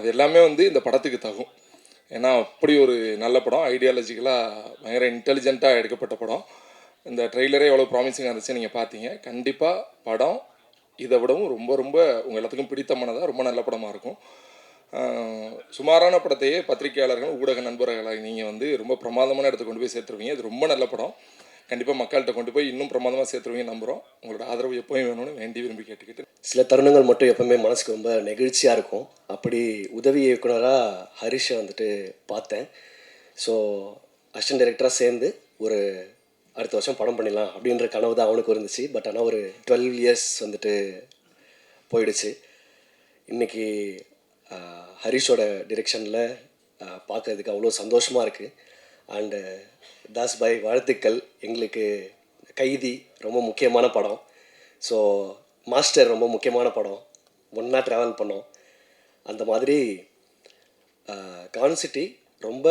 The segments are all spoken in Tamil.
அது எல்லாமே வந்து இந்த படத்துக்கு தகும். ஏன்னா அப்படி ஒரு நல்ல படம், ஐடியாலஜிக்கலாக பயங்கர இன்டெலிஜென்ட்டாக எடுக்கப்பட்ட படம். இந்த ட்ரெய்லரே எவ்வளோ ப்ராமிசிங்காக இருந்துச்சு நீங்கள் பார்த்தீங்க. கண்டிப்பாக படம் இதை விடவும் ரொம்ப ரொம்ப உங்கள் எல்லாத்துக்கும் பிடித்தமானதாக ரொம்ப நல்ல படமாக இருக்கும். சுமாரான படத்தையே பத்திரிகையாளர்கள் ஊடக நண்பர்களாக நீங்கள் வந்து ரொம்ப பிரமாதமான இடத்துக்கு கொண்டு போய் சேர்த்துருவீங்க. இது ரொம்ப நல்ல படம். கண்டிப்பாக மக்கள்கிட்ட கொண்டு போய் இன்னும் பிரமாதமாக சேர்த்துருவீங்க நம்புகிறோம். உங்களோட ஆதரவு எப்போயும் வேணும்னு வேண்டி விரும்பி கேட்டுக்கிட்டு, சில தருணங்கள் மட்டும் எப்பவுமே மனசுக்கு ரொம்ப நெகிழ்ச்சியாக இருக்கும். அப்படி உதவி இயக்குனராக ஹரிஷை வந்துட்டு பார்த்தேன். ஸோ அசிஸ்டன்ட் டைரக்டராக சேர்ந்து ஒரு அடுத்த வருஷம் படம் பண்ணிடலாம் அப்படின்ற கனவு தான் அவனுக்கு இருந்துச்சு. பட் ஆனால் ஒரு 12 இயர்ஸ் வந்துட்டு போயிடுச்சு. இன்றைக்கி ஹரிஷோட டிரெக்ஷனில் பார்க்குறதுக்கு அவ்வளோ சந்தோஷமாக இருக்குது. அண்டு தாஸ் பாய் வாழ்த்துக்கள். எங்களுக்கு கைதி ரொம்ப முக்கியமான படம். ஸோ மாஸ்டர் ரொம்ப முக்கியமான படம். ஒன்றா ட்ராவல் பண்ணோம். அந்த மாதிரி கான்சிட்டி ரொம்ப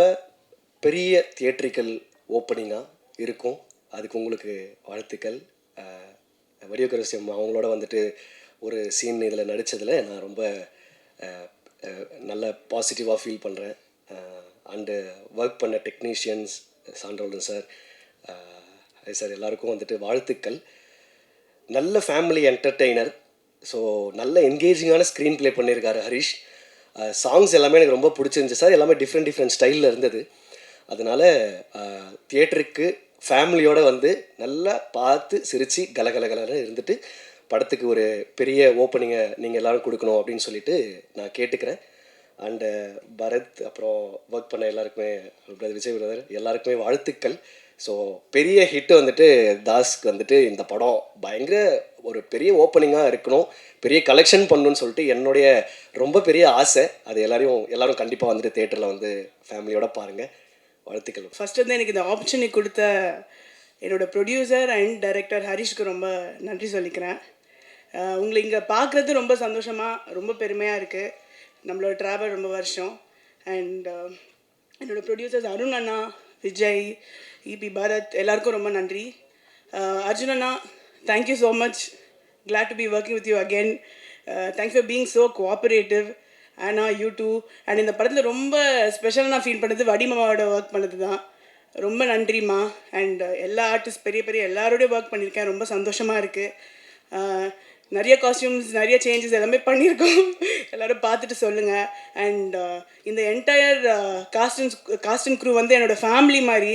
பெரிய தியேட்ரிக்கல் ஓப்பனிங்காக இருக்கும். அதுக்கு உங்களுக்கு வாழ்த்துக்கள். வடிவக்கரசியம் அவங்களோட வந்துட்டு ஒரு சீன் இதில் நடித்ததில் நான் ரொம்ப நல்ல பாசிட்டிவாக ஃபீல் பண்ணுறேன். அண்டு ஒர்க் பண்ண டெக்னீஷியன்ஸ் சான்றோல்டன் சார், சார் எல்லாருக்கும் வந்துட்டு வாழ்த்துக்கள். நல்ல ஃபேமிலி என்டர்டெய்னர். ஸோ நல்ல என்கேஜிங்கான ஸ்க்ரீன் ப்ளே பண்ணியிருக்காரு ஹரிஷ். சாங்ஸ் எல்லாமே எனக்கு ரொம்ப பிடிச்சிருந்துச்சு சார். எல்லாமே டிஃப்ரெண்ட் ஸ்டைலில் இருந்தது. அதனால் தியேட்டருக்கு ஃபேமிலியோடு வந்து நல்லா பார்த்து சிரித்து கலகலகலன்னு இருந்துட்டு படத்துக்கு ஒரு பெரிய ஓப்பனிங்கை நீங்கள் எல்லோரும் கொடுக்கணும் அப்படின்னு சொல்லிட்டு நான் கேட்டுக்கிறேன். அண்டு பரத் அப்புறம் ஒர்க் பண்ண எல்லாருக்குமே, விஜய் பிரதர் எல்லாருக்குமே வாழ்த்துக்கள். ஸோ பெரிய ஹிட்டு வந்துட்டு தாஸ்க்கு வந்துட்டு இந்த படம் பயங்கர ஒரு பெரிய ஓப்பனிங்காக இருக்கணும், பெரிய கலெக்ஷன் பண்ணணும்னு சொல்லிட்டு என்னுடைய ரொம்ப பெரிய ஆசை. அது எல்லோரும் கண்டிப்பாக வந்துட்டு தேட்டரில் வந்து ஃபேமிலியோடு பாருங்கள். வாழ்த்துக்கள். ஃபஸ்ட் வந்து எனக்கு இந்த ஆப்பர்ச்சுனிட்டி கொடுத்த என்னோடய ப்ரொடியூசர் அண்ட் டைரக்டர் ஹரிஷ்க்கு ரொம்ப நன்றி சொல்லிக்கிறேன். உங்களை இங்கே பார்க்குறது ரொம்ப சந்தோஷமாக, ரொம்ப பெருமையாக இருக்குது. நம்மளோட ட்ராவல் ரொம்ப வருஷம். அண்ட் என்னோடய ப்ரொடியூசர்ஸ் அருண் அண்ணா, விஜய், இபி பரத் எல்லாருக்கும் ரொம்ப நன்றி. அர்ஜுன் அண்ணா, thank you so much. glad to be working with you again. Thanks for being so cooperative. ஆனா யூ டூ. அண்ட் இந்த படத்தில் ரொம்ப ஸ்பெஷலாக நான் ஃபீல் பண்ணது வடிமாவோட ஒர்க் பண்ணது தான். ரொம்ப நன்றிம்மா. அண்ட் எல்லா ஆர்டிஸ்ட் பெரிய எல்லாரோடையும் ஒர்க் பண்ணியிருக்கேன். ரொம்ப சந்தோஷமாக இருக்குது. நிறைய காஸ்டியூம்ஸ், நிறைய சேஞ்சஸ் எல்லாமே பண்ணியிருக்கோம். எல்லோரும் பார்த்துட்டு சொல்லுங்கள். அண்ட் இந்த என்டையர் காஸ்டியூம் க்ரூ வந்து என்னோடய ஃபேமிலி மாதிரி.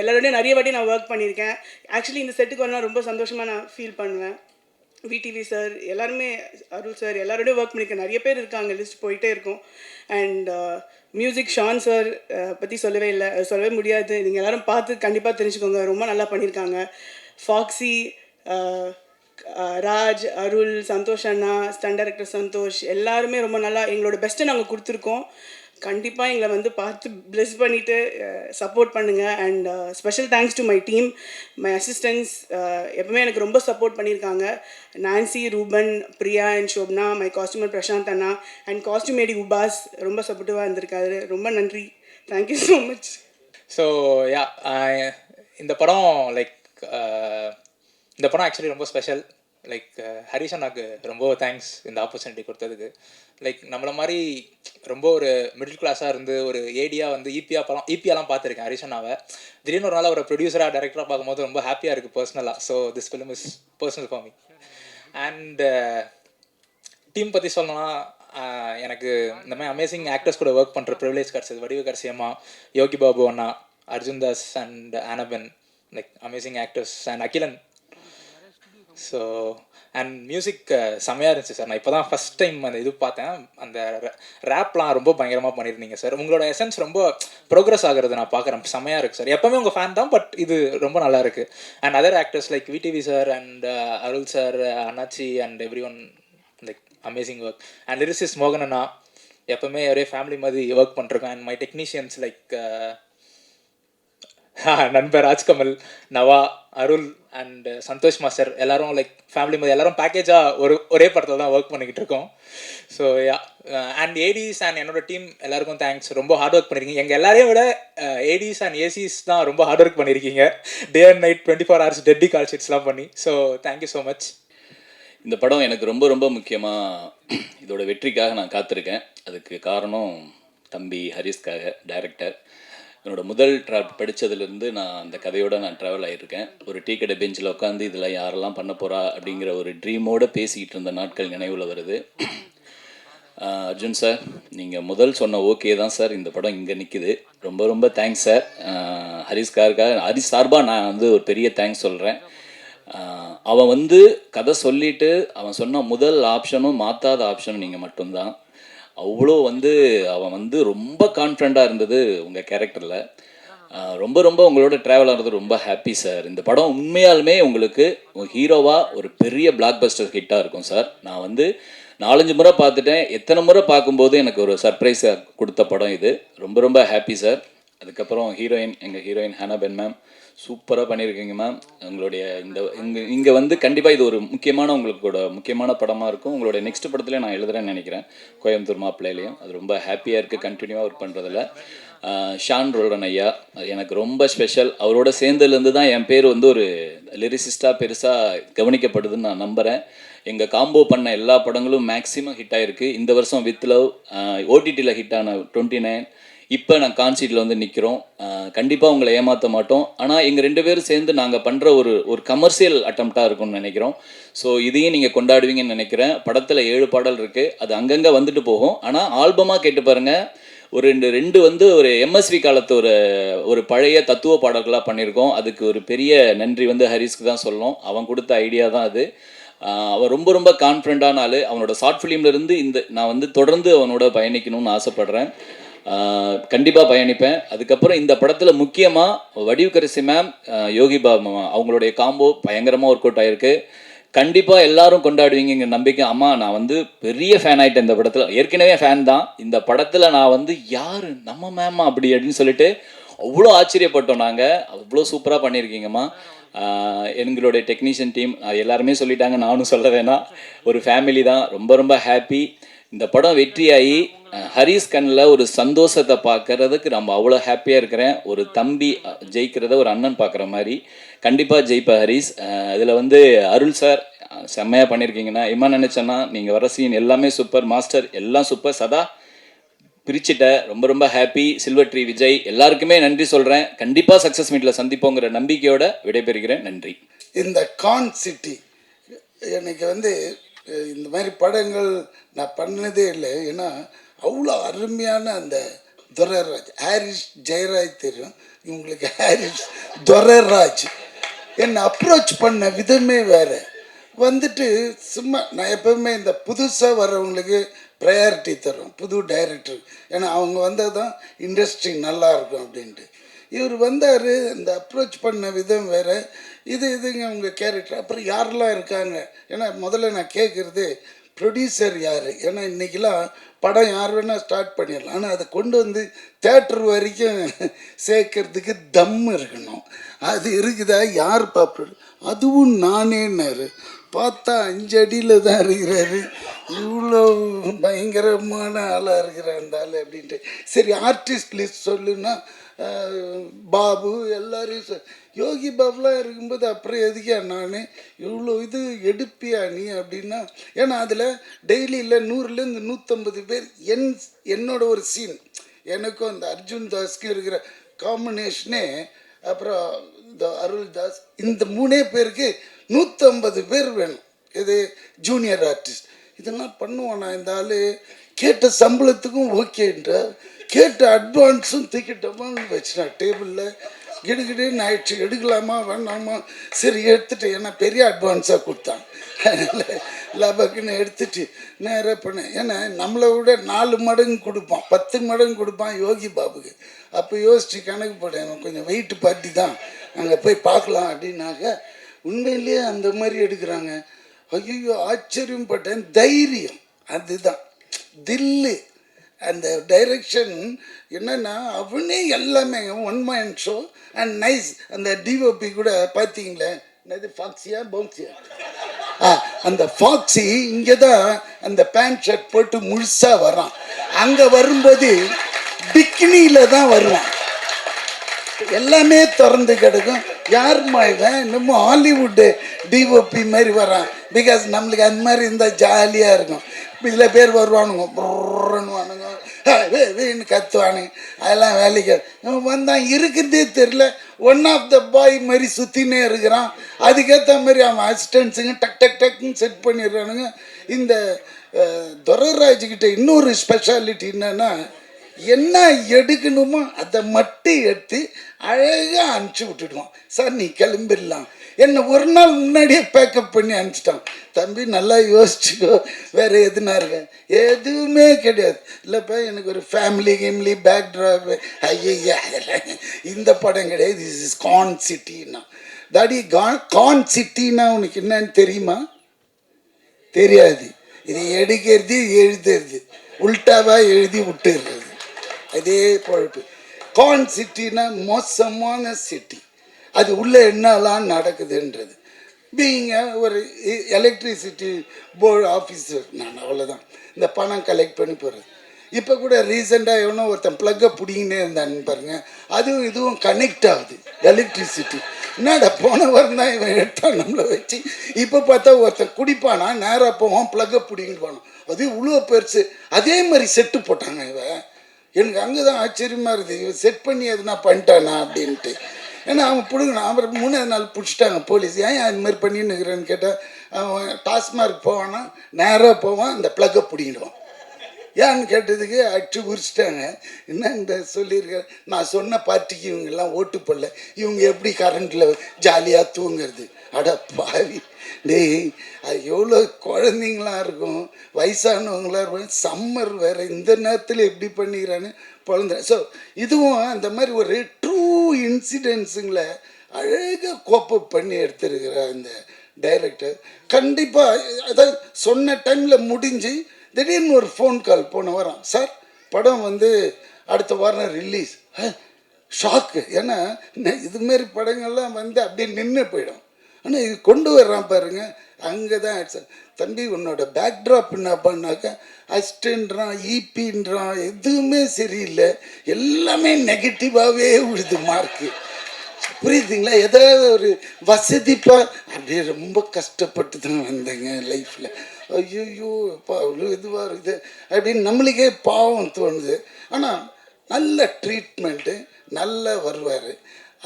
எல்லாரோடையும் நிறைய வாட்டி நான் ஒர்க் பண்ணியிருக்கேன். ஆக்சுவலி இந்த செட்டுக்கு வரலாம் ரொம்ப சந்தோஷமாக நான் ஃபீல் பண்ணுவேன். விடிவி சார் எல்லாருமே, அருள் சார் எல்லாரோடையும் ஒர்க் பண்ணியிருக்கேன். நிறைய பேர் இருக்காங்க, லிஸ்ட் போயிட்டே இருக்கும். அண்ட் மியூசிக் ஷான் சார் பற்றி சொல்லவே முடியாது. நீங்கள் எல்லோரும் பார்த்து கண்டிப்பாக தெரிஞ்சுக்கோங்க. ரொம்ப நல்லா பண்ணியிருக்காங்க. ஃபாக்ஸி, ராஜ், அருள், சந்தோஷ் அண்ணா, ஸ்டன் டைரக்டர் சந்தோஷ் எல்லாருமே ரொம்ப நல்லா எங்களோட பெஸ்ட்டை நாங்கள் கொடுத்துருக்கோம். கண்டிப்பாக எங்களை வந்து பார்த்து ப்ளெஸ் பண்ணிவிட்டு சப்போர்ட் பண்ணுங்கள். And special thanks to my team, my assistants. எப்பவுமே எனக்கு ரொம்ப சப்போர்ட் பண்ணியிருக்காங்க. Nancy, Ruben, Priya and Shobna, my costumer Prashanth அண்ணா அண்ட் காஸ்டியூமேடி உபாஸ் ரொம்ப சப்போர்ட்டிவாக இருந்திருக்காரு. ரொம்ப நன்றி. Thank you so much. So yeah, இந்த படம் இந்த படம் ஆக்சுவலி ரொம்ப ஸ்பெஷல். ஹரிஷ் அண்ணாக்கு ரொம்ப தேங்க்ஸ் இந்த ஆப்பர்ச்சுனிட்டி கொடுத்ததுக்கு. நம்மளை மாதிரி ரொம்ப ஒரு மிடில் கிளாஸாக இருந்து ஒரு ஏடியாக வந்து ஈபியாலாம் பார்த்துருக்கேன் ஹரிஷ் அண்ணாவை. திடீர்னு ஒரு நாள் ஒரு ப்ரொடியூசராக டைரக்டராக பார்க்கும்போது ரொம்ப ஹாப்பியாக இருக்குது பர்சனலாக. So this film is personal for me. And team பற்றி சொல்லணும்னா, எனக்கு இந்த மாதிரி அமேசிங் ஆக்டர்ஸ் கூட ஒர்க் பண்ணுற ப்ரிவிலேஜ் கிடச்சது. வடிவக்கரசியம்மா, யோகி பாபு அண்ணா, Arjun Das and Anaban, amazing actors. And Akilan. So and music செம்மையாக இருந்துச்சு சார். நான் இப்போ தான் ஃபஸ்ட் டைம் அந்த இது பார்த்தேன். அந்த ரேப்லாம் ரொம்ப பயங்கரமாக பண்ணியிருந்தீங்க சார். உங்களோட எசன்ஸ் ரொம்ப ப்ரோக்ரஸ் ஆகிறது நான் பார்க்குறேன். செம்மையாக இருக்குது சார். எப்போவுமே உங்கள் ஃபேன் தான், பட் இது ரொம்ப நல்லா இருக்குது. And other actors VTV sir and Arul sir, அண்ணாச்சி and every one amazing work. And lyricist மோகன் அண்ணா, எப்போவுமே ஒரே ஃபேமிலி மாதிரி ஒர்க் பண்ணிருக்கேன். அண்ட் மை டெக்னீஷியன்ஸ் நண்பர் ராஜ்கமல், நவா, அருள் அண்ட் சந்தோஷ் மாஸ்டர் எல்லாரும் ஃபேமிலி மாதிரி எல்லாரும் பேக்கேஜாக ஒரே படத்தில் தான் ஒர்க் பண்ணிக்கிட்டு இருக்கோம். So yeah, and ADs and என்னோட டீம் எல்லாருக்கும் தேங்க்ஸ். ரொம்ப ஹார்ட் ஒர்க் பண்ணியிருக்கீங்க. எங்கள் எல்லாரையும் விட ஏடிஸ் அண்ட் ஏசிஸ் தான் ரொம்ப ஹார்ட் ஒர்க் பண்ணியிருக்கீங்க. டே அண்ட் நைட் 24 hours டெட்டி கால் ஷீட்ஸ்லாம் பண்ணி. So thank you so much. இந்த படம் எனக்கு ரொம்ப ரொம்ப முக்கியமாக இதோட என்னோடய வெற்றிக்காக நான் காத்திருக்கேன். அதுக்கு காரணம் தம்பி ஹரிஸ்காக, டைரக்டர். என்னோடய முதல் படித்ததுலேருந்து நான் அந்த கதையோடு நான் ட்ராவல் ஆகியிருக்கேன். ஒரு டீ கடை பெஞ்சில் உட்காந்து இதில் யாரெல்லாம் பண்ண போகிறா அப்படிங்கிற ஒரு ட்ரீமோடு பேசிக்கிட்டு இருந்த நாட்கள் நினைவில் வருது. அர்ஜுன் சார், நீங்கள் முதல் சொன்ன ஓகே தான் சார் இந்த படம் இங்கே நிற்குது. ரொம்ப ரொம்ப தேங்க்ஸ் சார். ஹரிஸ் சார்பாக நான் வந்து ஒரு பெரிய தேங்க்ஸ் சொல்கிறேன். அவன் வந்து கதை சொல்லிவிட்டு அவன் சொன்ன முதல் ஆப்ஷனும் மாற்றாத ஆப்ஷனும் நீங்கள் மட்டும்தான். அவ்வளோ வந்து அவன் வந்து ரொம்ப கான்ஃபிடண்ட்டாக இருந்தது உங்கள் கேரக்டரில். ரொம்ப ரொம்ப உங்களோட ட்ராவல் ஆகிறது ரொம்ப ஹாப்பி சார். இந்த படம் உண்மையாலுமே உங்களுக்கு ஹீரோவாக ஒரு பெரிய பிளாக் பஸ்டர் ஹிட்டாக இருக்கும் சார். நான் வந்து 4-5 முறை பார்த்துட்டேன். எத்தனை முறை பார்க்கும்போது எனக்கு ஒரு சர்ப்ரைஸை கொடுத்த படம் இது. ரொம்ப ரொம்ப ஹாப்பி சார். அதுக்கப்புறம் எங்கள் ஹீரோயின் ஹானாபென் மேம் சூப்பராக பண்ணியிருக்கீங்க மேம். உங்களுடைய இங்கே வந்து கண்டிப்பாக இது ஒரு முக்கியமான படமாக இருக்கும். உங்களுடைய நெக்ஸ்ட் படத்துல நான் எழுதுறேன்னு நினைக்கிறேன், கோயம்புத்தூர் மாப்பிள்ளையிலையும். அது ரொம்ப ஹாப்பியாக இருக்குது கண்டினியூவாக ஒர்க் பண்ணுறதில்ல. ஷான் ரோல்டன் ஐயா எனக்கு ரொம்ப ஸ்பெஷல். அவரோட சேர்ந்ததுலேருந்து தான் என் பேர் வந்து ஒரு லிரிசிஸ்டாக பெருசாக கவனிக்கப்படுதுன்னு நான் நம்புகிறேன். எங்கள் காம்போ பண்ண எல்லா படங்களும் மேக்ஸிமம் ஹிட் ஆகிருக்கு. இந்த வருஷம் வித் லவ் ஓடிடியில் ஹிட் ஆன 29, இப்போ நான் கான்சீட்டில் வந்து நிற்கிறோம். கண்டிப்பாக உங்களை ஏமாற்ற மாட்டோம். ஆனால் எங்கள் 2 பேரும் சேர்ந்து நாங்கள் பண்ணுற ஒரு கமர்ஷியல் அட்டம்ப்டாக இருக்கும்னு நினைக்கிறோம். ஸோ இதையும் நீங்கள் கொண்டாடுவீங்கன்னு நினைக்கிறேன். படத்தில் 7 பாடல் இருக்குது. அது அங்கங்கே வந்துட்டு போகும். ஆனால் ஆல்பமாக கேட்டு பாருங்கள். ஒரு ரெண்டு வந்து ஒரு எம்எஸ்வி காலத்து ஒரு பழைய தத்துவ பாடல்களாக பண்ணியிருக்கோம். அதுக்கு ஒரு பெரிய நன்றி வந்து ஹரிஸ்க்கு தான் சொல்லணும். அவன் கொடுத்த ஐடியா தான் அது. அவன் ரொம்ப ரொம்ப கான்ஃபிடண்ட்டான ஆள். அவனோட ஷார்ட் ஃபிலிம்லேருந்து நான் வந்து தொடர்ந்து அவனோட பயணிக்கணும்னு ஆசைப்பட்றேன். கண்டிப்பாக பயணிப்பேன். அதுக்கப்புறம் இந்த படத்தில் முக்கியமாக வடிவுக்கரசி மேம், யோகி பாபு அவங்களுடைய காம்போ பயங்கரமாக ஒர்க் அவுட் ஆகிருக்கு. கண்டிப்பாக எல்லாரும் கொண்டாடுவீங்க நம்பிக்கை. அம்மா நான் வந்து பெரிய ஃபேன் ஆகிட்டேன் இந்த படத்தில். ஏற்கனவே ஃபேன் தான். இந்த படத்தில் நான் வந்து யார் நம்ம மேமா அப்படி அப்படின்னு சொல்லிட்டு அவ்வளோ ஆச்சரியப்பட்டோம். நாங்கள் அவ்வளோ சூப்பராக பண்ணியிருக்கீங்கம்மா. எங்களுடைய டெக்னீஷியன் டீம் எல்லாருமே சொல்லிட்டாங்க, நானும் சொல்ல வேணாம். ஒரு ஃபேமிலி தான். ரொம்ப ரொம்ப ஹாப்பி. இந்த படம் வெற்றியாகி ஹரிஸ் கண்ணில் ஒரு சந்தோஷத்தை பார்க்கறதுக்கு நம்ம அவ்வளோ ஹாப்பியாக இருக்கிறேன். ஒரு தம்பி ஜெயிக்கிறத ஒரு அண்ணன் பார்க்குற மாதிரி. கண்டிப்பாக ஜெயிப்பா ஹரிஸ். இதில் வந்து அருள் சார் செம்மையாக பண்ணியிருக்கீங்கன்னா, நினச்சேன்னா நீங்கள் வர சீன் எல்லாமே சூப்பர். மாஸ்டர் எல்லாம் சூப்பர். சதா பிரிச்சுட்ட ரொம்ப ரொம்ப ஹாப்பி. சில்வர் ட்ரீ விஜய் எல்லாருக்குமே நன்றி சொல்கிறேன். கண்டிப்பாக சக்ஸஸ் மீட்டில் சந்திப்போங்கிற நம்பிக்கையோட விடைபெறுகிறேன். நன்றி. இந்த கான் சிட்டி எனக்கு வந்து இந்த மாதிரி படங்கள் நான் பண்ணதே இல்லை. ஏன்னா அவ்வளோ அருமையான அந்த துரைராஜ், ஹாரிஸ் ஜெயராஜ் தெரியும் இவங்களுக்கு, ஹாரிஸ் துரைராஜ் என்னை அப்ரோச் பண்ண விதமே வேறு. வந்துட்டு சும்மா நான் எப்போவுமே இந்த புதுசாக வர்றவங்களுக்கு ப்ரையாரிட்டி தரும், புது டைரக்டர். ஏன்னா அவங்க வந்தால் தான் இண்டஸ்ட்ரி நல்லா இருக்கும் அப்படின்ட்டு. இவர் வந்தார், இந்த அப்ரோச் பண்ண விதம் வேறு. இதுங்க அவங்க கேரக்டர். அப்புறம் யாரெல்லாம் இருக்காங்க, ஏன்னா முதல்ல நான் கேட்குறது ப்ரொடியூசர் யார். ஏன்னா இன்றைக்கெலாம் படம் யார் வேணால் ஸ்டார்ட் பண்ணிடலாம். ஆனால் அதை கொண்டு வந்து தேட்டர் வரைக்கும் சேர்க்கறதுக்கு தம் இருக்கணும். அது இருக்குதா? யார் பாப்பா? அதுவும் நானேன்னாரு. பார்த்தா 5 அடியில் தான் இருக்கிறாரு. இவ்வளோ பயங்கரமான ஆளாக இருக்கிற அந்த ஆள் அப்படின்ட்டு. சரி ஆர்டிஸ்ட் லிஸ்ட் சொல்லுன்னா பாபு எல்லாரையும் யோகி பாபுலாம் இருக்கும்போது அப்புறம் எதுக்கா நான் இவ்வளோ இது எடுப்பியா நீ அப்படின்னா. ஏன்னா அதில் டெய்லியில் 100லேருந்து 150 பேர் என்னோட ஒரு சீன், எனக்கும் அந்த அர்ஜுன் தாஸ்க்கும் இருக்கிற காம்பினேஷனே, அப்புறம் இந்த அருள் தாஸ், இந்த 3 பேருக்கு 150 பேர் வேணும். இது ஜூனியர் ஆர்டிஸ்ட். இதெல்லாம் பண்ணுவானா இந்த ஆள்? கேட்ட சம்பளத்துக்கும் ஓகேன்ற, கேட்ட அட்வான்ஸும் தூக்கிட்டோமான்னு வச்சுனா டேபிளில் கிடுகிடுன்னு ஆயிடுச்சு. எடுக்கலாமா வேணாமா? சரி எடுத்துட்டேன். ஏன்னா பெரிய அட்வான்ஸாக கொடுத்தான். அதனால் லாபக்குன்னு எடுத்துட்டு நேராக பண்ணேன். ஏன்னா நம்மளை விட 4 மடங்கு கொடுப்பான், 10 மடங்கு கொடுப்பான் யோகி பாபுக்கு. அப்போ யோசிச்சு கணக்கு போட்டேன், கொஞ்சம் வெயிட் பார்ட்டி தான், அங்கே போய் பார்க்கலாம் அப்படின்னாக்க உண்மையிலேயே அந்த மாதிரி எடுக்கிறாங்க. ஐயோ ஆச்சரியம் பட்டேன். தைரியம் அதுதான், தில்லு, அந்த டைரக்ஷன் என்னென்னா அவனே எல்லாமே one mind show and nice. அந்த டிஓபி கூட பார்த்தீங்களே, என்னது ஃபாக்ஸியா பவுன்சியா, அந்த ஃபாக்ஸி இங்கே தான் அந்த பேண்ட் ஷர்ட் போட்டு முழுசாக வரான். அங்கே வரும்போது பிக்கினியில் தான் வருவான். எல்லாமே திறந்து கிடக்கும். யாருமா இவன் இன்னமும் ஹாலிவுட்டு டிஓபி மாதிரி வரான். பிகாஸ் நம்மளுக்கு அந்த மாதிரி இருந்தால் ஜாலியாக இருக்கும். இதில் பேர் வருவானுங்க வானுங்க வேன்னு கத்துவானுங்க. அதெல்லாம் வேலைக்கு வந்தான் இருக்கிறதே தெரில. ஒன் ஆஃப் த பாய் மாதிரி சுற்றினே இருக்கிறான். அதுக்கேற்ற மாதிரி அவன் அசிஸ்டன்ஸுங்க டக் டக் டக்குன்னு செட் பண்ணிடுறானுங்க. இந்த துரைராஜ்கிட்ட இன்னொரு ஸ்பெஷாலிட்டி என்னன்னா, என்ன எடுக்கணுமோ அதை மட்டும் எடுத்து அழகாக அனுப்பிச்சி விட்டுடுவான். சார் நீ கிளம்பிடலாம். என்னை ஒரு நாள் முன்னாடியே பேக்கப் பண்ணி அனுப்பிச்சிட்டான். தம்பி நல்லா யோசிச்சுக்கோ, வேறு எதுனா இருக்க எதுவுமே கிடையாது. இல்லைப்பா எனக்கு ஒரு ஃபேமிலி கேம்லி பேக்ட்ராப் ஐயா அதெல்லாம் இந்த படம் கிடையாது. திஸ் இஸ் கான் சிட்டின்னா. தாடி கான் சிட்டின்னா உனக்கு என்னன்னு தெரியுமா? தெரியாது. இது எடுக்கிறது எழுதுறது உல்டாவாக எழுதி விட்டுடுறது அதே பொழப்பு. கான் சிட்டினா மோசமான சிட்டி. அது உள்ளே என்னெல்லாம் நடக்குதுன்றது. பீங்க ஒரு எலக்ட்ரிசிட்டி போர்டு ஆஃபீஸர் நான், அவ்வளோதான். இந்த பணம் கலெக்ட் பண்ணி போகிறது. இப்போ கூட ரீசெண்டாக எவனோ ஒருத்தன் ப்ளக்கை பிடிங்கினே இருந்தான்னு பாருங்க. அதுவும் இதுவும் கனெக்ட் ஆகுது எலக்ட்ரிசிட்டி. என்னடா போன வாரம் தான் இவன் எடுத்தான் நம்மளை வச்சு. இப்போ பார்த்தா ஒருத்தன் குடிப்பானா நேராக போவான் ப்ளக்கை பிடிங்கிட்டு போனான். அது இவ்வளோ பெருசு. அதே மாதிரி செட்டு போட்டாங்க. இவன் எனக்கு அங்கே தான் ஆச்சரியமாக இருக்குது. இவன் செட் பண்ணி எதுனா பண்ணிட்டானா அப்படின்ட்டு. ஏன்னா அவன் பிடுங்கணும். அப்புறம் 3ஆவது நாள் பிடிச்சிட்டாங்க போலீஸ். ஏன் அது மாதிரி பண்ணின்னு இருக்கிறேன்னு கேட்டால், அவன் டாஸ்மார்க் போவான்னா நேராக போவான், அந்த ப்ளக்கை பிடிங்கிடுவான். ஏன்னு கேட்டதுக்கு அடிச்சு குறிச்சிட்டாங்க. என்னங்க சொல்லியிருக்காரு, நான் சொன்ன பார்ட்டிக்கு இவங்கெல்லாம் ஓட்டு போடல, இவங்க எப்படி கரண்ட்டில் ஜாலியாக தூங்குறது. அட பாவி டேய், அது எவ்வளோ குழந்தைங்களாம் இருக்கும், வயசானவங்களாம் இருக்கும். சம்மர் வேறு, இந்த நேரத்தில் எப்படி பண்ணிக்கிறான்னு குழந்த. ஸோ இதுவும் அந்த மாதிரி ஒரு ட்ரூ இன்சிடென்ட்ஸுங்களை அழகாக கோப்பப் பண்ணி எடுத்துருக்கிற அந்த டைரக்டர். கண்டிப்பாக அதாவது சொன்ன டைமில் முடிஞ்சு திடீர்னு ஒரு ஃபோன் கால் போன வாரம், சார் படம் வந்து அடுத்த வாரம் ரிலீஸ். ஷாக்கு. ஏன்னா இதுமாரி படங்கள்லாம் வந்து அப்படியே நின்று போயிடும். ஆனால் இது கொண்டு வர்றான் பாருங்க, அங்கே தான் சார் தம்பி உன்னோட பேக்ட்ராப் என்ன பண்ணாக்கா அசிஸ்டன்ட்றான், ஈபின்றான், எதுவுமே சரியில்லை, எல்லாமே நெகட்டிவாகவே விழுது மார்க்கு. புரியுதுங்களா? ஏதாவது ஒரு வசதிப்பா அப்படியே ரொம்ப கஷ்டப்பட்டு தான் வந்தேங்க லைஃப்பில். ஐயோ இப்போ அவ்வளோ இதுவாக இருக்குது அப்படின்னு நம்மளுக்கே பாவம் தோணுது. ஆனால் நல்ல ட்ரீட்மெண்ட்டு, நல்லா வருவார்.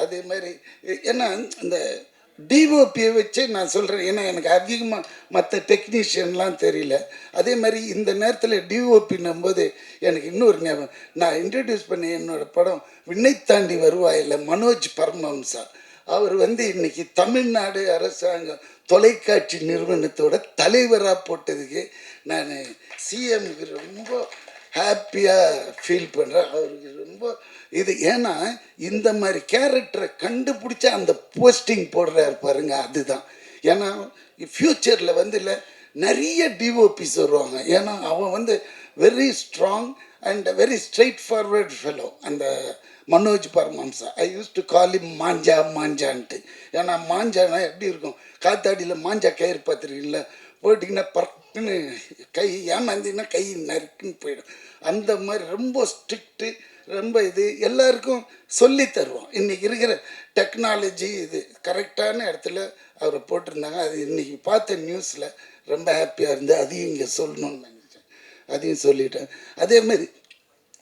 அதே மாதிரி ஏன்னா இந்த டிஓபியை வச்சே நான் சொல்கிறேன். ஏன்னா எனக்கு அதிகமாக மற்ற டெக்னீஷியன்லாம் தெரியல. அதே மாதிரி இந்த நேரத்தில் டிஓபின்னும்போது எனக்கு இன்னொரு ஞாபகம். நான் இன்ட்ரடியூஸ் பண்ணி என்னோடய படம் விண்ணை தாண்டி வருவாயில் மனோஜ் பரமஹம்சா. அவர் வந்து இன்றைக்கி தமிழ்நாடு அரசாங்கம் தொலைக்காட்சி நிறுவனத்தோட தலைவராக போட்டதுக்கு நான் சிஎம்க்கு ரொம்ப ஹாப்பியாக ஃபீல் பண்ணுறேன். அவருக்கு ரொம்ப இது. ஏன்னா இந்த மாதிரி கேரக்டரை கண்டுபிடிச்சா அந்த போஸ்டிங் போடுறாரு பாருங்க, அதுதான். ஏன்னா ஃப்யூச்சரில் வந்து இல்லை நிறைய டிஓபிஸ் வருவாங்க. ஏன்னா அவன் வந்து very strong and very straight forward fellow அந்த மனோஜ் பரமஹம்சா. ஐ யூஸ் டு கால் இம் மாஞ்சான்ட்டு. ஏன்னா மாஞ்சானா எப்படி இருக்கும், காத்தாடியில் மாஞ்சா கயிறு பார்த்துருக்கீங்களா, போட்டிங்கன்னா பறக்குன்னு கை ஏமாந்திங்கன்னா கை நறுக்குன்னு போயிடும். அந்த மாதிரி ரொம்ப ஸ்ட்ரிக்ட்டு, ரொம்ப இது எல்லாருக்கும் சொல்லி தருவோம். இன்றைக்கி இருக்கிற டெக்னாலஜி இது கரெக்டான இடத்துல அவரை போட்டிருந்தாங்க. அது இன்றைக்கி பார்த்த நியூஸில் ரொம்ப ஹாப்பியாக இருந்து அதையும் இங்கே சொல்லணும்னு நினச்சேன், அதையும் சொல்லிட்டேன். அதேமாரி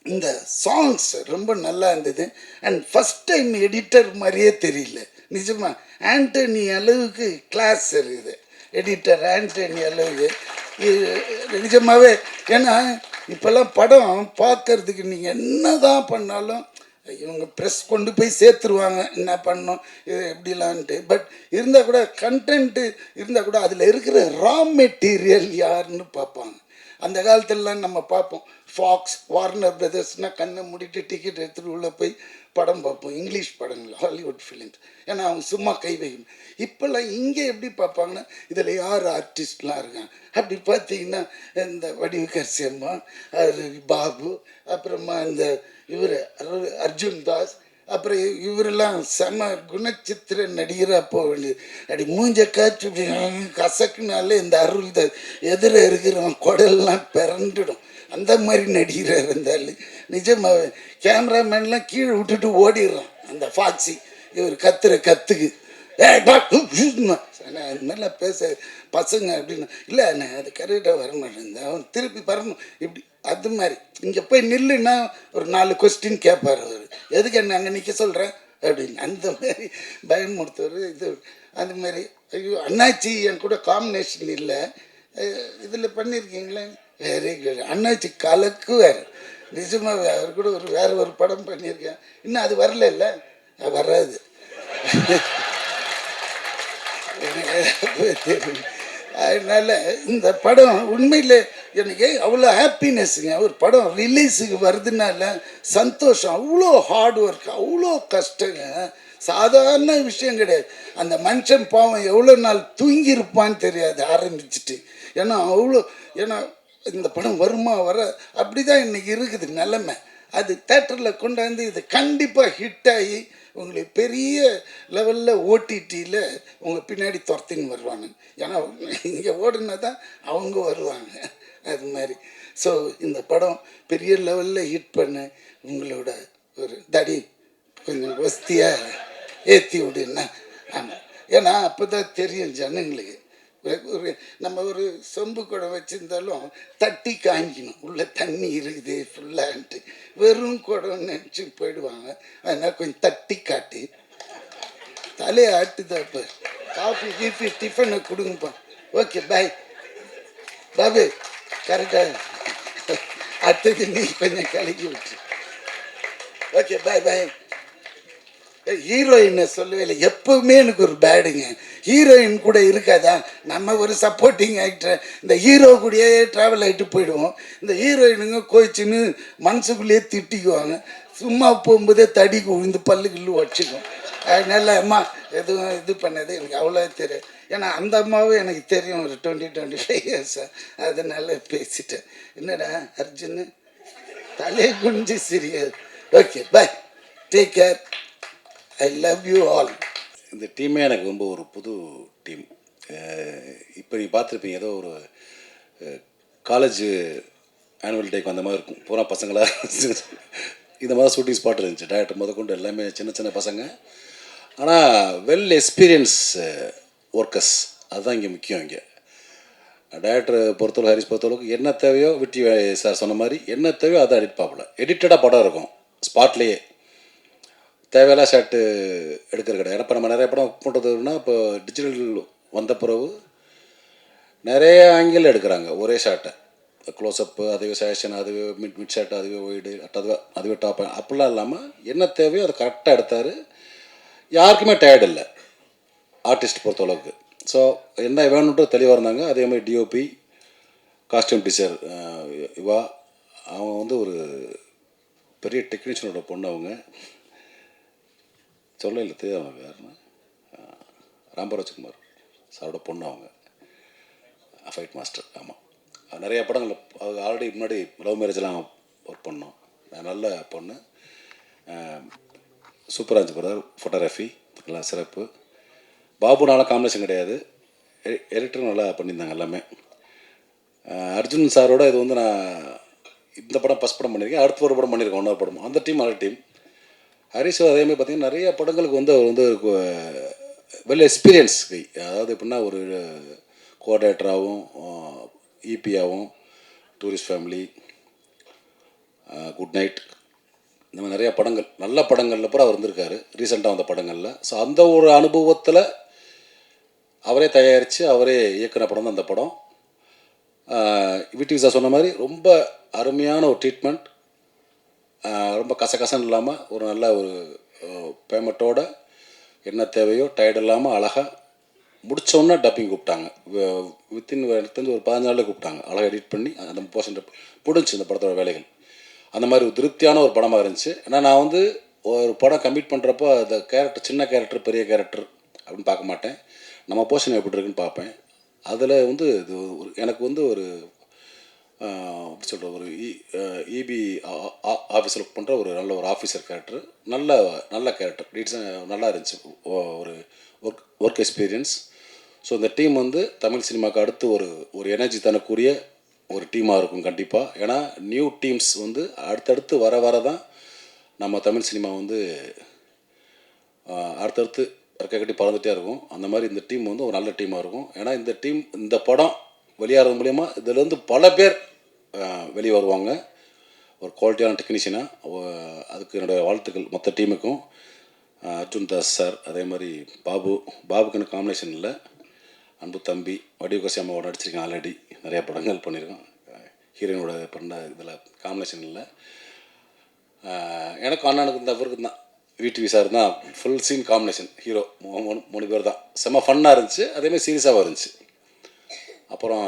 இந்த சாங்ஸ் ரொம்ப நல்லா இருந்தது. அண்ட் ஃபஸ்ட் டைம் எடிட்டர் மாதிரியே தெரியல நிஜமாக. ஆண்டனி அளவுக்கு கிளாஸ் இருக்குது எடிட்டர், ஆண்டனி அளவுக்கு நிஜமாகவே. ஏன்னா இப்போல்லாம் படம் பார்க்கறதுக்கு நீங்கள் என்ன தான் பண்ணாலும் இவங்க ப்ரெஸ் கொண்டு போய் சேர்த்துருவாங்க என்ன பண்ணணும் இது எப்படிலான்ட்டு. பட் இருந்தால் கூட கண்டென்ட்டு இருந்தால் கூட அதில் இருக்கிற ரா மெட்டீரியல் யாருன்னு பார்ப்பாங்க. அந்த காலத்திலலாம் நம்ம பார்ப்போம், ஃபாக்ஸ், வார்னர் பிரதர்ஸ்னால் கண்ணை மூடிட்டு டிக்கெட் எடுத்துகிட்டு உள்ளே போய் படம் பார்ப்போம். இங்கிலீஷ் படங்கள், ஹாலிவுட் ஃபிலிம்ஸ். ஏன்னா அவங்க சும்மா கை வைக்கணும். இப்போல்லாம் இங்கே எப்படி பார்ப்பாங்கன்னா இதில் யார் ஆர்டிஸ்ட்லாம் இருக்காங்க அப்படி பார்த்தீங்கன்னா இந்த வடிவுக்கரசி அம்மா, பாபு, அப்புறமா இந்த இவர் அர்ஜுன் தாஸ், அப்புறம் இவரெல்லாம் செம குணச்சித்திர நடிகராக போக வேண்டியது. அப்படி மூஞ்ச காய்ச்சி கசக்குனாலே இந்த அருள் எதிர இருக்கிறவன் குடல்லாம் பிறண்டுடும். அந்த மாதிரி நடிகராக இருந்தாலும் நிஜமாவே கேமராமேன்லாம் கீழே விட்டுட்டு ஓடிடுறான். அந்த ஃபாக்ஸி இவர் கத்துற கத்துக்கு நல்லா பேச பசங்க அப்படின்னு இல்லை அண்ணே அது கரெக்டாக வர மாட்டேங்குது அவன் திருப்பி வரணும் இப்படி அது மாதிரி இங்கே போய் நில்லுன்னா ஒரு 4 கொஸ்டின் கேட்பார் அவர் எதுக்கு என்ன அங்கே நிற்க சொல்கிறேன் அப்படின்னு அந்த மாதிரி பயமுறுத்துவார் இது அந்த மாதிரி ஐயோ அண்ணாச்சி என் கூட காம்பினேஷன் இல்லை இதில் பண்ணியிருக்கீங்களே வெரி குட் அண்ணாச்சி கலக்கு வேறு நிஜமாக அவர் கூட வேறு ஒரு படம் பண்ணியிருக்கேன் இன்னும் அது வரல இல்லை வராது அதனால் இந்த படம் உண்மையில் எனக்கு அவ்வளோ ஹாப்பினஸ்ங்க ஒரு படம் ரிலீஸுக்கு வருதுனால சந்தோஷம் அவ்வளோ ஹார்ட் ஒர்க் அவ்வளோ கஷ்டங்க சாதாரண விஷயம் கிடையாது அந்த மனுஷன் பாவம் எவ்வளோ நாள் தூங்கியிருப்பான்னு தெரியாது ஆரம்பிச்சுட்டு ஏன்னா இந்த படம் வருமா வர அப்படி தான் இன்றைக்கி இருக்குது நிலைமை அது தேட்டரில் கொண்டாந்து இது கண்டிப்பாக ஹிட் ஆகி உங்களுக்கு பெரிய லெவலில் ஓடிடியில் உங்கள் பின்னாடி துரத்தின்னு வருவாங்க ஏன்னா இங்கே ஓடுனா தான் அவங்க வருவாங்க அது மாதிரி ஸோ இந்த படம் பெரிய லெவலில் ஹிட் பண்ண உங்களோட ஒரு தடி கொஞ்சம் வசதியாக ஏற்றி விடுன்னா ஆமாம் ஏன்னா அப்போ தான் தெரியும் ஜனங்களுக்கு நம்ம ஒரு சொம்பு குடம் வச்சுருந்தாலும் தட்டி காய்க்கணும் உள்ளே தண்ணி இருக்குது ஃபுல்லான்ட்டு வெறும் குடம் நினச்சி போயிடுவாங்க அதனால் கொஞ்சம் தட்டி காட்டி தலையை ஆட்டுதான் இப்போ காஃபி கீஃபி டிஃபனை கொடுங்கப்பா ஓகே பாய் பாபு கரெக்டாக அடுத்தது நீ கொஞ்சம் கலக்கி விட்டு ஓகே பாய் பாய் ஹீரோயினை சொல்லவே இல்லை எப்பவுமே எனக்கு ஒரு பேடுங்க ஹீரோயின் கூட இருக்காதா நம்ம ஒரு சப்போர்ட்டிங் ஆக்டர் இந்த ஹீரோ கூடயே ட்ராவல் ஆகிட்டு போயிடுவோம் இந்த ஹீரோயினுங்க கோச்சின்னு மனசுக்குள்ளேயே திட்டிக்குவாங்க சும்மா போகும்போதே தடிக்கு உழுந்து பல்லுக்குள்ளே வச்சுக்கும் அதனால அம்மா எதுவும் இது பண்ணது எனக்கு அவ்வளோ தெரியும் ஏன்னா அந்த அம்மாவும் எனக்கு தெரியும் ஒரு 20-25 இயர்ஸாக அதனால பேசிட்டேன் என்னடா அர்ஜுன் தலையை குனிஞ்சு சிரியாது okay bye take care I love you all. இந்த டீமே எனக்கு ரொம்ப ஒரு புது டீம். இப்போ நீ பார்த்துருப்பீங்க ஏதோ ஒரு காலேஜ் ஆனுவல் டேக்கு அந்த மாதிரி இருக்கும் பூரா பசங்களாக இந்த மாதிரி ஷூட்டிங் ஸ்பாட் இருந்துச்சு டேரக்டர் முதற்கொண்டு எல்லாமே சின்ன சின்ன பசங்க ஆனால் வெல் எக்ஸ்பீரியன்ஸ் ஒர்க்கர்ஸ் அதுதான் இங்கே முக்கியம். இங்கே டேரக்டர் பொறுத்தளவு ஹாரிஸ் பொறுத்தளவுக்கு என்ன தேவையோ விட்டி சார் சொன்ன மாதிரி என்ன தேவையோ அதை எடிட் பார்ப்பல எடிட்டடாக படம் இருக்கும் ஸ்பாட்லேயே தேவையில்லாம் ஷாட்டு எடுக்கிறது கிடையாது. ஏன்னா இப்போ நம்ம நிறைய படம் பண்ணுறதுன்னா இப்போ டிஜிட்டல் வந்த பிறகு நிறைய ஆங்கிள் எடுக்கிறாங்க ஒரே ஷாட்டை க்ளோஸ்அப்பு அதுவே சேஷன் அதுவே மிட் ஷாட் அதுவே ஒய்டு அதுவே டாப் அப்படிலாம் இல்லாமல் என்ன தேவையோ அதை கரெக்டாக எடுத்தார். யாருக்குமே டயர்டு இல்லை ஆர்டிஸ்ட் பொறுத்தளவுக்கு. ஸோ என்ன வேணுன்ட்டு தெளிவாக இருந்தாங்க. அதே மாதிரி டிஓபி காஸ்டியூம் டீச்சர் இவா அவங்க வந்து ஒரு பெரிய டெக்னீஷியனோட பொண்ணு அவங்க சொல்ல இல்லை தெரியும் அவங்க யாருன்னா ராம்பராஜ்குமார் சாரோட பொண்ணு அவங்க ஃபைட் மாஸ்டர். ஆமாம் நிறைய படங்கள் அவங்க ஆல்ரெடி முன்னாடி லவ் மேரேஜ்லாம் ஒர்க் பண்ணோம். நல்ல பொண்ணு சூப்பராக இருந்துச்சு பிரதர். ஃபோட்டோகிராஃபி எல்லாம் சிறப்பு. பாபுனால காம்பினேஷன் கிடையாது எடிட்டரும் நல்லா பண்ணியிருந்தாங்க எல்லாமே. அர்ஜுன் சாரோட இது வந்து நான் இந்த படம் ஃபஸ்ட் படம் பண்ணியிருக்கேன். அடுத்த ஒரு படம் பண்ணியிருக்கேன் ஒன்றாவது படம். அந்த டீம் நல்ல டீம். ஹரிஷ் அதேமாதிரி பார்த்திங்கன்னா நிறைய படங்களுக்கு வந்து அவர் வந்து வெல் எக்ஸ்பீரியன்ஸ் கை. அதாவது எப்படின்னா ஒரு கோஆர்டினேட்டராகவும் இபியாகவும் டூரிஸ்ட் ஃபேமிலி குட் நைட் இந்த மாதிரி நிறையா படங்கள் நல்ல படங்களில் பூரா அவர் வந்திருக்காரு ரீசெண்டாக வந்த படங்களில். ஸோ அந்த ஒரு அனுபவத்தில் அவரே தயாரித்து அவரே இயக்குன படம் தான் அந்த படம். விட்டி விசா சொன்ன மாதிரி ரொம்ப அருமையான ஒரு ட்ரீட்மெண்ட். ரொம்ப கசகசன்னு இல்லாமல் ஒரு நல்ல ஒரு பேமெண்ட்டோட என்ன தேவையோ டயர்ட் இல்லாமல் அழகாக முடித்தோன்னே டப்பிங் கூப்பிட்டாங்க. வித்தின் எனக்கு தெரிஞ்சு ஒரு 15 நாளில் கூப்பிட்டாங்க. அழகாக எடிட் பண்ணி அந்த போர்ஷன் பிடிச்சி இந்த படத்தோட வேலைகள் அந்த மாதிரி ஒரு திருப்தியான ஒரு படமாக இருந்துச்சு. ஏன்னா நான் வந்து ஒரு படம் கம்ப்ளீட் பண்ணுறப்போ அந்த கேரக்டர் சின்ன கேரக்டர் பெரிய கேரக்டர் அப்படின்னு பார்க்க மாட்டேன். நம்ம போர்ஷன் எப்படி இருக்குன்னு பார்ப்பேன். அதில் வந்து இது எனக்கு வந்து ஒரு அப்படி சொல்கிற ஒரு இபி ஆஃபீஸில் ஒர்க் பண்ணுற ஒரு நல்ல ஒரு ஆஃபீஸர் கேரக்டர் நல்ல கேரக்டர் ரீசன் நல்லா இருந்துச்சு. ஒரு ஒர்க் எக்ஸ்பீரியன்ஸ். ஸோ இந்த டீம் வந்து தமிழ் சினிமாவுக்கு அடுத்து ஒரு எனர்ஜி தரக்கூடிய ஒரு டீமாக இருக்கும் கண்டிப்பாக. ஏன்னா நியூ டீம்ஸ் வந்து அடுத்தடுத்து வர தான் நம்ம தமிழ் சினிமா வந்து அடுத்தடுத்து ரெக்கை கட்டி பறந்துகிட்டே இருக்கும். அந்த மாதிரி இந்த டீம் வந்து ஒரு நல்ல டீமாக இருக்கும். ஏன்னா இந்த படம் வெளியாகிறது மூலயமா இதுலேருந்து பல பேர் வெளியே வருவாங்க. ஒரு குவாலிட்டியான டெக்னீஷியனாக. அதுக்கு என்னுடைய வாழ்த்துக்கள் மொத்த டீமுக்கும். அர்ஜுன் தாஸ் சார், அதே மாதிரி பாபுக்கு எனக்கு காம்பினேஷன் இல்லை. அன்பு தம்பி வடிவுகசி அம்மாவோட நடிச்சிருக்கேன். ஆல்ரெடி நிறையா படங்கள் பண்ணியிருக்கேன். ஹீரோயினோட பண்ண இதில் காம்பினேஷன் இல்லை. எனக்கும் அண்ணனுக்கு இந்த அவருக்கு தான் விடிவி சார் தான் ஃபுல் சீன் காம்பினேஷன். ஹீரோ 3 பேர் தான். செம்ம ஃபன்னாக இருந்துச்சு, அதேமாதிரி சீரியஸாகவும் இருந்துச்சு. அப்புறம்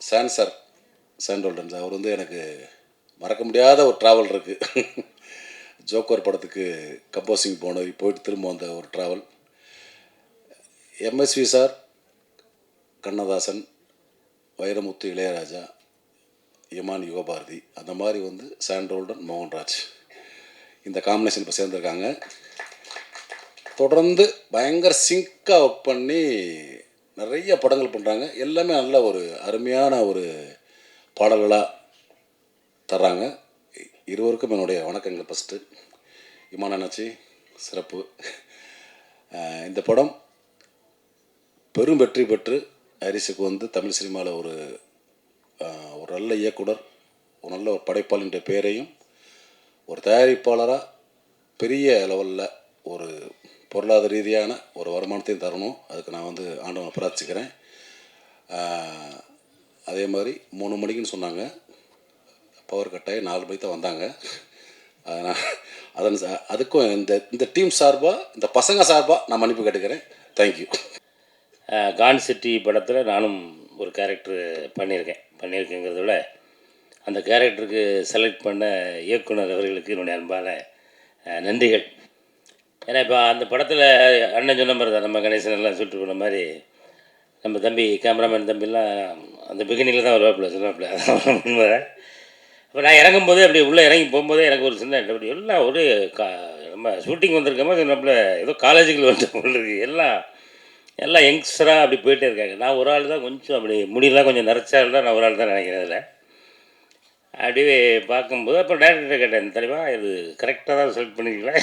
சாண்டோல்டன் சார், அவர் வந்து எனக்கு மறக்க முடியாத ஒரு ட்ராவல் இருக்குது. ஜோக்கர் படத்துக்கு கம்போசிங் போயிட்டு திரும்ப வந்த ஒரு ட்ராவல். எம்எஸ்வி சார், கண்ணதாசன், வைரமுத்து, இளையராஜா, இமான் யுகபாரதி, அந்த மாதிரி வந்து சாண்டோல்டன், மோகன்ராஜ் இந்த காம்பினேஷன் இப்போ சேர்ந்துருக்காங்க. தொடர்ந்து பயங்கர சிங்காக ஒர்க் பண்ணி நிறைய படங்கள் பண்ணுறாங்க. எல்லாமே நல்ல ஒரு அருமையான ஒரு பாடல்களாக தர்றாங்க. இருவருக்கும் என்னுடைய வணக்கங்கள். ஃபஸ்ட்டு இமான் அண்ணாச்சி சிறப்பு. இந்த படம் பெரும் வெற்றி பெற்று ஹரிஸுக்கு வந்து தமிழ் சினிமாவில் ஒரு நல்ல இயக்குனர், ஒரு நல்ல ஒரு படைப்பாளின்ற பேரையும், ஒரு தயாரிப்பாளராக பெரிய லெவலில் ஒரு பொருளாதார ரீதியான ஒரு வருமானத்தையும் தரணும். அதுக்கு நான் வந்து ஆண்டவனை பிரார்த்திக்கிறேன். அதே மாதிரி 3 மணிக்குன்னு சொன்னாங்க, பவர் கட்டாயி 4 மணிக்கு தான் வந்தாங்க. அதுக்கும் இந்த டீம் சார்பாக, இந்த பசங்க சார்பாக நான் மன்னிப்பு கேட்டுக்கிறேன். தேங்க்யூ. கான் சிட்டி படத்தில் நானும் ஒரு கேரக்டர் பண்ணியிருக்கேங்கிறத விட அந்த கேரக்டருக்கு செலக்ட் பண்ண இயக்குனர் அவர்களுக்கு என்னுடைய அன்பான நன்றிகள். ஏன்னா இப்போ அந்த படத்தில் அண்ணன் சொன்ன மாதிரி தான், நம்ம கணேசன் எல்லாம் சொல்லிட்டு போன மாதிரி நம்ம தம்பி கேமராமேன் தம்பிலாம் அந்த பிகினிங்கில் தான் சொல்லுவாப்பில் அதான் உண்மை. அப்போ நான் இறங்கும்போதே அப்படி உள்ளே இறங்கி போகும்போதே எனக்கு ஒரு சின்ன அப்படி எல்லாம் ஒரு நம்ம ஷூட்டிங் வந்திருக்கோமோ நம்மள ஏதோ காலேஜுக்குள்ள வந்துட்டு போல இருக்குது. எல்லாம் யங்ஸ்டராக அப்படி போயிட்டே இருக்காங்க. நான் ஒரு ஆள் தான் கொஞ்சம் அப்படி முடியெல்லாம் கொஞ்சம் நரைச்சால் தான் நான் ஒரு ஆள் தான் நினைக்கிறேன். அதில் அப்படியே பார்க்கும்போது அப்புறம் டேரக்டர்கிட்ட கேட்டேன், தெரியுமா இது கரெக்டாக தான் செலக்ட் பண்ணிக்கலாம்.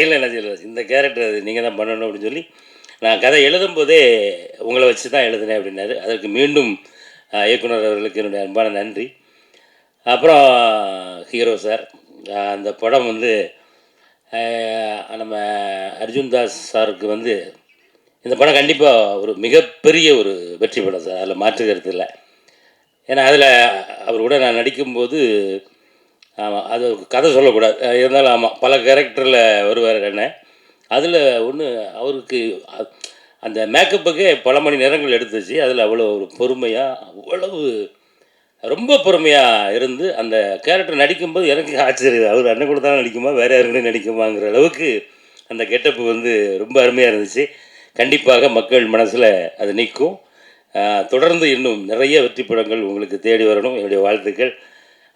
இல்லை இந்த கேரக்டர் அது நீங்கள் தான் பண்ணணும் அப்படின்னு சொல்லி நான் கதை எழுதும்போதே உங்களை வச்சு தான் எழுதினேன் அப்படின்னாரு. அதற்கு மீண்டும் இயக்குனர் அவர்களுக்கு என்னுடைய அன்பான நன்றி. அப்புறம் ஹீரோ சார், அந்த படம் வந்து நம்ம அர்ஜுன் தாஸ் சாருக்கு வந்து இந்த படம் கண்டிப்பாக ஒரு மிகப்பெரிய ஒரு வெற்றி படம் சார், அதில் மாற்று கருத்து இல்லை. ஏன்னா அதில் அவர் கூட நான் நடிக்கும்போது, ஆமாம் அது கதை சொல்லக்கூடாது இருந்தாலும், ஆமாம் பல கேரக்டரில் வருவார் என்ன. அதில் ஒன்று அவருக்கு அந்த மேக்கப்புக்கே பல மணி நேரங்கள் எடுத்துச்சு. அதில் அவ்வளோ ஒரு பொறுமையாக, அவ்வளவு ரொம்ப பொறுமையாக இருந்து அந்த கேரக்டர் நடிக்கும்போது எனக்கு ஆச்சரியம். அவர் அண்ணன் கூட தான் நடிக்குமா, வேறு யாருக்கூட நடிக்குமாங்கிற அளவுக்கு அந்த கெட்டப்பு வந்து ரொம்ப அருமையாக இருந்துச்சு. கண்டிப்பாக மக்கள் மனசில் அது நிற்கும். தொடர்ந்து இன்னும் நிறைய வெற்றி படங்கள் உங்களுக்கு தேடி வரணும், என்னுடைய வாழ்த்துக்கள்.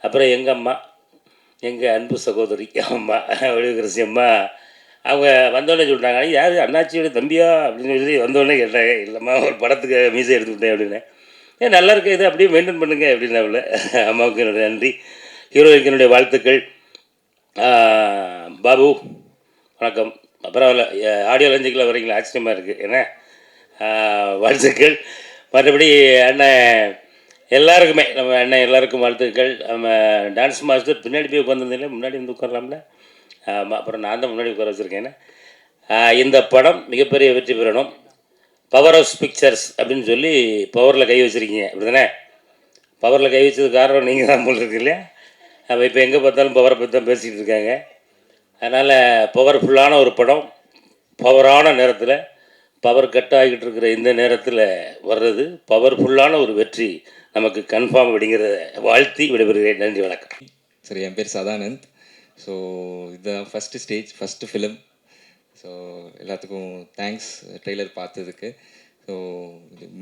அப்புறம் எங்கள் அம்மா, எங்கள் அன்பு சகோதரி அம்மா வடிவுகரசி அம்மா, அவங்க வந்தோடனே சொல்லிட்டாங்க, யார் அண்ணாச்சியோட தம்பியா அப்படின்னு சொல்லி வந்தோடனே கேட்டாங்க. இல்லைம்மா ஒரு படத்துக்கு மீசை எடுத்துக்கிட்டேன் அப்படின்னு. நல்லா இருக்க இது அப்படியே மெயின்டைன் பண்ணுங்க அப்படின்னு. அவளை அம்மாவுக்கு என்னுடைய நன்றி. ஹீரோயினுக்கு என்னுடைய வாழ்த்துக்கள். பாபு வணக்கம். பரவாயில்ல, ஆடியோ லஞ்சுக்கில் வரீங்களா, ஆச்சரியமாக இருக்குது. ஏன்னா வாழ்த்துக்கள். மற்றபடி அண்ணன் எல்லாருக்குமே, நம்ம அண்ணன் எல்லாருக்கும் வாழ்த்துக்கள். நம்ம டான்ஸ் மாஸ்டர் பின்னாடி போய் உட்காந்துருந்தீங்களே, முன்னாடி வந்து உட்காரலாம்ல. அப்புறம் நான் தான் முன்னாடி உட்கார வச்சுருக்கேன். இந்த படம் மிகப்பெரிய வெற்றி பெறணும். பவர் ஆஃப் பிக்சர்ஸ் அப்படின்னு சொல்லி பவரில் கை வச்சுருக்கீங்க, அப்படி தானே? பவரில் கை வச்சது காரணம் நீங்கள் தான் போல் இருக்கு இல்லையா? அப்போ இப்போ எங்கே பார்த்தாலும் பவரை பற்றி தான் பேசிக்கிட்டு இருக்காங்க. அதனால் பவர்ஃபுல்லான ஒரு படம், பவரான நேரத்தில், பவர் கட் ஆகிட்டு இருக்கிற இந்த நேரத்தில் வர்றது பவர்ஃபுல்லான ஒரு வெற்றி நமக்கு கன்ஃபார்ம் அப்படிங்கிறத வாழ்த்தி விடைபெறுகிறேன். நன்றி, வணக்கம். சரி, என் பேர் சதானந்த். ஸோ இதுதான் first stage, first film. So எல்லாத்துக்கும் தேங்க்ஸ் ட்ரெய்லர் பார்த்ததுக்கு. ஸோ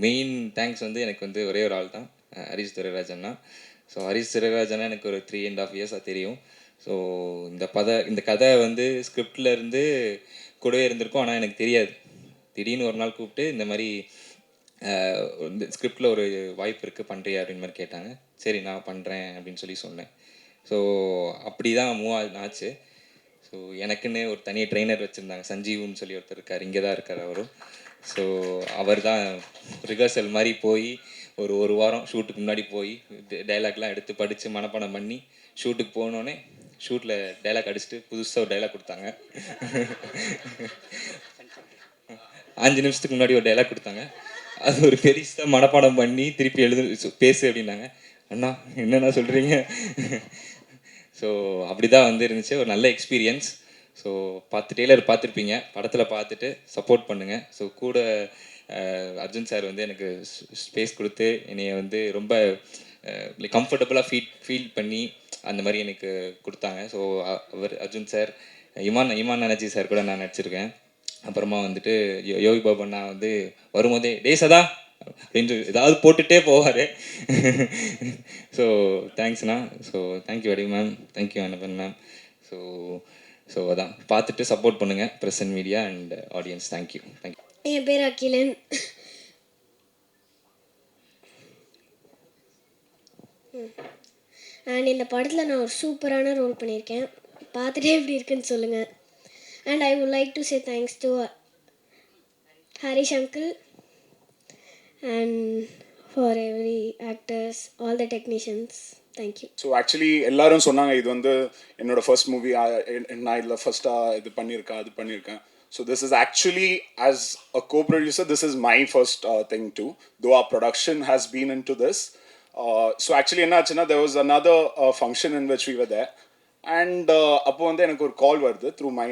மெயின் தேங்க்ஸ் வந்து எனக்கு வந்து ஒரே ஒரு ஆள் தான், ஹரிஷ் துரைராஜன்னா. ஸோ ஹரிஷ் துரைராஜன்னா எனக்கு ஒரு 3.5 இயர்ஸாக தெரியும். ஸோ இந்த கதை வந்து ஸ்கிரிப்டில் இருந்து கூடவே இருந்திருக்கும், ஆனால் எனக்கு தெரியாது. திடீர்னு ஒரு நாள் கூப்பிட்டு இந்த மாதிரி இந்த ஸ்கிரிப்டில் ஒரு வாய்ப்பு இருக்குது, பண்ணுறியா அப்படின்னு மாதிரி கேட்டாங்க. சரி நான் பண்ணுறேன் அப்படின்னு சொல்லி சொன்னேன். ஸோ அப்படி தான் மூவ் ஆச்சு. ஸோ ஸோ எனக்குன்னு ஒரு தனி ட்ரெயினர் வச்சுருந்தாங்க, சஞ்சீவ்னு சொல்லி ஒருத்தர் இருக்கார், இங்கே தான் இருக்கார் அவரும். ஸோ அவர் தான் ரிஹர்சல் மாதிரி போய் ஒரு வாரம் ஷூட்டுக்கு முன்னாடி போய் டைலாக்லாம் எடுத்து படித்து மனப்பாடம் பண்ணி ஷூட்டுக்கு போனோடனே ஷூட்டில் டைலாக் அடிச்சுட்டு புதுசாக ஒரு டைலாக் கொடுத்தாங்க. 5 நிமிஷத்துக்கு முன்னாடி ஒரு டைலாக் கொடுத்தாங்க. அது ஒரு பெருசாக மனப்பாடம் பண்ணி திருப்பி பேசு அப்படின்னாங்க. அண்ணா என்னண்ணா சொல்கிறீங்க? ஸோ அப்படி தான் வந்து இருந்துச்சு, ஒரு நல்ல எக்ஸ்பீரியன்ஸ். ஸோ ட்ரெய்லர் பார்த்துருப்பீங்க, படத்தில் பார்த்துட்டு சப்போர்ட் பண்ணுங்கள். ஸோ கூட அர்ஜுன் சார் வந்து எனக்கு ஸ்பேஸ் கொடுத்து என்னைய வந்து ரொம்ப கம்ஃபர்டபுளாக ஃபீல் பண்ணி அந்த மாதிரி எனக்கு கொடுத்தாங்க. So Arjun sir, Imman energy sir கூட நான் நடிச்சிருக்கேன். அப்புறமா வந்துட்டு யோகி பாபு அண்ணா வந்து வரும்போதே டேஸதா அப்படின்னு ஏதாவது போட்டுகிட்டே போவார். ஸோ தேங்க்ஸ்ண்ணா. So thank you very ma'am, thank you Anaban ma'am. So அதான் பார்த்துட்டு சப்போர்ட் பண்ணுங்கள் press and media and audience. Thank you. என் பேர் அகிலன். அண்ட் இந்த படத்தில் நான் ஒரு சூப்பரான ரோல் பண்ணியிருக்கேன். பார்த்துட்டே எப்படி இருக்குன்னு சொல்லுங்கள். And I would like to say thanks to Harish uncle and for every actors, all the technicians. Thank you. So actually எல்லாரும் சொன்னாங்க இது வந்து என்னோட ஃபர்ஸ்ட் மூவி, நான் இதில் ஃபர்ஸ்ட்டாக இது பண்ணியிருக்கேன் அது பண்ணியிருக்கேன். So this is actually as a co-producer, this is my first thing too, though our production has been into this. So actually என்ன ஆச்சுன்னா, there was another function in which we were there, and அப்போ வந்து எனக்கு ஒரு கால் வருது through my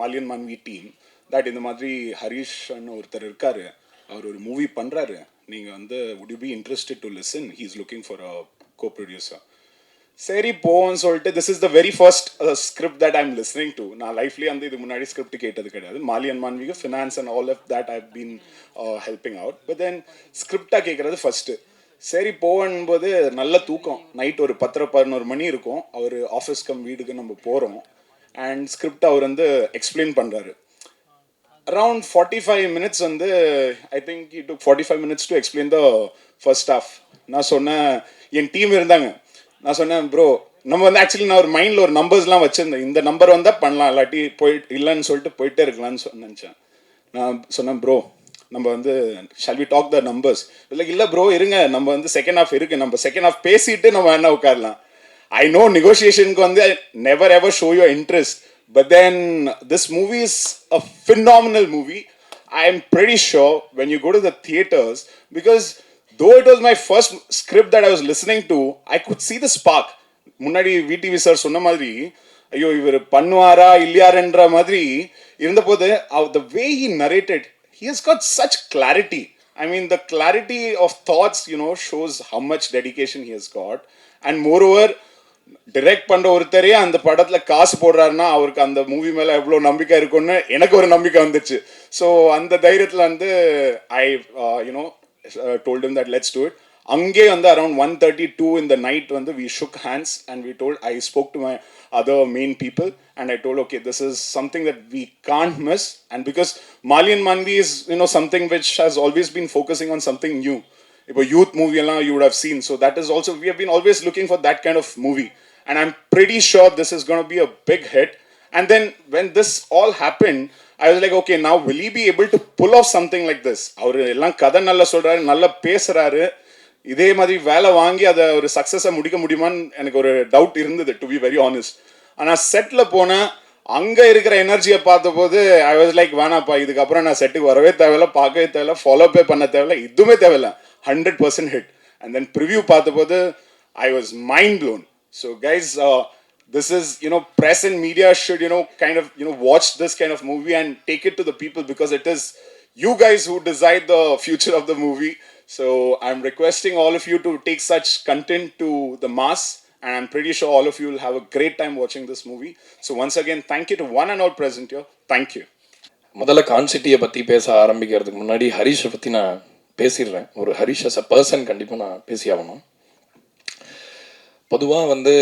Maliyan Manvi team that இந்த மாதிரி ஹரிஷ்ன்னு ஒருத்தர் இருக்காரு, அவர் ஒரு மூவி பண்ணுறாரு, நீங்கள் வந்து would you be interested to listen, he is looking for a co-producer. சரி போன்னு சொல்லிட்டு, this is the very first script that I'm listening to. நான் லைஃப்லேயே வந்து இது முன்னாடி ஸ்கிரிப்ட் கேட்டது கிடையாது. மாலியன் மான்விக்கு finance and all of that I been helping out, but then ஸ்கிரிப்டாக கேட்குறது ஃபஸ்ட்டு. சரி போகும்போது நல்ல தூக்கம், நைட் ஒரு 10-11 மணி இருக்கும். அவர் ஆஃபீஸ் கம் வீடுக்கு நம்ம போகிறோம், அண்ட் ஸ்கிரிப்ட் அவர் வந்து எக்ஸ்பிளைன் பண்ணுறாரு. அரவுண்ட் 45 minutes வந்து I think he took 45 minutes to explain the first half. நான் சொன்னேன், என் டீம் இருந்தாங்க, நான் சொன்னேன் ப்ரோ நம்ம வந்து ஆக்சுவலி நான் ஒரு மைண்டில் ஒரு நம்பர்ஸ்லாம் வச்சுருந்தேன், இந்த நம்பர் வந்தால் பண்ணலாம், இல்லாட்டி இல்லைன்னு சொல்லிட்டு போயிட்டே இருக்கலாம்னு நினச்சேன். நான் சொன்னேன் ப்ரோ நம்ம வந்து shall we talk the numbers, இல்லை ப்ரோ இருங்க, நம்ம வந்து செகண்ட் ஹாஃப் இருக்குது, நம்ம செகண்ட் ஹாஃப் பேசிட்டு நம்ம என்ன உட்காரலாம். ஐ நோ நெகோசியேஷனுக்கு வந்து never ever show your interest, but then this movie is a phenomenal movie. I am pretty sure when you go to the theaters, because though it was my first script that I was listening to, I could see the spark. முன்னாடி விடிவி சார் சொன்ன மாதிரி, ஐயோ இவர் பண்ணுவாரா இல்லையாருன்ற மாதிரி இருந்தபோது, the way he narrated, he has got such clarity. I mean the clarity of thoughts, you know, shows how much dedication he has got. And moreover, direct பண்ணுற ஒருத்தரே அந்த படத்தில் காசு போடுறாருன்னா அவருக்கு அந்த மூவி மேலே எவ்வளோ நம்பிக்கை இருக்குன்னு எனக்கு ஒரு நம்பிக்கை வந்துச்சு. ஸோ அந்த தைரியத்தில் வந்து I you know told him that let's do it. அங்கே வந்து around 1:32 in the night வந்து we shook hands and we told, I spoke to my other main people and I told, okay, this is something that we can't miss. And because Malian Manvi is, you know, something which has always been focusing on something new. இப்போ யூத் மூவி எல்லாம் you would have seen, so that is also, we have been always looking for that kind of movie, and I'm pretty sure this is going to be a big hit. And then when this all happened, I was like, okay, now will he be able to pull off something like this? அவர் எல்லாம் கதை நல்லா சொல்றாரு, நல்லா பேசுறாரு, இதே மாதிரி வேலை வாங்கி அதை ஒரு சக்ஸஸாக முடிக்க முடியுமான்னு எனக்கு ஒரு டவுட் இருந்தது, டு பி வெரி ஆனஸ்ட். ஆனால் செட்டில் போனேன், அங்கே இருக்கிற எனர்ஜியை பார்த்தபோது ஐ வாஸ் லைக், வேணாப்பா இதுக்கப்புறம் நான் செட்டுக்கு வரவே தேவையில்ல, பார்க்கவே தேவையில்ல, ஃபாலோ பே பண்ண தேவையில்ல, எதுவுமே தேவையில்ல, 100% hit. And then preview பார்த்தபோது I was mind blown. So guys, this is, you know, press and media should, you know, kind of, you know, watch this kind of movie and take it to the people, because it is you guys who decide the future of the movie. So I'm requesting all of you to take such content to the mass, and I'm pretty sure all of you will have a great time watching this movie. So once again, thank you to one and all present here. Thank you. முதல்ல கான்சிட்டியை பற்றி பேச ஆரம்பிக்கிறதுக்கு முன்னாடி ஹரிஷை பற்றி நான் பேசிடுறேன். ஒரு ஹரிஷ் அஸ் அ பர்சன் கண்டிப்பாக நான் பேசி ஆகணும். பொதுவாக வந்து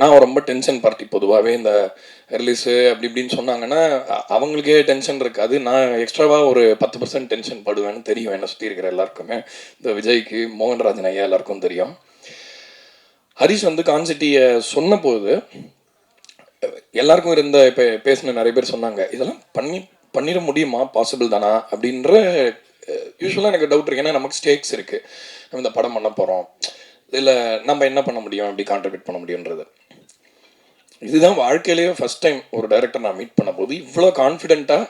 நான் ரொம்ப டென்ஷன் பார்ட்டி. பொதுவாகவே இந்த ரிலீஸு அப்படி இப்படின்னு சொன்னாங்கன்னா அவங்களுக்கே டென்ஷன் இருக்காது, நான் எக்ஸ்ட்ராவாக ஒரு 10% டென்ஷன் படுவேன்னு தெரியும் என்னை சுற்றி இருக்கிற எல்லாருக்குமே. இந்த விஜய்க்கு, மோகன்ராஜன் ஐயா எல்லாருக்கும் தெரியும். ஹரிஷ் வந்து கான்சிட்டியை சொன்ன போது எல்லாருக்கும் இருந்த இப்போ பேசின நிறைய பேர் சொன்னாங்க இதெல்லாம் பண்ணிட முடியுமா, பாசிபிள் தானா அப்படின்ற யூஸ்வலாக எனக்கு டவுட் இருக்கு. ஏன்னா நமக்கு ஸ்டேக்ஸ் இருக்குது, நம்ம இந்த படம் பண்ண போகிறோம், இதில் நம்ம என்ன பண்ண முடியும், எப்படி கான்ட்ரிபியூட் பண்ண முடியுன்றது. இதுதான் வாழ்க்கையிலேயே ஃபஸ்ட் டைம் ஒரு டைரக்டர் நான் மீட் பண்ண போது இவ்வளோ கான்ஃபிடென்ட்டாக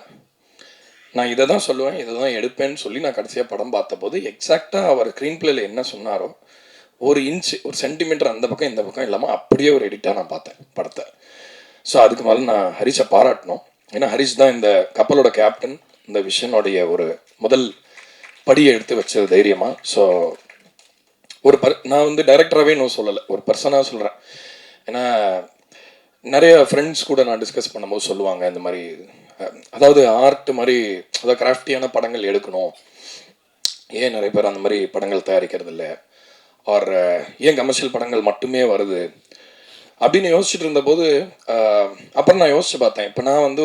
நான் இதை தான் சொல்லுவேன், இதை தான் எடுப்பேன்னு சொல்லி நான் கடைசியாக படம் பார்த்தபோது எக்ஸாக்டாக அவர் ஸ்க்ரீன் பிளேயில் என்ன சொன்னாரோ ஒரு இன்ச்சு ஒரு சென்டிமீட்டர் அந்த பக்கம் இந்த பக்கம் இல்லாமல் அப்படியே ஒரு எடிட்டாக நான் பார்த்தேன் படத்தை. ஸோ அதுக்கு மேலே நான் ஹரிஷை பாராட்டணும். ஏன்னா ஹரிஷ் தான் இந்த கப்பலோட கேப்டன், இந்த விஷனோடைய ஒரு முதல் படியை எடுத்து வச்சது தைரியமாக. ஸோ நான் வந்து டைரக்டராகவே இன்னும் சொல்லலை, ஒரு பர்சனாக சொல்கிறேன். ஏன்னா நிறைய ஃப்ரெண்ட்ஸ் கூட நான் டிஸ்கஸ் பண்ணும்போது சொல்லுவாங்க இந்த மாதிரி, அதாவது ஆர்ட் மாதிரி, அதாவது கிராஃப்டியான படங்கள் எடுக்கணும், ஏன் நிறைய பேர் அந்த மாதிரி படங்கள் தயாரிக்கிறது இல்லை, ஆர் ஏன் கமர்ஷியல் படங்கள் மட்டுமே வருது அப்படின்னு யோசிச்சுட்டு இருந்தபோது அப்புறம் நான் யோசிச்சு பார்த்தேன். இப்போ நான் வந்து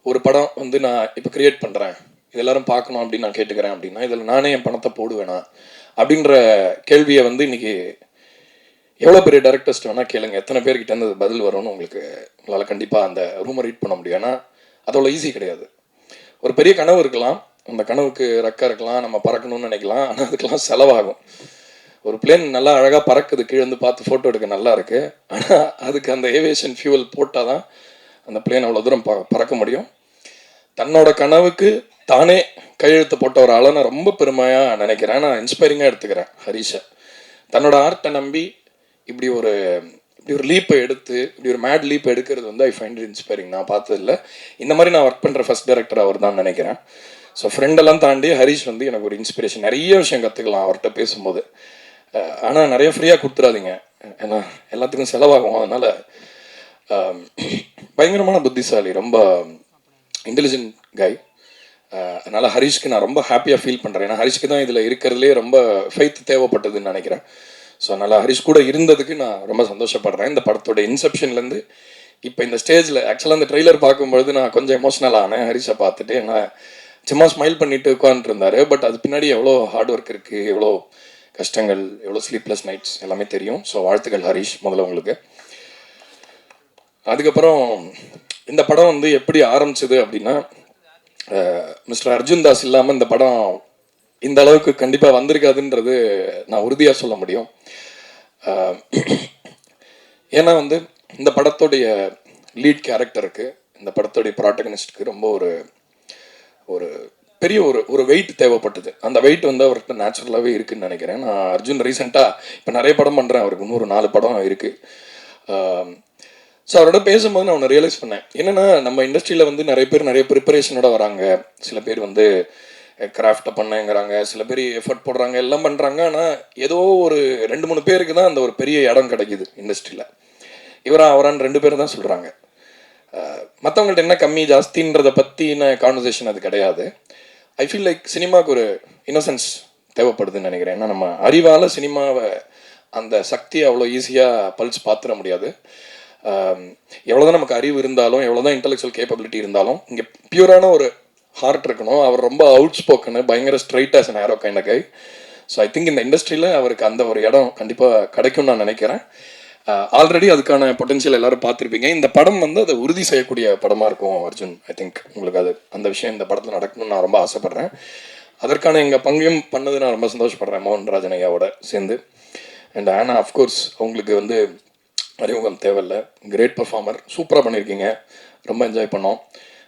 ஒரு படம் வந்து நான் இப்போ கிரியேட் பண்ணுறேன், இது எல்லாரும் பார்க்கணும் அப்படின்னு நான் கேட்டுக்கிறேன் அப்படின்னா இதில் நானே என் பணத்தை போடுவேனா அப்படின்ற கேள்வியை வந்து இன்னைக்கு எவ்வளோ பெரிய டேரக்டர்ஸ்ட் வேணால் கேளுங்க, எத்தனை பேர்கிட்ட இருந்து பதில் வரும்னு உங்களால் கண்டிப்பாக அந்த ரூமை ரீட் பண்ண முடியும். ஏன்னா அது அவ்வளோ ஈஸி கிடையாது. ஒரு பெரிய கனவு இருக்கலாம், அந்த கனவுக்கு ரெக்கை இருக்கலாம், நம்ம பறக்கணும்னு நினைக்கலாம், ஆனால் அதுக்கெல்லாம் செலவாகும். ஒரு பிளேன் நல்லா அழகாக பறக்குது, கீழே வந்து பார்த்து ஃபோட்டோ எடுக்க நல்லா இருக்குது, ஆனால் அதுக்கு அந்த ஏவியேஷன் ஃபியூவல் போட்டால் தான் அந்த பிளேன் அவ்வளோ தூரம் பறக்க முடியும். தன்னோட கனவுக்கு தானே கையெழுத்து போட்ட ஒரு ஆளை நான் ரொம்ப பெருமையாக நினைக்கிறேன், நான் இன்ஸ்பைரிங்காக எடுத்துக்கிறேன் ஹரிஷை. தன்னோட ஆர்ட்டை நம்பி இப்படி ஒரு லீப்பை எடுத்து இப்படி ஒரு மேட் லீப் எடுக்கிறது வந்து ஐ ஃபைண்ட் இட் இன்ஸ்பைரிங். நான் பார்த்ததில்ல இந்த மாதிரி. நான் ஒர்க் பண்ணுற ஃபர்ஸ்ட் டைரக்டர் அவர் தான் நினைக்கிறேன். ஸோ ஃப்ரெண்டெல்லாம் தாண்டி ஹரிஷ் வந்து எனக்கு ஒரு இன்ஸ்பிரேஷன். நிறைய விஷயம் கற்றுக்கலாம் அவர்கிட்ட பேசும்போது. ஆனால் நிறைய ஃப்ரீயாக கொடுத்துடாதீங்க, ஏன்னா எல்லாத்துக்கும் செலவாகும். அதனால் பயங்கரமான புத்திசாலி, ரொம்ப இன்டெலிஜென்ட் கை. அதனால் ஹரிஷ்க்கு நான் ரொம்ப ஹாப்பியாக ஃபீல் பண்ணுறேன். ஏன்னா ஹரிஷ்க்கு தான் இதில் இருக்கிறதுலே ரொம்ப ஃபெய்த் தேவைப்பட்டதுன்னு நினைக்கிறேன். ஸோ அதனால் ஹரிஷ் கூட இருந்ததுக்கு நான் ரொம்ப சந்தோஷப்படுறேன். இந்த படத்தோட இன்செப்ஷன்லேருந்து இப்போ இந்த ஸ்டேஜில் ஆக்சுவலாக அந்த ட்ரெய்லர் பார்க்கும்பொழுது நான் கொஞ்சம் எமோஷ்னல் ஆனேன் ஹரிஷை பார்த்துட்டு. ஏன்னா சும்மா ஸ்மைல் பண்ணிட்டு உட்காந்துருந்தாரு, பட் அது பின்னாடி எவ்வளோ ஹார்ட் ஒர்க் இருக்குது, எவ்வளோ கஷ்டங்கள், எவ்வளோ ஸ்லீப்லெஸ் நைட்ஸ் எல்லாமே தெரியும். ஸோ வாழ்த்துக்கள் ஹரிஷ் முதல்ல உங்களுக்கு. அதுக்கப்புறம் இந்த படம் வந்து எப்படி ஆரம்பிச்சது அப்படின்னா, மிஸ்டர் அர்ஜுன் தாஸ் இல்லாமல் இந்த படம் இந்த அளவுக்கு கண்டிப்பாக வந்திருக்காதுன்றது நான் உறுதியாக சொல்ல முடியும். ஏன்னா வந்து இந்த படத்தோடைய லீட் கேரக்டருக்கு, இந்த படத்தோடைய ப்ராட்டகனிஸ்டுக்கு ரொம்ப ஒரு பெரிய ஒரு வெயிட் தேவைப்பட்டது. அந்த வெயிட் வந்து அவர்கிட்ட நேச்சுரலாகவே இருக்குதுன்னு நினைக்கிறேன். நான் அர்ஜுன் ரீசெண்டாக இப்போ நிறைய படம் பண்ணுறேன், அவருக்கு இன்னொரு 4 படம் இருக்குது. ஸோ அவரோட பேசும்போது நான் ஒன்று ரியலைஸ் பண்ணேன். என்னென்னா நம்ம இண்டஸ்ட்ரியில் வந்து நிறைய பேர் நிறைய ப்ரிப்பரேஷனோட வராங்க. சில பேர் வந்து கிராஃப்டை பண்ணுங்கிறாங்க, சில பேர் எஃபர்ட் போடுறாங்க, எல்லாம் பண்ணுறாங்க. ஆனால் ஏதோ ஒரு 2-3 பேருக்கு தான் அந்த ஒரு பெரிய இடம் கிடைக்குது இண்டஸ்ட்ரியில். அவரான்னு 2 பேர் தான் சொல்கிறாங்க. மற்றவங்கள்ட்ட என்ன கம்மி ஜாஸ்தின்றதை பற்றின கான்வர்சேஷன் அது கிடையாது. ஐ ஃபீல் லைக் சினிமாவுக்கு ஒரு இன்னோசன்ஸ் தேவைப்படுதுன்னு நினைக்கிறேன். ஏன்னா நம்ம அறிவால் சினிமாவை அந்த சக்தியை அவ்வளோ ஈஸியாக பல்ஸ் பார்த்துட முடியாது. எவ்வளோதான் நமக்கு அறிவு இருந்தாலும், எவ்வளோதான் இன்டெலெக்சுவல் கேப்பபிலிட்டி இருந்தாலும், இங்கே பியூரான ஒரு ஹார்ட் இருக்கணும். அவர் ரொம்ப அவுட் ஸ்போக்கனு, பயங்கர straight as an arrow kind of guy. So I think இந்த இண்டஸ்ட்ரியில் அவருக்கு அந்த ஒரு இடம் கண்டிப்பாக கிடைக்கும்னு நான் நினைக்கிறேன். ஆல்ரெடி அதுக்கான பொட்டன்ஷியல் எல்லாரும் பார்த்துருப்பீங்க. இந்த படம் வந்து அதை உறுதி செய்யக்கூடிய படமாக இருக்கும் அர்ஜுன். ஐ திங்க் உங்களுக்கு அந்த விஷயம் இந்த படத்தில் நடக்கணும்னு நான் ரொம்ப ஆசைப்பட்றேன். அதற்கான எங்கள் பங்கையும் பண்ணது நான் ரொம்ப சந்தோஷப்படுறேன் மோகன்ராஜன் ஐயாவோட சேர்ந்து. அண்ட் ஆனா அஃப்கோர்ஸ் அவங்களுக்கு வந்து அறிமுகம் தேவையில்லை, கிரேட் பர்ஃபார்மர், சூப்பராக பண்ணியிருக்கீங்க, ரொம்ப என்ஜாய் பண்ணோம்.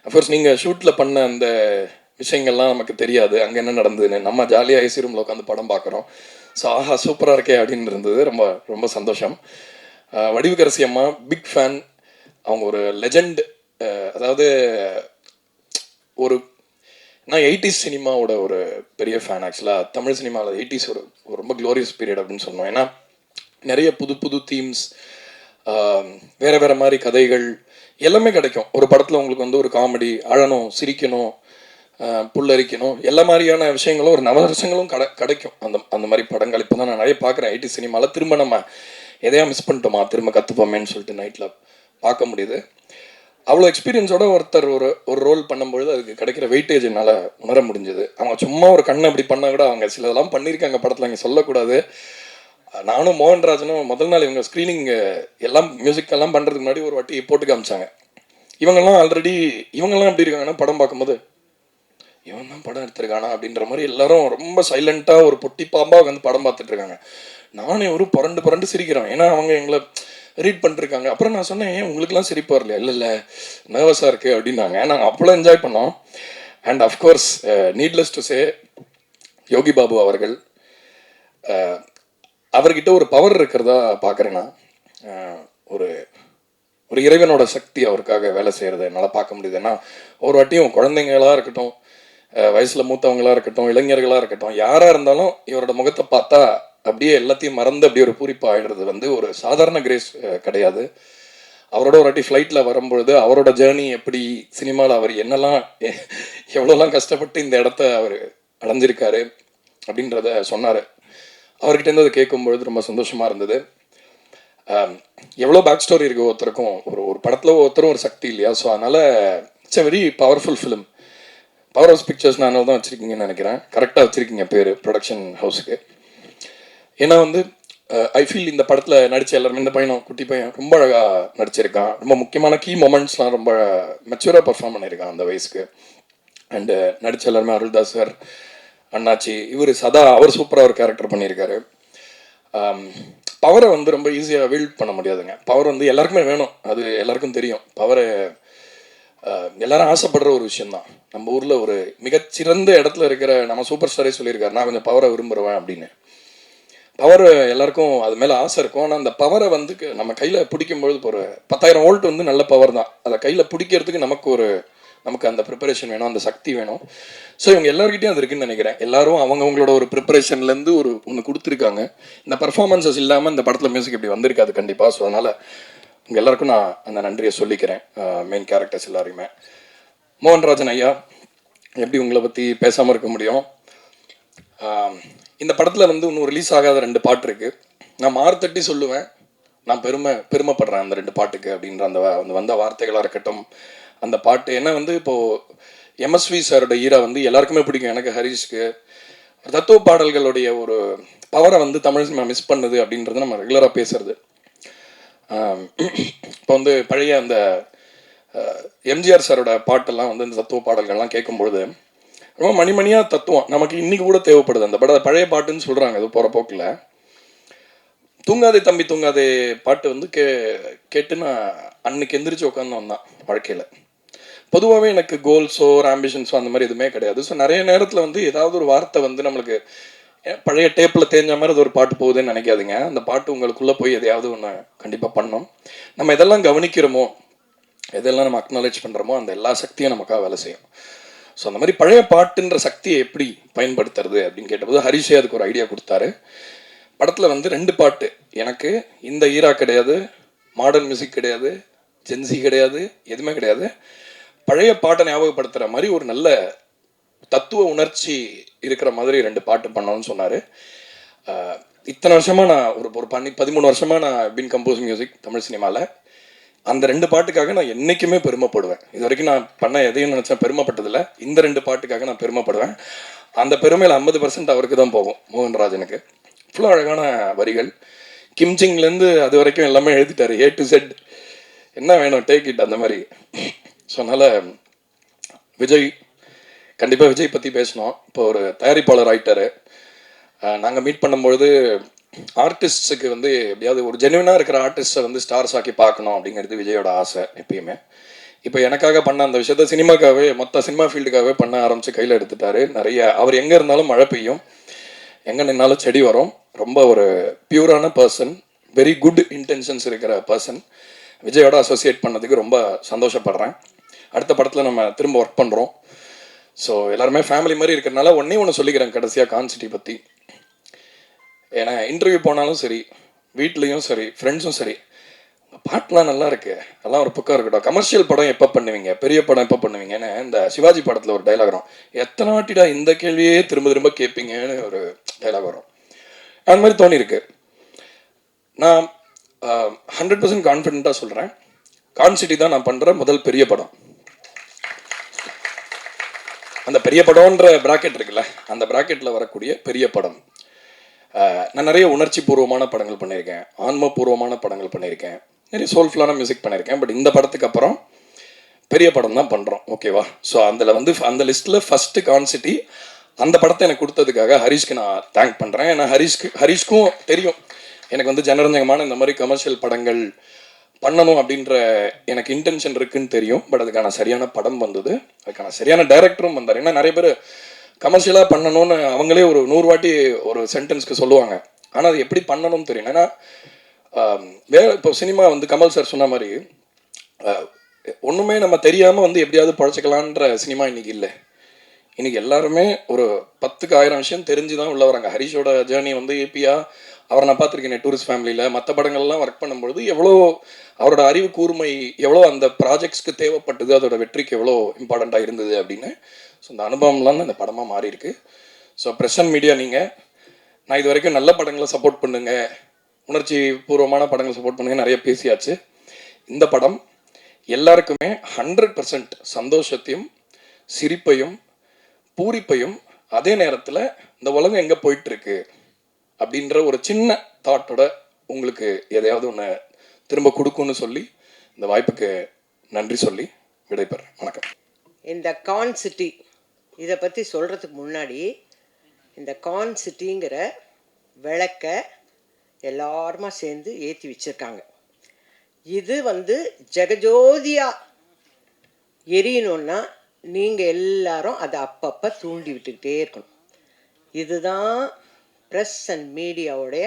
அஃப்கோர்ஸ் நீங்கள் ஷூட்டில் பண்ண அந்த விஷயங்கள்லாம் நமக்கு தெரியாது, அங்கே என்ன நடந்ததுன்னு. நம்ம ஜாலியாக ஏசி ரூமில் உட்காந்து படம் பார்க்குறோம். ஸோ ஆஹா சூப்பராக இருக்கே அப்படின்னு இருந்தது. ரொம்ப ரொம்ப சந்தோஷம். வடிவுக்கரசி அம்மா பிக் ஃபேன். அவங்க ஒரு லெஜண்ட். அதாவது நான் 80s சினிமாவோட ஒரு பெரிய ஃபேன். ஆக்சுவலாக தமிழ் சினிமாவில் 80s ஒரு ரொம்ப க்ளோரியஸ் பீரியட் அப்படின்னு சொன்னோம். ஏன்னா நிறைய புது தீம்ஸ், வேறு மாதிரி கதைகள் எல்லாமே கிடைக்கும் ஒரு படத்தில். உங்களுக்கு வந்து ஒரு காமெடி, அழணும், சிரிக்கணும், புல்லரிக்கணும், எல்லா மாதிரியான விஷயங்களும் ஒரு நவரசங்களும் கிடைக்கும் அந்த மாதிரி படங்கள். இப்போ தான் நான் நிறைய பார்க்குறேன் 80s சினிமாவில். திரும்ப நம்ம எதையா மிஸ் பண்ணிட்டோமா, திரும்ப கற்றுப்போமேன்னு சொல்லிட்டு நைட்டில் பார்க்க முடியுது. அவ்வளோ எக்ஸ்பீரியன்ஸோட ஒருத்தர் ஒரு ரோல் பண்ணும்பொழுது அதுக்கு கிடைக்கிற வெயிட்டேஜ் என்னால் உணர முடிஞ்சது. அவங்க சும்மா ஒரு கண்ணை அப்படி பண்ணால் கூட, அவங்க சிலதெல்லாம் பண்ணியிருக்காங்க படத்தில், அங்கே சொல்லக்கூடாது. நானும் மோகன்ராஜனும் முதல் நாள் இவங்க ஸ்க்ரீனிங் எல்லாம் மியூசிக் எல்லாம் பண்ணுறதுக்கு முன்னாடி ஒரு வாட்டி போட்டு காமிச்சாங்க. இவங்கெல்லாம் ஆல்ரெடி இவங்கெல்லாம் எப்படி இருக்காங்கன்னா படம் பார்க்கும்போது இவன் தான் படம் எடுத்திருக்கானா அப்படின்ற மாதிரி எல்லாரும் ரொம்ப சைலண்ட்டாக ஒரு பொட்டி பாம்பாக வந்து படம் பார்த்துட்டு இருக்காங்க. நானே ஒரு புரண்டு சிரிக்கிறேன். ஏன்னா அவங்க எங்களை ரீட் பண்ணிருக்காங்க. அப்புறம் நான் சொன்னேன், ஏன் உங்களுக்குலாம் சிரிப்பு வரலையா? இல்லை நர்வஸாக இருக்குது அப்படின்னாங்க. நாங்கள் அவ்வளோ என்ஜாய் பண்ணோம். And of course needless to say Yogi Babu அவர்கள், அவர்கிட்ட ஒரு பவர் இருக்கிறதா பார்க்குறேன் நான். ஒரு ஒரு இறைவனோட சக்தி அவருக்காக வேலை செய்கிறத என்னால் பார்க்க முடியுது. ஏன்னா ஒரு வாட்டியும் குழந்தைங்களாக இருக்கட்டும், வயசில் மூத்தவங்களாக இருக்கட்டும், இளைஞர்களாக இருக்கட்டும், யாராக இருந்தாலும் இவரோட முகத்தை பார்த்தா அப்படியே எல்லாத்தையும் மறந்து அப்படியே ஒரு பூரிப்பு ஆகிடுறது வந்து ஒரு சாதாரண கிரேஸ் கிடையாது. அவரோட ஒரு வாட்டி ஃப்ளைட்டில் வரும்பொழுது அவரோட ஜேர்னி எப்படி, சினிமாவில் அவர் என்னெல்லாம் எவ்வளோலாம் கஷ்டப்பட்டு இந்த இடத்த அவர் அடைஞ்சிருக்காரு அப்படின்றத சொன்னார். அவர்கிட்டேருந்து அதை கேட்கும்பொழுது ரொம்ப சந்தோஷமாக இருந்தது. எவ்வளோ பேக் ஸ்டோரி இருக்குது ஒருத்தருக்கும், ஒரு படத்தில் ஒருத்தரும் ஒரு சக்தி இல்லையா? ஸோ அதனால் it's a very powerful film. Power House pictures நான் தான் வச்சுருக்கீங்கன்னு நினைக்கிறேன். கரெக்டாக வச்சுருக்கீங்க பேர் ப்ரொடக்ஷன் ஹவுஸுக்கு. ஏன்னா வந்து ஐ ஃபீல் இந்த படத்தில் நடித்த எல்லாருமே, இந்த பையனும் குட்டி பையன் ரொம்ப அழகாக நடிச்சிருக்கான். ரொம்ப முக்கியமான கீ மொமெண்ட்ஸ்லாம் ரொம்ப மெச்சூராக பர்ஃபார்ம் பண்ணியிருக்கான் அந்த வயசுக்கு. அண்டு நடித்த எல்லாருமே அருள்தாஸ் சார், அண்ணாச்சி, இவர் சதா, அவர் சூப்பராக ஒரு கேரக்டர் பண்ணியிருக்காரு. பவரை வந்து ரொம்ப ஈஸியாக வீல்ட் பண்ண முடியாதுங்க. பவர் வந்து எல்லாருக்குமே வேணும், அது எல்லாருக்கும் தெரியும். பவரை எல்லாரும் ஆசைப்படுற ஒரு விஷயந்தான். நம்ம ஊரில் ஒரு மிகச்சிறந்த இடத்துல இருக்கிற நம்ம சூப்பர் ஸ்டாரே சொல்லியிருக்காரு, நான் கொஞ்சம் பவரை விரும்புகிறேன் அப்படின்னு. பவர் எல்லாருக்கும் அது மேலே ஆசை இருக்கும். ஆனால் அந்த பவரை வந்து நம்ம கையில் பிடிக்கும்பொழுது இப்போ ஒரு 10,000 வோல்ட் வந்து நல்ல பவர் தான். அதை கையில் பிடிக்கிறதுக்கு நமக்கு அந்த ப்ரிப்பரேஷன் வேணும், அந்த சக்தி வேணும். ஸோ இவங்க எல்லாருக்கிட்டையும் அது இருக்குன்னு நினைக்கிறேன். எல்லாரும் அவங்களோட ஒரு ப்ரிப்பரேஷன்லேருந்து ஒன்று கொடுத்துருக்காங்க. இந்த பர்ஃபார்மன்ஸஸ் இல்லாமல் இந்த படத்தில் மியூசிக் இப்படி வந்திருக்காது கண்டிப்பாக. ஸோ அதனால் உங்கள் எல்லாருக்கும் நான் அந்த நன்றியை சொல்லிக்கிறேன், மெயின் கேரக்டர்ஸ் எல்லாரையுமே. மோகன்ராஜன் ஐயா, எப்படி உங்களை பற்றி பேசாமல் இருக்க முடியும்? இந்த படத்தில் வந்து இன்னும் ரிலீஸ் ஆகாத 2 பாட்டு இருக்குது. நான் மார்த்தட்டி சொல்லுவேன், நான் பெருமைப்படுறேன் அந்த 2 பாட்டுக்கு அப்படின்ற அந்த வந்த வார்த்தைகளாக இருக்கட்டும். அந்த பாட்டு என்ன வந்து இப்போது எம்எஸ்வி சாரோட ஈரா வந்து எல்லாருக்குமே பிடிக்கும். எனக்கு ஹரிஷ்க்கு தத்துவ பாடல்களுடைய ஒரு பவரை வந்து தமிழ் சினிமா மிஸ் பண்ணுது அப்படின்றது நம்ம ரெகுலராக பேசுறது. இப்போ வந்து பழைய அந்த எம்ஜிஆர் சாரோட பாட்டெல்லாம் வந்து இந்த தத்துவ பாடல்கள்லாம் கேட்கும்பொழுது ரொம்ப மணிமணியாக தத்துவம் நமக்கு இன்றைக்கி கூட தேவைப்படுது. அந்த பழைய பாட்டுன்னு சொல்கிறாங்க அது போகிற போக்கில். தூங்காதே தம்பி தூங்காதே பாட்டு வந்து கேட்டு நான் அன்னைக்கு எந்திரிச்சு உட்காந்து வந்தான். வாழ்க்கையில் பொதுவாகவே எனக்கு கோல்ஸோ ஒரு ஆம்பிஷன்ஸோ அந்த மாதிரி எதுவுமே கிடையாது. ஸோ நிறைய நேரத்தில் வந்து ஏதாவது ஒரு வார்த்தை வந்து நம்மளுக்கு பழைய டேப்பில் தேஞ்ச மாதிரி அது ஒரு பாட்டு போகுதுன்னு நினைக்காதுங்க. அந்த பாட்டு உங்களுக்குள்ளே போய் எதையாவது ஒன்று கண்டிப்பாக பண்ணோம். நம்ம எதெல்லாம் கவனிக்கிறோமோ, எதெல்லாம் நம்ம அக்னாலேஜ் பண்ணுறோமோ, அந்த எல்லா சக்தியும் நமக்காக வேலை செய்யும். ஸோ அந்த மாதிரி பழைய பாட்டுன்ற சக்தியை எப்படி பயன்படுத்துறது அப்படின்னு கேட்டபோது ஹரிஷே அதுக்கு ஒரு ஐடியா கொடுத்தாரு. படத்தில் வந்து 2 பாட்டு, எனக்கு இந்த ஈரா கிடையாது, மாடர்ன் மியூசிக் கிடையாது, ஜென்சி கிடையாது, எதுவுமே கிடையாது, பழைய பாட்டை ஞாபகப்படுத்துகிற மாதிரி ஒரு நல்ல தத்துவ உணர்ச்சி இருக்கிற மாதிரி 2 பாட்டு பண்ணோன்னு சொன்னார். இத்தனை வருஷமாக நான் ஒரு 13 வருஷமாக நான் பின் கம்போஸ் மியூசிக் தமிழ் சினிமாவில். அந்த 2 பாட்டுக்காக நான் என்றைக்குமே பெருமைப்படுவேன். இது வரைக்கும் நான் பண்ண எதையும் நினச்சேன் பெருமைப்பட்டதில்லை. இந்த 2 பாட்டுக்காக நான் பெருமைப்படுவேன். அந்த பெருமையில் 50% அவருக்கு தான் போகும், மோகன்ராஜனுக்கு. ஃபுல்லாக அழகான வரிகள், கிம்சிங்லேருந்து அது வரைக்கும் எல்லாமே எழுதிட்டார், A to Z. என்ன வேணும் டேக் இட் அந்த மாதிரி. ஸோ அதனால் விஜய், கண்டிப்பாக விஜய் பற்றி பேசணும். இப்போ ஒரு தயாரிப்பாளர் ஆகிட்டார். நாங்கள் மீட் பண்ணும்பொழுது ஆர்டிஸ்ட்ஸுக்கு வந்து எப்படியாவது ஒரு ஜென்யூனாக இருக்கிற ஆர்டிஸ்ட்டை வந்து ஸ்டார்ஸ் ஆக்கி பார்க்கணும் அப்படிங்கிறது விஜயோட ஆசை எப்பயுமே. இப்போ எனக்காக பண்ண அந்த விஷயத்த சினிமாக்காகவே, மொத்த சினிமா ஃபீல்டுக்காகவே பண்ண ஆரம்பித்து கையில் எடுத்துட்டாரு. நிறைய அவர் எங்கே இருந்தாலும் மழை பெய்யும், எங்கே நின்னாலும் செடி வரும். ரொம்ப ஒரு பியூரான பர்சன், வெரி குட் இன்டென்ஷன்ஸ் இருக்கிற பர்சன். விஜயோட அசோசியேட் பண்ணதுக்கு ரொம்ப சந்தோஷப்படுறேன். அடுத்த படத்தில் நம்ம திரும்ப ஒர்க் பண்ணுறோம். ஸோ எல்லாருமே ஃபேமிலி மாதிரி இருக்கிறனால ஒன்று சொல்லிக்கிறேன் கடைசியாக கான்சிட்டி பற்றி. ஏன்னா இன்டர்வியூ போனாலும் சரி, வீட்லேயும் சரி, ஃப்ரெண்ட்ஸும் சரி, உங்கள் பாட்டெலாம் நல்லா இருக்கு, அதெல்லாம் ஒரு பக்கம் இருக்கட்டும், கமர்ஷியல் படம் எப்போ பண்ணுவீங்க, பெரிய படம் எப்போ பண்ணுவீங்கன்னு இந்த சிவாஜி படத்தில் ஒரு டைலாக் வரும், எத்தனை வாட்டிடா இந்த கேள்வியே திரும்ப கேட்பீங்கன்னு ஒரு டைலாக் வரும். அந்த மாதிரி தோணியிருக்கு. நான் 100% கான்ஃபிடென்ட்டாக சொல்கிறேன், கான்சிட்டி தான் நான் பண்ணுற முதல் பெரிய படம். அந்த பெரிய படம்ன்ற பிராக்கெட் இருக்குல்ல, அந்த பிராக்கெட்டில் வரக்கூடிய பெரிய படம். நான் நிறைய உணர்ச்சி பூர்வமான படங்கள் பண்ணியிருக்கேன், ஆன்மபூர்வமான படங்கள் பண்ணியிருக்கேன், நிறைய சோல்ஃபுல்லான மியூசிக் பண்ணியிருக்கேன். பட் இந்த படத்துக்கு அப்புறம் பெரிய படம் தான் பண்ணுறோம், ஓகேவா? ஸோ அதில் வந்து அந்த லிஸ்ட்டில் ஃபஸ்ட்டு கான்சிட்டி அந்த படத்தை எனக்கு கொடுத்ததுக்காக ஹரிஷ்க்கு நான் தேங்க் பண்ணுறேன். ஏன்னா ஹரிஷ்க்கும் தெரியும் எனக்கு வந்து ஜனரஞ்சகமான இந்த மாதிரி கமர்ஷியல் படங்கள் பண்ணணும் அப்படின்ற எனக்கு இன்டென்ஷன் இருக்குன்னு தெரியும். பட் அதுக்கான சரியான படம் வந்தது, அதுக்கான சரியான டைரக்டரும் வந்தார். ஏன்னா நிறைய பேர் கமர்ஷியலாக பண்ணணும்னு அவங்களே ஒரு 100 வாட்டி ஒரு சென்டென்ஸ்க்கு சொல்லுவாங்க, ஆனால் அது எப்படி பண்ணணும்னு தெரியும். ஏன்னா இப்போ சினிமா வந்து கமல் சார் சொன்ன மாதிரி ஒன்றுமே நம்ம தெரியாமல் வந்து எப்படியாவது பழச்சிக்கலான்ற சினிமா இன்னைக்கு இல்லை. இன்னைக்கு எல்லாருமே ஒரு 10க்கு 1000 விஷயம் தெரிஞ்சு தான் உள்ள வராங்க. ஹரிஷோட ஜேர்னி வந்து ஏபியா அவரை நான் பார்த்துருக்கேன் டூரிஸ்ட் ஃபேமிலியில், மற்ற படங்கள்லாம் ஒர்க் பண்ணும்பொழுது எவ்வளோ அவரோட அறிவு கூர்மை எவ்வளோ அந்த ப்ராஜெக்ட்ஸ்க்கு தேவைப்பட்டது, அதோட வெற்றிக்கு எவ்வளோ இம்பார்ட்டண்ட்டாக இருந்தது அப்படின்னு. ஸோ இந்த அனுபவம்லாம் தான் இந்த படமாக மாறி இருக்கு. ஸோ பிரசன்ட் மீடியா நீங்கள், நான் இது வரைக்கும் நல்ல படங்களை சப்போர்ட் பண்ணுங்க, உணர்ச்சி பூர்வமான படங்களை சப்போர்ட் பண்ணுங்க நிறைய பேசியாச்சு. இந்த படம் எல்லாருக்குமே 100% சந்தோஷத்தையும் சிரிப்பையும் பூரிப்பையும், அதே நேரத்தில் இந்த உலகம் எங்கே போயிட்டுருக்கு அப்படின்ற ஒரு சின்ன தாட்டோட உங்களுக்கு எதையாவது ஒன்று திரும்ப கொடுக்கும்னு சொல்லி இந்த வாய்ப்புக்கு நன்றி சொல்லி விடைபெறேன். வணக்கம். இந்த கான் சிட்டி இதை பற்றி சொல்கிறதுக்கு முன்னாடி, இந்த கான் சிட்டிங்கிற விளக்க எல்லாருமா சேர்ந்து ஏற்றி வச்சுருக்காங்க. இது வந்து ஜெகஜோதியாக எரியணுன்னா நீங்கள் எல்லாரும் அதை அப்பப்போ தூண்டி விட்டுக்கிட்டே இருக்கணும். இதுதான் ப்ரெஸ் அண்ட் மீடியாவுடைய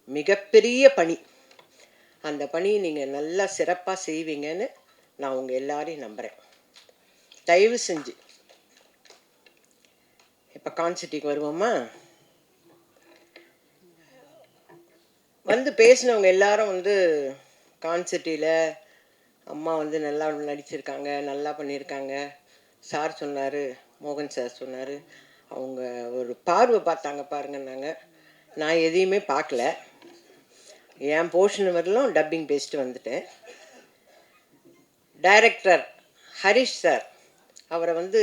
மிகப்பெரிய பணி. அந்த பணியை நீங்கள் நல்லா சிறப்பாக செய்வீங்கன்னு நான் உங்கள் எல்லாரையும் நம்புகிறேன். தயவு செஞ்சு இப்போ கான்சிட்டிக்கு வருவோமா? வந்து பேசினவங்க எல்லாரும் வந்து கான்சிட்டியில் அம்மா வந்து நல்லா நடிச்சிருக்காங்க, நல்லா பண்ணியிருக்காங்க. சார் சொன்னார், மோகன் சார் சொன்னார், அவங்க ஒரு பார்வை பார்த்தாங்க பாருங்கன்னாங்க. நான் எதையுமே பார்க்கல, என் போர்ஷன் வரலும் டப்பிங் பேசிட்டு வந்துட்டேன். டைரக்டர் ஹரிஷ் சார், அவரை வந்து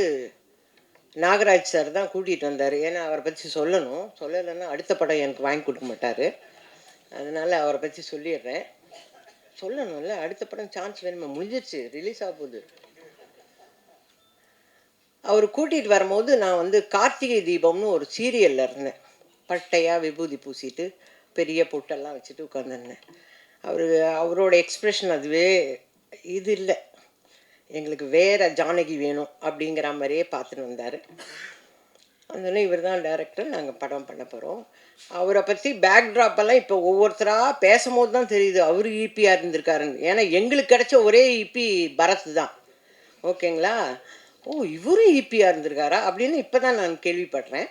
நாகராஜ் சார் தான் கூட்டிகிட்டு வந்தார். ஏன்னா அவரை பற்றி சொல்லலைன்னா அடுத்த படம் எனக்கு வாங்கி கொடுக்க மாட்டார். அதனால் அவரை பற்றி சொல்லிடுறேன். சொல்லணும்ல, அடுத்த படம் சான்ஸ் வேணுமா? முடிஞ்சிருச்சு, ரிலீஸ் ஆக போகுது. அவர் கூட்டிகிட்டு வரும்போது நான் வந்து கார்த்திகை தீபம்னு ஒரு சீரியலில் இருந்தேன். பட்டையாக விபூதி பூசிட்டு பெரிய பொட்டெல்லாம் வச்சுட்டு உட்காந்துருந்தேன். அவரோட எக்ஸ்ப்ரெஷன் அதுவே இது இல்லை, எங்களுக்கு வேறு ஜானகி வேணும் அப்படிங்கிற மாதிரியே பார்த்துட்டு வந்தார். அதனால இவர் தான் டைரக்டர், நாங்கள் படம் பண்ண போகிறோம். அவரை பற்றி பேக்ட்ராப்பெல்லாம் இப்போ ஒவ்வொருத்தராக பேசும்போது தான் தெரியுது அவர் ஈபியாக இருந்திருக்காருன்னு. ஏன்னா எங்களுக்கு கிடைச்ச ஒரே ஈபி பரத் தான், ஓகேங்களா? ஓ, இவரும் ஈபியாக இருந்திருக்காரா அப்படின்னு இப்போ தான் நான் கேள்விப்படுறேன்.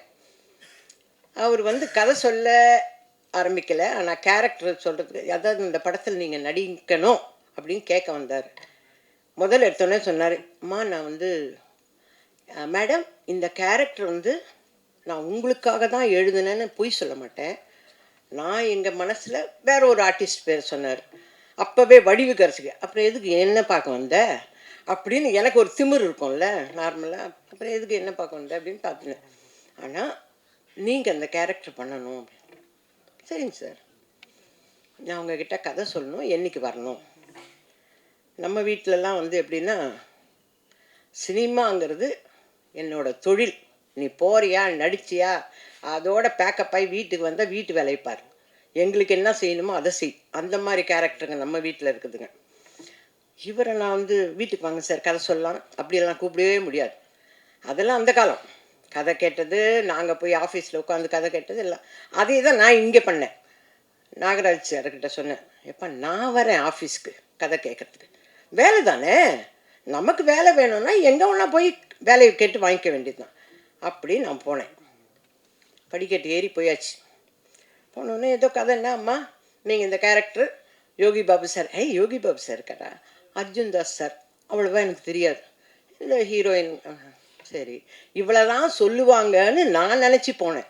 அவர் வந்து கதை சொல்ல ஆரம்பிக்கலை, ஆனால் கேரக்டர் சொல்கிறதுக்கு, அதாவது இந்த படத்தில் நீங்கள் நடிக்கணும் அப்படின்னு கேட்க வந்தார். முதல்ல எடுத்தோடனே சொன்னார், அம்மா நான் வந்து மேடம் இந்த கேரக்டர் வந்து நான் உங்களுக்காக தான் எழுதுனேன்னு பொய் சொல்ல மாட்டேன், நான் எங்கள் மனசில் வேற ஒரு ஆர்டிஸ்ட் பேர் சொன்னார். அப்போவே வடிவு கரைச்சிக்க, அப்புறம் எதுக்கு என்ன பார்க்க வந்த அப்படின்னு எனக்கு ஒரு திமிர் இருக்கும்ல நார்மலாக. அப்புறம் எதுக்கு என்ன பார்க்க வந்த அப்படின்னு பார்த்துனேன். ஆனால் நீங்கள் அந்த கேரக்டர் பண்ணணும் அப்படின்னு. சரிங்க சார், நான் உங்ககிட்ட கதை சொல்லணும், என்னைக்கு வரணும்? நம்ம வீட்டிலலாம் வந்து எப்படின்னா, சினிமாங்கிறது என்னோட தொழில், நீ போறியா நடிச்சியா அதோட பேக்கப் ஆகி வீட்டுக்கு வந்தால் வீட்டு வேலைப்பார், எங்களுக்கு என்ன செய்யணுமோ அதை செய், அந்த மாதிரி கேரக்டருங்க நம்ம வீட்டில் இருக்குதுங்க. இவரை நான் வந்து வீட்டுக்கு வாங்க சார் கதை சொல்லலாம் அப்படியெல்லாம் கூப்பிடவே முடியாது. அதெல்லாம் அந்த காலம் கதை கேட்டது, நாங்கள் போய் ஆஃபீஸில் உட்காந்து கதை கேட்டது எல்லாம் அதே தான் நான் இங்கே பண்ணேன். நாகராஜ் சார்கிட்ட சொன்னேன், எப்போ நான் வரேன் ஆஃபீஸ்க்கு கதை கேட்குறதுக்கு, வேலை தானே, நமக்கு வேலை வேணும்னா எங்கே ஒன்றா போய் வேலையை கேட்டு வாங்கிக்க வேண்டியது தான். அப்படி நான் போனேன், படிக்கட்டு ஏறி போயாச்சு. போனோடனே ஏதோ கதை, என்ன அம்மா நீங்கள் இந்த கேரக்டர் யோகி பாபு சார், யோகி பாபு சார் கடா, அர்ஜுன் தாஸ் சார், அவ்வளோவா எனக்கு தெரியாது, இல்லை ஹீரோயின், சரி இவ்வளோ தான் சொல்லுவாங்கன்னு நான் நினச்சி போனேன்.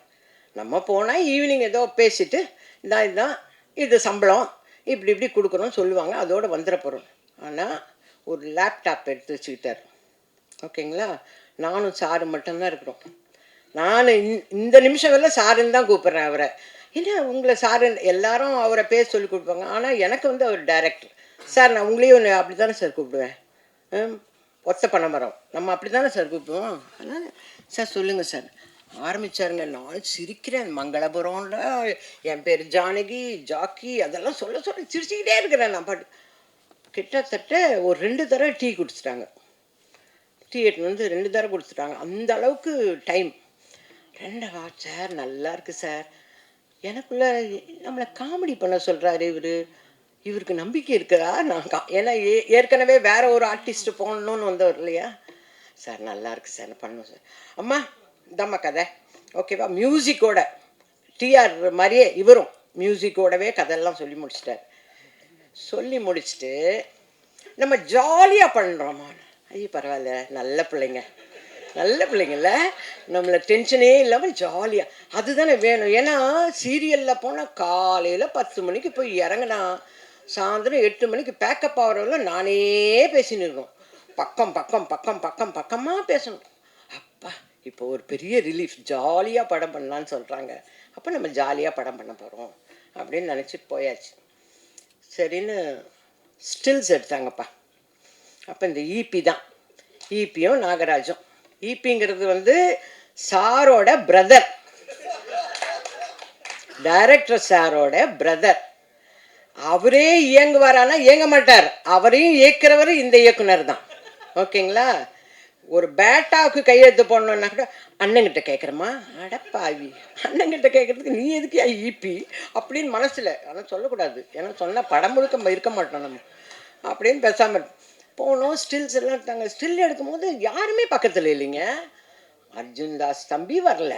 நம்ம போனால் ஈவினிங் ஏதோ பேசிட்டு இதுதான் இது சம்பளம் இப்படி இப்படி கொடுக்குறோம் சொல்லுவாங்க, அதோடு வந்துட போகிறோம். ஆனால் ஒரு லேப்டாப் எடுத்து வச்சுக்கிட்டார், ஓகேங்களா? நானும் சாரு மட்டும்தான் இருக்கிறோம். நான் இந்த நிமிஷம் வரல சாருன்னு தான் கூப்பிட்றேன் அவரை. ஏன்னா உங்களை சார் எல்லாரும் அவரை பேர் சொல்லி கொடுப்பாங்க, ஆனால் எனக்கு வந்து அவர் டைரக்டர். சார் நான் உங்களையும் ஒன்று அப்படி தானே சார் கூப்பிடுவேன், ஒத்த பண்ண மரம் நம்ம அப்படி தானே சார் கூப்பிடுவோம். அதனால் சார் சொல்லுங்கள் சார் ஆரம்பித்தாருங்க. நான் சிரிக்கிறேன். மங்களபுரம்ல என் பேர் ஜானகி, ஜாக்கி அதெல்லாம் சொல்ல சிரிச்சுக்கிட்டே இருக்கிறேன் நான் பாட்டு. கிட்டத்தட்ட ஒரு 2 தடவை டீ குடிச்சிட்டாங்க. டீ எடுத்துன்னு வந்து 2 தடவை கொடுத்துட்டாங்க. அந்த அளவுக்கு டைம். 2 சார் நல்லா இருக்குது சார். எனக்குள்ள நம்மளை காமெடி பண்ண சொல்கிறாரு இவருக்கு நம்பிக்கை இருக்குதா? நான் ஏன்னா ஏற்கனவே வேற ஒரு ஆர்டிஸ்ட் போகணுன்னு வந்தவர் இல்லையா சார். நல்லா இருக்குது சார், பண்ணுவோம் சார். அம்மா இதாம்மா கதை, ஓகேவா? மியூசிக்கோட டிஆர் மாதிரியே இவரும் மியூசிக்கோடவே கதையெல்லாம் சொல்லி முடிச்சிட்டார். சொல்லி முடிச்சுட்டு நம்ம ஜாலியாக பண்ணுறோம்மா. ஐயோ பரவாயில்ல, நல்ல பிள்ளைங்கள்ல, நம்மளை டென்ஷனே இல்லாமல் ஜாலியாக, அதுதானே வேணும். ஏன்னா சீரியலில் போனால் காலையில் 10 மணிக்கு போய் இறங்கினா சாயந்தரம் 8 மணிக்கு பேக்கப் ஆகிறவங்கள நானே பேசின்னு இருக்கணும். பக்கமாக பேசணும். அப்பா இப்போ ஒரு பெரிய ரிலீஃப், ஜாலியாக படம் பண்ணலான்னு சொல்கிறாங்க. அப்போ நம்ம ஜாலியாக படம் பண்ண போகிறோம் அப்படின்னு நினச்சிட்டு போயாச்சு. சரின்னு ஸ்டில்ஸ் எடுத்தாங்கப்பா. அப்போ இந்த ஈபி தான், ஈபியும் நாகராஜும். ஈபிங்கிறது வந்து சாரோட பிரதர், டைரக்டர் சாரோட பிரதர். அவரே இயங்குவாரானா இயங்க மாட்டார், அவரையும் இயக்குறவர் இந்த இயக்குனர் தான். ஓகேங்களா? ஒரு பேட்டாவுக்கு கையெழுத்து போடணுன்னா கூட அண்ணங்கிட்ட கேட்குறமா, அடப்பாவி அண்ணங்கிட்ட கேட்குறதுக்கு நீ எதுக்கு ஈபி அப்படின்னு மனசில். ஆனால் சொல்லக்கூடாது, ஏன்னா சொன்னால் படம் முழுக்க இருக்க மாட்டோம் நம்ம அப்படின்னு பேசாமல் போனோம். ஸ்டில்ஸ் எல்லாம் எடுத்தாங்க. ஸ்டில் எடுக்கும்போது யாருமே பக்கத்தில் இல்லைங்க. அர்ஜுன் தாஸ் தம்பி வரல,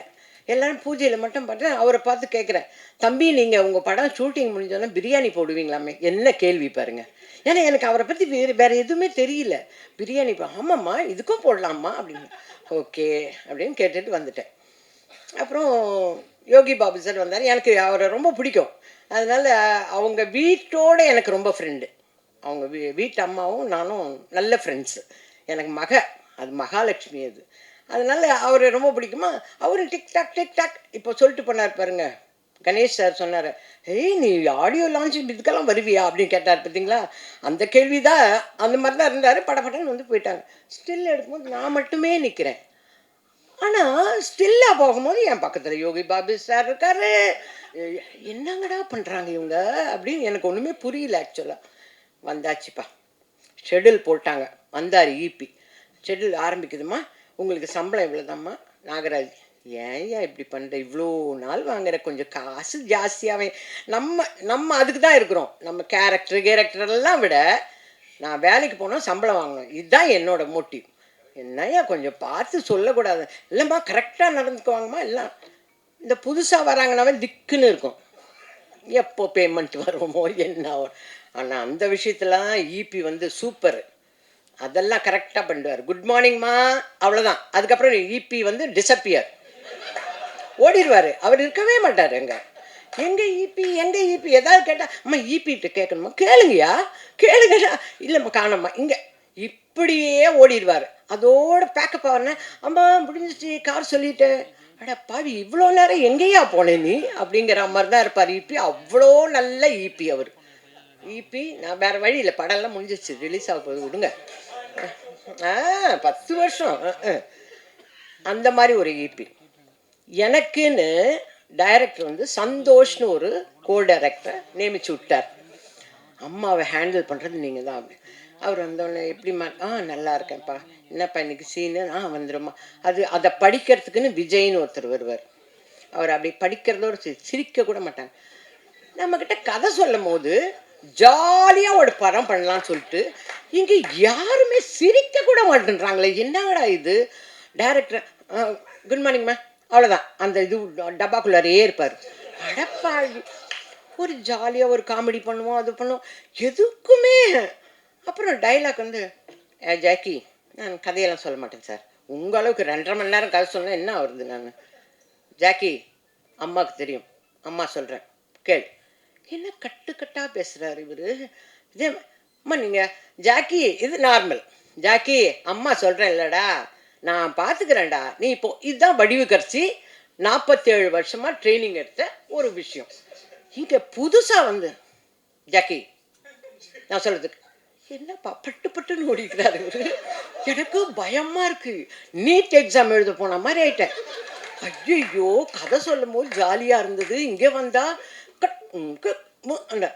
எல்லோரும் பூஜையில் மட்டும் பண்ணுறேன். அவரை பார்த்து கேட்குறேன், தம்பி நீங்கள் உங்கள் படம் ஷூட்டிங் முடிஞ்சோன்னா பிரியாணி போடுவீங்களாமே? என்ன கேள்வி பாருங்கள். ஏன்னா எனக்கு அவரை பற்றி வேறு எதுவுமே தெரியல. பிரியாணி ஆமாம்மா இதுக்கும் போடலாமா அப்படின்னு. ஓகே அப்படின்னு கேட்டுட்டு வந்துட்டேன். அப்புறம் யோகி பாபு சார் வந்தார். எனக்கு அவரை ரொம்ப பிடிக்கும். அதனால் அவங்க வீட்டோடு எனக்கு ரொம்ப ஃப்ரெண்டு. அவங்க வீட்டு அம்மாவும் நானும் நல்ல ஃப்ரெண்ட்ஸு. எனக்கு அது மகாலட்சுமி அது. அதனால் அவரை ரொம்ப பிடிக்குமா. அவர் டிக்டாக் இப்போ சொல்லிட்டு போனார் பாருங்க. கணேஷ் சார் சொன்னார், ஏய் நீ ஆடியோ லான்ச் இதுக்கெல்லாம் வருவியா அப்படின்னு கேட்டார். பார்த்தீங்களா? அந்த கேள்வி தான், அந்த மாதிரி தான் இருந்தார். படப்படன்னு வந்து போயிட்டாங்க. ஸ்டில் எடுக்கும்போது நான் மட்டுமே நிற்கிறேன். ஆனால் ஸ்டில்லாக போகும்போது என் பக்கத்தில் யோகி பாபு சார் இருக்காரு. என்னங்கடா பண்ணுறாங்க இவங்க அப்படின்னு எனக்கு ஒன்றுமே புரியல. ஆக்சுவலாக வந்தாச்சுப்பா, ஷெடியூல் போட்டாங்க. வந்தார் ஈபி. ஷெடியூல் ஆரம்பிக்குதுமா, உங்களுக்கு சம்பளம் இவ்வளோதாம்மா. நாகராஜ், ஏன் இப்படி பண்ணுற, இவ்வளோ நாள் வாங்குற, கொஞ்சம் காசு ஜாஸ்தியாகவே. நம்ம அதுக்கு தான் இருக்கிறோம். நம்ம கேரக்டரெல்லாம் விட நான் வேலைக்கு போனால் சம்பளம் வாங்கணும், இதுதான் என்னோட மோட்டிவ். என்னையா கொஞ்சம் பார்த்து சொல்லக்கூடாது? இல்லைம்மா கரெக்டாக நடந்துக்குவாங்கம்மா. எல்லாம் இந்த புதுசாக வராங்கனாவே திக்குன்னு இருக்கும், எப்போ பேமெண்ட் வருமோ என்ன. ஆனால் அந்த விஷயத்துலாம் ஈபி வந்து சூப்பர், அதெல்லாம் கரெக்டாக பண்ணுவார். குட் மார்னிங்மா அவ்வளோதான். அதுக்கப்புறம் ஈபி வந்து டிஸப்பியர், ஓடிடுவார். அவர் இருக்கவே மாட்டார். எங்கே ஈபி ஏதாவது கேட்டால் அம்மா ஈபிகிட்ட கேட்கணுமா, கேளுங்கய்யா இல்லைம்மா காணம்மா இங்கே, இப்படியே ஓடிடுவார். அதோட பேக்கப் ஆகிறேன், அம்மா முடிஞ்சிச்சு கார் சொல்லிட்டேன். அட பாவி இவ்வளோ நேரம் எங்கேயா போனேன் நீ அப்படிங்கிற மாதிரி தான் இருப்பார் ஈபி. அவ்வளோ நல்ல ஈபி அவர். ஈபி நான் வேறு வழி இல்லை, படம்லாம் முடிஞ்சிச்சு, ரிலீஸ் ஆக போகுது, விடுங்க. 10 வருஷம் அந்த மாதிரி ஒரு ஈபி. எனக்குன்னு டைரக்டர் வந்து சந்தோஷ்னு ஒரு கோ டைரக்டரை நியமிச்சு விட்டார். அம்மாவை ஹேண்டில் பண்ணுறது நீங்கள் தான். அவர் வந்தோடனே எப்படிம்மா, நல்லா இருக்கேன்ப்பா, என்னப்பா இன்னைக்கு சீனு, வந்துடும்மா. அதை படிக்கிறதுக்குன்னு விஜய்னு ஒருத்தர் வருவார். அவர் அப்படி படிக்கிறதோடு சிரிக்க கூட மாட்டாங்க. நம்மக்கிட்ட கதை சொல்லும் போது ஜாலியாக ஒரு படம் பண்ணலான்னு சொல்லிட்டு இங்கே யாருமே சிரிக்க கூட மாட்டேன்றாங்களே, என்னங்கடா இது. டைரக்டர் குட் மார்னிங்மா அவ்வளோதான், அந்த இது டப்பாக்குள்ளாரையே இருப்பார். அடப்பாடி ஒரு ஜாலியாக ஒரு காமெடி பண்ணுவோம், அது பண்ணுவோம், எதுக்குமே. அப்புறம் டைலாக் வந்து, ஜாக்கி நான் கதையெல்லாம் சொல்ல மாட்டேன் சார், உங்கள் அளவுக்கு 2.5 மணி நேரம் கதை சொன்னால் என்ன வருது. நான் ஜாக்கி அம்மாவுக்கு தெரியும், அம்மா சொல்கிறேன் கேள். என்ன கட்டாக பேசுகிறார் இவர். இதே அம்மா நீங்கள் ஜாக்கி இது நார்மல், ஜாக்கி அம்மா சொல்கிறேன் இல்லைடா, நான் பார்த்துக்கிறேன்டா, நீ இப்போ இதுதான் வடிவு கரைச்சி 47 வருஷமாக ட்ரைனிங் எடுத்த ஒரு விஷயம். இங்கே புதுசாக வந்து ஜாக்கி நான் சொல்கிறதுக்கு என்னப்பா பட்டு பட்டுன்னு ஓடிக்கிறாரு இவரு. எனக்கு பயமாக இருக்குது. நீட் எக்ஸாம் எழுத போன மாதிரி ஆயிட்டேன். ஐயோ கதை சொல்லும் போது ஜாலியாக இருந்தது. இங்கே வந்தால் அந்த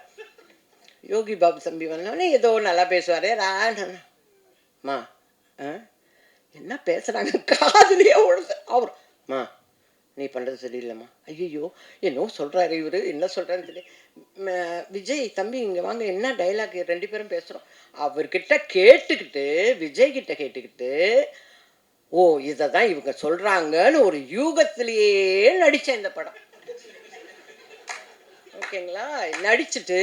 யோகி பாபு தம்பி வந்தோடனே ஏதோ நல்லா பேசுவார். மா என்ன பேசுகிறாங்க காதுலேயே உழுது. அவர் மா நீ பண்ணுறது சரியில்லைம்மா. ஐயோ என்னோ சொல்கிறாரு இவர், என்ன சொல்கிறாருன்னு தெரியல. விஜய் தம்பி இங்கே வாங்க, என்ன டைலாக் 2 பேரும் பேசுகிறோம். அவர்கிட்ட கேட்டுக்கிட்டு விஜய்கிட்ட கேட்டுக்கிட்டு ஓ இதை தான் இவங்க சொல்கிறாங்கன்னு ஒரு யூகத்திலேயே நடித்தேன் இந்த படம். ஓகேங்களா? நடிச்சுட்டு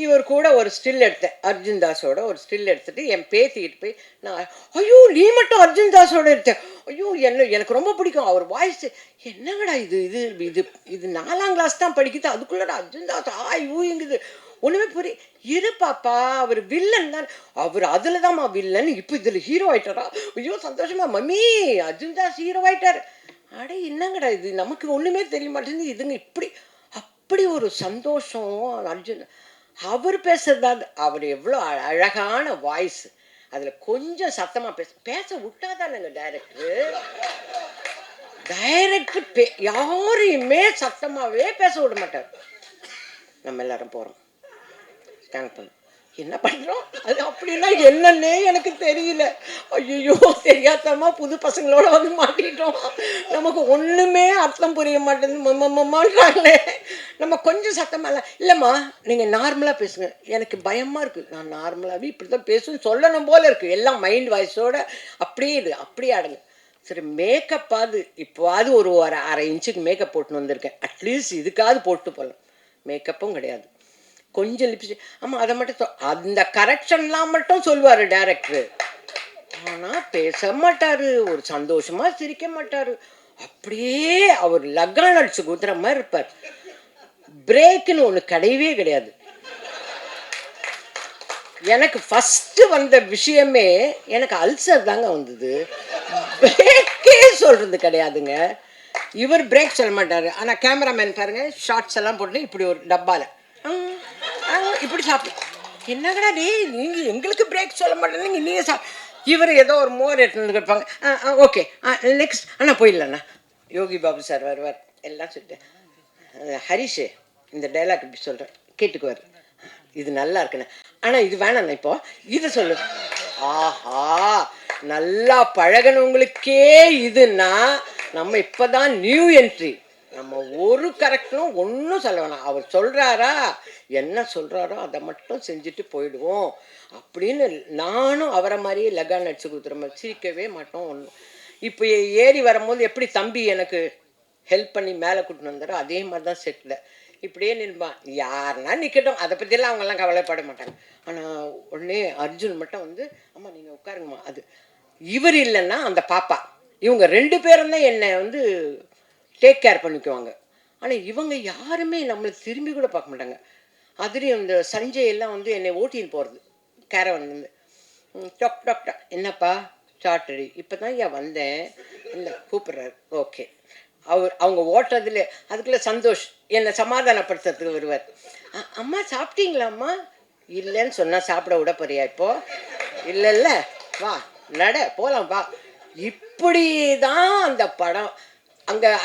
இவர் கூட ஒரு ஸ்டில் எடுத்தேன், அர்ஜுன் தாஸோட ஒரு ஸ்டில் எடுத்துட்டு என் பேத்திக்கிட்டு போய் நான் ஐயோ நீ மட்டும் அர்ஜுன் தாஸோட எடுத்தேன். ஐயோ எனக்கு ரொம்ப பிடிக்கும் அவர் வாய்ஸ். என்னங்கடா இது இது இது இது 4ஆம் கிளாஸ் தான் படிக்குது, அதுக்குள்ளடா அர்ஜுன் தாஸ் ஊங்குது ஒன்றுமே புரிய. இரு பாப்பா அவர் வில்லன் தான், அவர் அதில் தான்மா வில்லன், இப்போ இதில் ஹீரோ ஆயிட்டாரா. ஐயோ சந்தோஷமா மம்மி அர்ஜுன் தாஸ் ஹீரோ ஆயிட்டார். அடே என்னங்கடா இது நமக்கு ஒன்றுமே தெரிய மாட்டேங்குது இதுங்க இப்படி அப்படி ஒரு சந்தோஷம். அர்ஜுன் அவர் பேசுறதா, அவர் எவ்வளோ அழகான வாய்ஸ், அதில் கொஞ்சம் சத்தமாக பேச விட்டாதானுங்க டைரக்டர் யாரையுமே சத்தமாகவே பேச விட மாட்டார். நம்ம எல்லாரும் போகிறோம் ஸ்கேன் பண்ண என்ன பண்ணுறோம் அது அப்படின்னா என்னன்னே எனக்கு தெரியல. ஐயோ தெரியாதமா புது பசங்களோட வந்து மாட்டிட்டோம், நமக்கு ஒன்றுமே அர்த்தம் புரிய மாட்டேங்குது. நம்ம கொஞ்சம் சத்தமாக இல்லைம்மா நீங்கள் நார்மலாக பேசுங்க, எனக்கு பயமாக இருக்குது, நான் நார்மலாகவே இப்படி தான் பேசுன்னு சொல்லணும் போல் இருக்குது. எல்லாம் மைண்ட் வாய்ஸோட அப்படியே இது அப்படியே ஆடுங்க. சரி மேக்கப்பாவது இப்போவாது ஒரு 1/2 இன்ச்சுக்கு மேக்கப் போட்டுன்னு வந்திருக்கேன், அட்லீஸ்ட் இதுக்காவது போட்டு போகலாம். மேக்கப்பும் கிடையாது, கொஞ்சம் லிப்ஸ்டிக். ஆமாம் அதை மட்டும் அந்த கரெக்ஷன்லாம் மட்டும் சொல்லுவார் டைரக்டரு, ஆனால் பேச மாட்டார், ஒரு சந்தோஷமாக சிரிக்க மாட்டார். அப்படியே அவர் லக்கான் அடிச்சு குத்துற மாதிரி இருப்பார். பிரேக்குன்னு ஒன்று கிடையவே கிடையாது. எனக்கு ஃபஸ்ட்டு வந்த விஷயமே எனக்கு அல்சர் தாங்க வந்தது, பிரேக்கே சொல்கிறது கிடையாதுங்க. இவர் பிரேக் சொல்ல மாட்டார், ஆனால் கேமராமேன் பாருங்கள் ஷார்ட்ஸ் எல்லாம் போட்டு இப்படி ஒரு டப்பாவில் இப்படி சாப்பிட்டு என்னங்கடா டே நீங்கள் எங்களுக்கு பிரேக் சொல்ல மாட்டேங்க நீங்கள் இவர் ஏதோ ஒரு மோர் எடுத்துன்னு இருப்பாங்க. ஓகே நெக்ஸ்ட் அண்ணா போயிடலண்ணா. யோகி பாபு சார் வருவார், எல்லாம் சொல்லிட்டு ஹரிஷ் இந்த டைலாக் இப்படி சொல்கிறேன் கேட்டுக்குவார், இது நல்லா இருக்குண்ணே, ஆனால் இது வேணாண்ணா இப்போ இதை சொல்லு. ஆஹா நல்லா பழகினவங்களுக்கே இதுன்னா நம்ம இப்போ தான் நியூ என்ட்ரி, நம்ம ஒரு கரெக்டும் ஒன்றும் சொல்ல வேணாம், அவர் சொல்கிறாரா என்ன சொல்கிறாரோ அதை மட்டும் செஞ்சுட்டு போயிடுவோம் அப்படின்னு. நானும் அவரை மாதிரியே லகான் அடிச்சு கொடுத்துற மாதிரி சிரிக்கவே மாட்டோம் ஒன்றும். இப்போ ஏறி வரும்போது எப்படி தம்பி எனக்கு ஹெல்ப் பண்ணி மேலே கூட்டின்னு வந்தாரோ அதே மாதிரி தான் செட்டில் இப்படியே நிற்பான். யாருன்னா நிற்கட்டும், அதை பற்றியெல்லாம் அவங்கெல்லாம் கவலைப்பட மாட்டாங்க. ஆனால் உடனே அர்ஜுன் மட்டும் வந்து அம்மா நீங்கள் உட்காருங்கம்மா, அது இவர் இல்லைன்னா அந்த பாப்பா இவங்க 2 பேரும் தான் என்னை வந்து டேக் கேர் பண்ணிக்குவாங்க. ஆனால் இவங்க யாருமே நம்மளை திரும்பி கூட பார்க்க மாட்டாங்க. அதுலேயும் இந்த சஞ்சய் எல்லாம் வந்து என்னை ஓட்டின்னு போகிறது கேரவன் வந்து டொக் டொக் டக் என்னப்பா சாட்டடி இப்போ தான் ஏன் வந்தேன் இல்லை கூப்பிட்றாரு ஓகே. அவங்க ஓட்டுறதுல அதுக்குள்ளே சந்தோஷ் என்னை சமாதானப்படுத்துறதுக்கு வருவார். அம்மா சாப்பிட்டீங்களாம்மா? இல்லைன்னு சொன்னால் சாப்பிட விட போறியா இப்போது? இல்லை வா நட போகலாம் வா. இப்படி தான் அந்த படம்.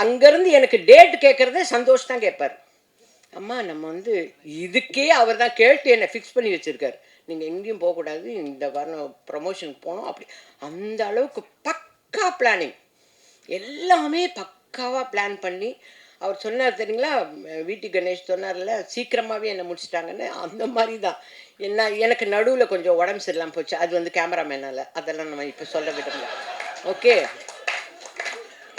அங்கேருந்து எனக்கு டேட் கேட்குறதே சந்தோஷ் தான் கேட்பார். அம்மா நம்ம வந்து இதுக்கே அவர் தான் கேட்டு என்னை ஃபிக்ஸ் பண்ணி வச்சுருக்காரு, நீங்கள் எங்கேயும் போகக்கூடாது, இந்த வாரம் ப்ரமோஷனுக்கு போகணும் அப்படி. அந்த அளவுக்கு பக்கா பிளானிங், எல்லாமே பக்காவாக பிளான் பண்ணி அவர் சொன்னார் தெரியுங்களா, வீட்டு கணேஷ் சொன்னார்ல சீக்கிரமாகவே என்னை முடிச்சிட்டாங்கன்னு. அந்த மாதிரி தான் எனக்கு நடுவில் கொஞ்சம் உடம்பு சரியில்லாமல் போச்சு, அது வந்து கேமராமேனால், அதெல்லாம் நம்ம இப்போ சொல்ல விடுங்க ஓகே.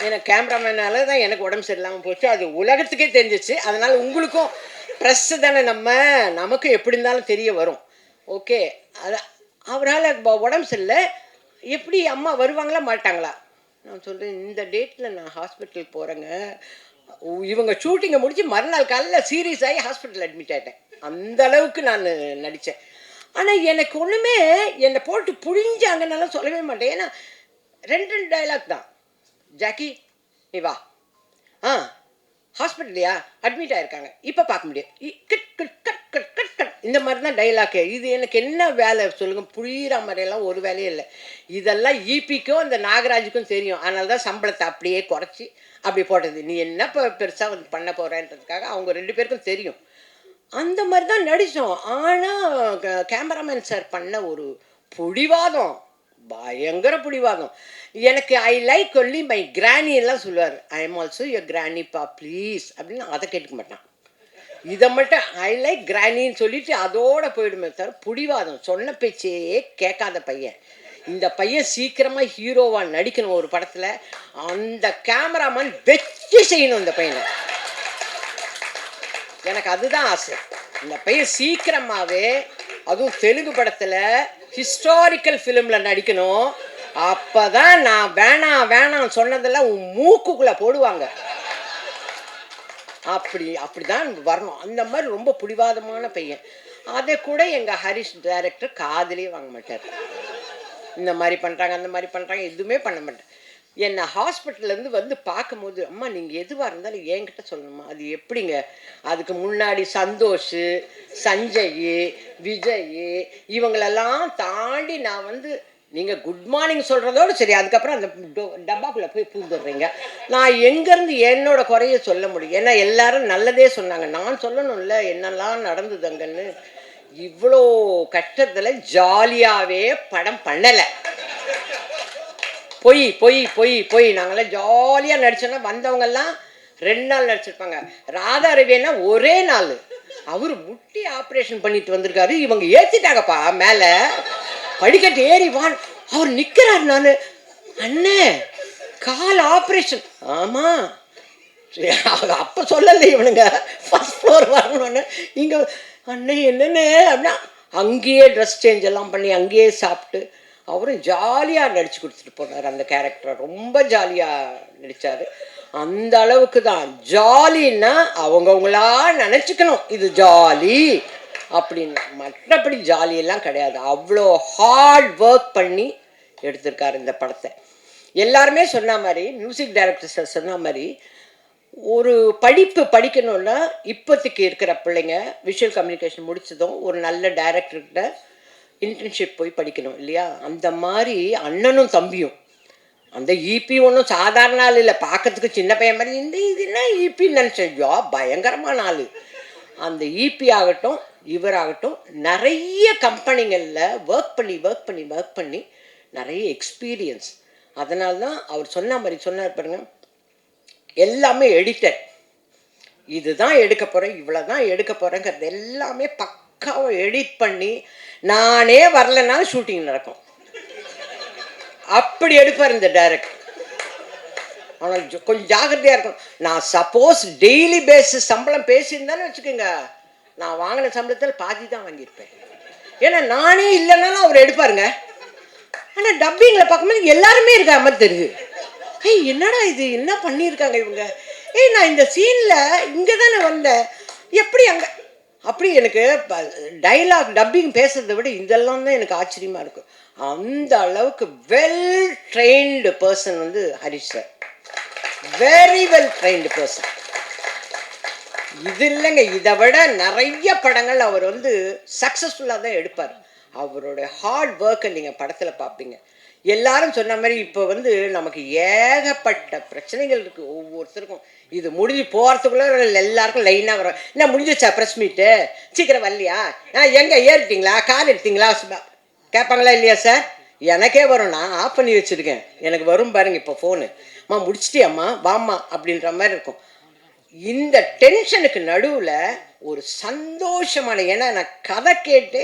எனக்கு கேமராமேனால தான் எனக்கு உடம்பு சரியில்லாமல் போச்சு, அது உலகத்துக்கே தெரிஞ்சிச்சு. அதனால் உங்களுக்கும் ப்ரெஸ்ஸு தானே, நமக்கும் எப்படி இருந்தாலும் தெரிய வரும் ஓகே. அது அவரால் உடம்பு சரியில்லை, எப்படி அம்மா வருவாங்களா மாட்டாங்களா? நான் சொல்கிறேன் இந்த டேட்டில் நான் ஹாஸ்பிட்டல் போகிறேங்க. இவங்க ஷூட்டிங்கை முடித்து மறுநாள் காலையில் சீரியஸ் ஆகி ஹாஸ்பிட்டல் அட்மிட் ஆகிட்டேன். அந்த அளவுக்கு நான் நடித்தேன். ஆனால் எனக்கு ஒன்றுமே என்னை போட்டு புழிஞ்சாங்கன்னெல்லாம் சொல்லவே மாட்டேன். ஏன்னா 2 டைலாக் தான். ஜாக்கி நீ வா, ஹாஸ்பிட்டல்லையா அட்மிட் ஆகிருக்காங்க, இப்போ பார்க்க முடியாது, cut cut cut cut cut cut இந்த மாதிரி தான் டைலாக்கு. இது எனக்கு என்ன வேலை சொல்லுங்கள்? புரிகிற மாதிரியெல்லாம் ஒரு வேலையும் இல்லை. இதெல்லாம் ஈபிக்கும் அந்த நாகராஜுக்கும் தெரியும். அதனால தான் சம்பளத்தை அப்படியே குறைச்சி அப்படி போட்டது. நீ என்ன இப்போ பெருசாக வந்து பண்ண போகிறேன்றதுக்காக அவங்க 2 பேருக்கும் தெரியும். அந்த மாதிரி தான் நடித்தோம். ஆனால் கேமராமேன் சார் பண்ண ஒரு பிடிவாதம், பயங்கர பிடிவாதம். எனக்கு I like only my granny எல்லாம் சொல்லுவார். ஐ எம் ஆல்சோ யுவர் கிராணிப்பா ப்ளீஸ் அப்படின்னு. அதை கேட்க மாட்டான். இதை மட்டும் ஐ லைக் கிராணின்னு சொல்லிட்டு அதோட போயிடுமே தவிர பிடிவாதம். சொன்ன பேச்சையே கேட்காத பையன். இந்த பையன் சீக்கிரமாக ஹீரோவாக நடிக்கணும் ஒரு படத்தில். அந்த கேமராமேன் வெச்சு செய்யணும் இந்த பையனை. எனக்கு அதுதான் ஆசை. இந்த பையன் சீக்கிரமாகவே அதுவும் தெலுங்கு படத்தில் ஹிஸ்டாரிக்கல் ஃபிலிமில் நடிக்கணும். அப்போ தான் நான் வேணாம் சொன்னதெல்லாம் உன் மூக்குக்குள்ளே போடுவாங்க. அப்படி தான் வரணும். அந்த மாதிரி ரொம்ப பிடிவாதமான பையன். அதை கூட எங்கள் ஹரிஷ் டைரக்டர் காதலே வாங்க மாட்டார். இந்த மாதிரி பண்ணுறாங்க அந்த மாதிரி பண்ணுறாங்க எதுவுமே பண்ண மாட்டேன். என்னை ஹாஸ்பிட்டல்லேருந்து வந்து பார்க்கும்போது, அம்மா நீங்கள் எதுவாக இருந்தாலும் என்கிட்ட சொல்லணுமா? அது எப்படிங்க? அதுக்கு முன்னாடி சந்தோஷ், சஞ்சய், விஜய் இவங்களெல்லாம் தாண்டி நான் வந்து நீங்கள் குட் மார்னிங் சொல்கிறதோடு சரி, அதுக்கப்புறம் அந்த டப்பாக்குள்ளே போய் பூந்துடுறீங்க. நான் எங்கேருந்து என்னோட குறைய சொல்ல முடியும்? ஏன்னா எல்லாரும் நல்லதே சொன்னாங்க, நான் சொல்லணும்ல என்னெல்லாம் நடந்ததுங்கன்னு. இவ்வளோ கஷ்டத்தில் ஜாலியாகவே படம் பண்ணலை. பொய் பொய் பொய் பொய். நாங்களாம் ஜாலியாக நடிச்சோன்னா வந்தவங்கெல்லாம் 2 நாள் நடிச்சிருப்பாங்க. ராதா ரவினா ஒரே நாள். அவர் முட்டி ஆப்ரேஷன் பண்ணிட்டு வந்திருக்காரு. இவங்க ஏற்றிட்டாங்கப்பா மேலே படிக்கட்டு ஏறி வான். அவர் நிற்கிறார். நான் அண்ணே கால் ஆப்ரேஷன். ஆமாம் அப்போ சொல்லலை இவனுங்க ஃபர்ஸ்ட் ஃப்ளோர் வரணும்னு. இங்கே அண்ணே என்னென்ன அப்படின்னா அங்கேயே ட்ரெஸ் சேஞ்ச் எல்லாம் பண்ணி அங்கேயே சாப்பிட்டு அவரும் ஜாலியாக நடித்து கொடுத்துட்டு போனார். அந்த கேரக்டரை ரொம்ப ஜாலியாக நடித்தார். அந்த அளவுக்கு தான். ஜாலின்னா அவங்கவுங்களா நினச்சிக்கணும் இது ஜாலி அப்படின்னு. மற்றபடி ஜாலியெல்லாம் கிடையாது. அவ்வளோ ஹார்ட் ஒர்க் பண்ணி எடுத்திருக்காரு இந்த படத்தை. எல்லாருமே சொன்ன மாதிரி, மியூசிக் டைரக்டர் சார் சொன்ன மாதிரி, ஒரு படிக்கணுன்னா இப்போதைக்கு இருக்கிற பிள்ளைங்க விஷுவல் கம்யூனிகேஷன் முடிச்சதும் ஒரு நல்ல டைரக்டர்கிட்ட இன்டர்ன்ஷிப் போய் படிக்கணும் இல்லையா? அந்த மாதிரி அண்ணனும் தம்பியும். அந்த ஈபி ஒன்றும் சாதாரண ஆள் இல்லை, பார்க்கறதுக்கு சின்ன பையன் மாதிரி. இது என்ன ஈபின்னு நினச்சேன். பயங்கரமான ஆள். அந்த ஈபி ஆகட்டும் இவராகட்டும் நிறைய கம்பெனிகளில் ஒர்க் பண்ணி நிறைய எக்ஸ்பீரியன்ஸ். அதனால தான் அவர் சொன்ன மாதிரி சொன்னார் பாருங்க, எல்லாமே எடிட்டட். இதுதான் எடுக்க போகிறேன், இவ்வளோ தான் எடுக்க போகிறேங்கிறது எல்லாமே பக்காவை எடிட் பண்ணி நானே வரலனாலும் ஷூட்டிங் நடக்கும். அப்படி எடுப்பார் இந்த டைரக்டர். ஆனால் கொஞ்சம் ஜாகிரதையாக இருக்கும். நான் சப்போஸ் டெய்லி பேஸிஸ் சம்பளம் பேசியிருந்தான்னு வச்சுக்கோங்க, நான் வாங்கின சம்பளத்தில் பாதி தான் வாங்கியிருப்பேன். ஏன்னா நானே இல்லைனாலும் அவர் எடுப்பாருங்க. ஆனால் டப்பிங்கில் பார்க்கும்போது எல்லாருமே இருக்க மாதிரி தெரியுது. என்னடா இது என்ன பண்ணியிருக்காங்க இவங்க? நான் இந்த சீனில் இங்கே தானே வந்தேன், எப்படி அங்கே அப்படி. எனக்கு டைலாக் டப்பிங் பேசுறதை விட இதெல்லாம் தான் எனக்கு ஆச்சரியமாக இருக்கும். அந்த அளவுக்கு வெல் ட்ரெயின்டு பர்சன் வந்து Harish sir. Very well trained person. இது இல்லைங்க, இதை விட நிறைய படங்கள் அவர் வந்து சக்ஸஸ்ஃபுல்லாக தான் எடுப்பார். அவருடைய ஹார்ட் ஒர்க்கை நீங்கள் படத்தில் பார்ப்பீங்க. எல்லாரும் சொன்ன மாதிரி இப்போ வந்து நமக்கு ஏகப்பட்ட பிரச்சனைகள் இருக்குது ஒவ்வொருத்தருக்கும். இது முடிஞ்சு போகிறதுக்குள்ளே எல்லாருக்கும் லைனாக வரும். என்ன முடிஞ்சிச்சா ப்ரெஸ் மீட்டு, சீக்கிரம் வரலையா, எங்கே ஏறிட்டிங்களா, கார் எடுத்தீங்களா கேட்பாங்களா இல்லையா சார்? எனக்கே வரும். நான் ஆஃப் பண்ணி வச்சுருக்கேன், எனக்கு வரும் பாருங்க இப்போ ஃபோனு. அம்மா முடிச்சிட்டியாம்மா வாம்மா அப்படின்ற மாதிரி இருக்கும். இந்த டென்ஷனுக்கு நடுவில் ஒரு சந்தோஷமான, ஏன்னா நான் கதை கேட்டு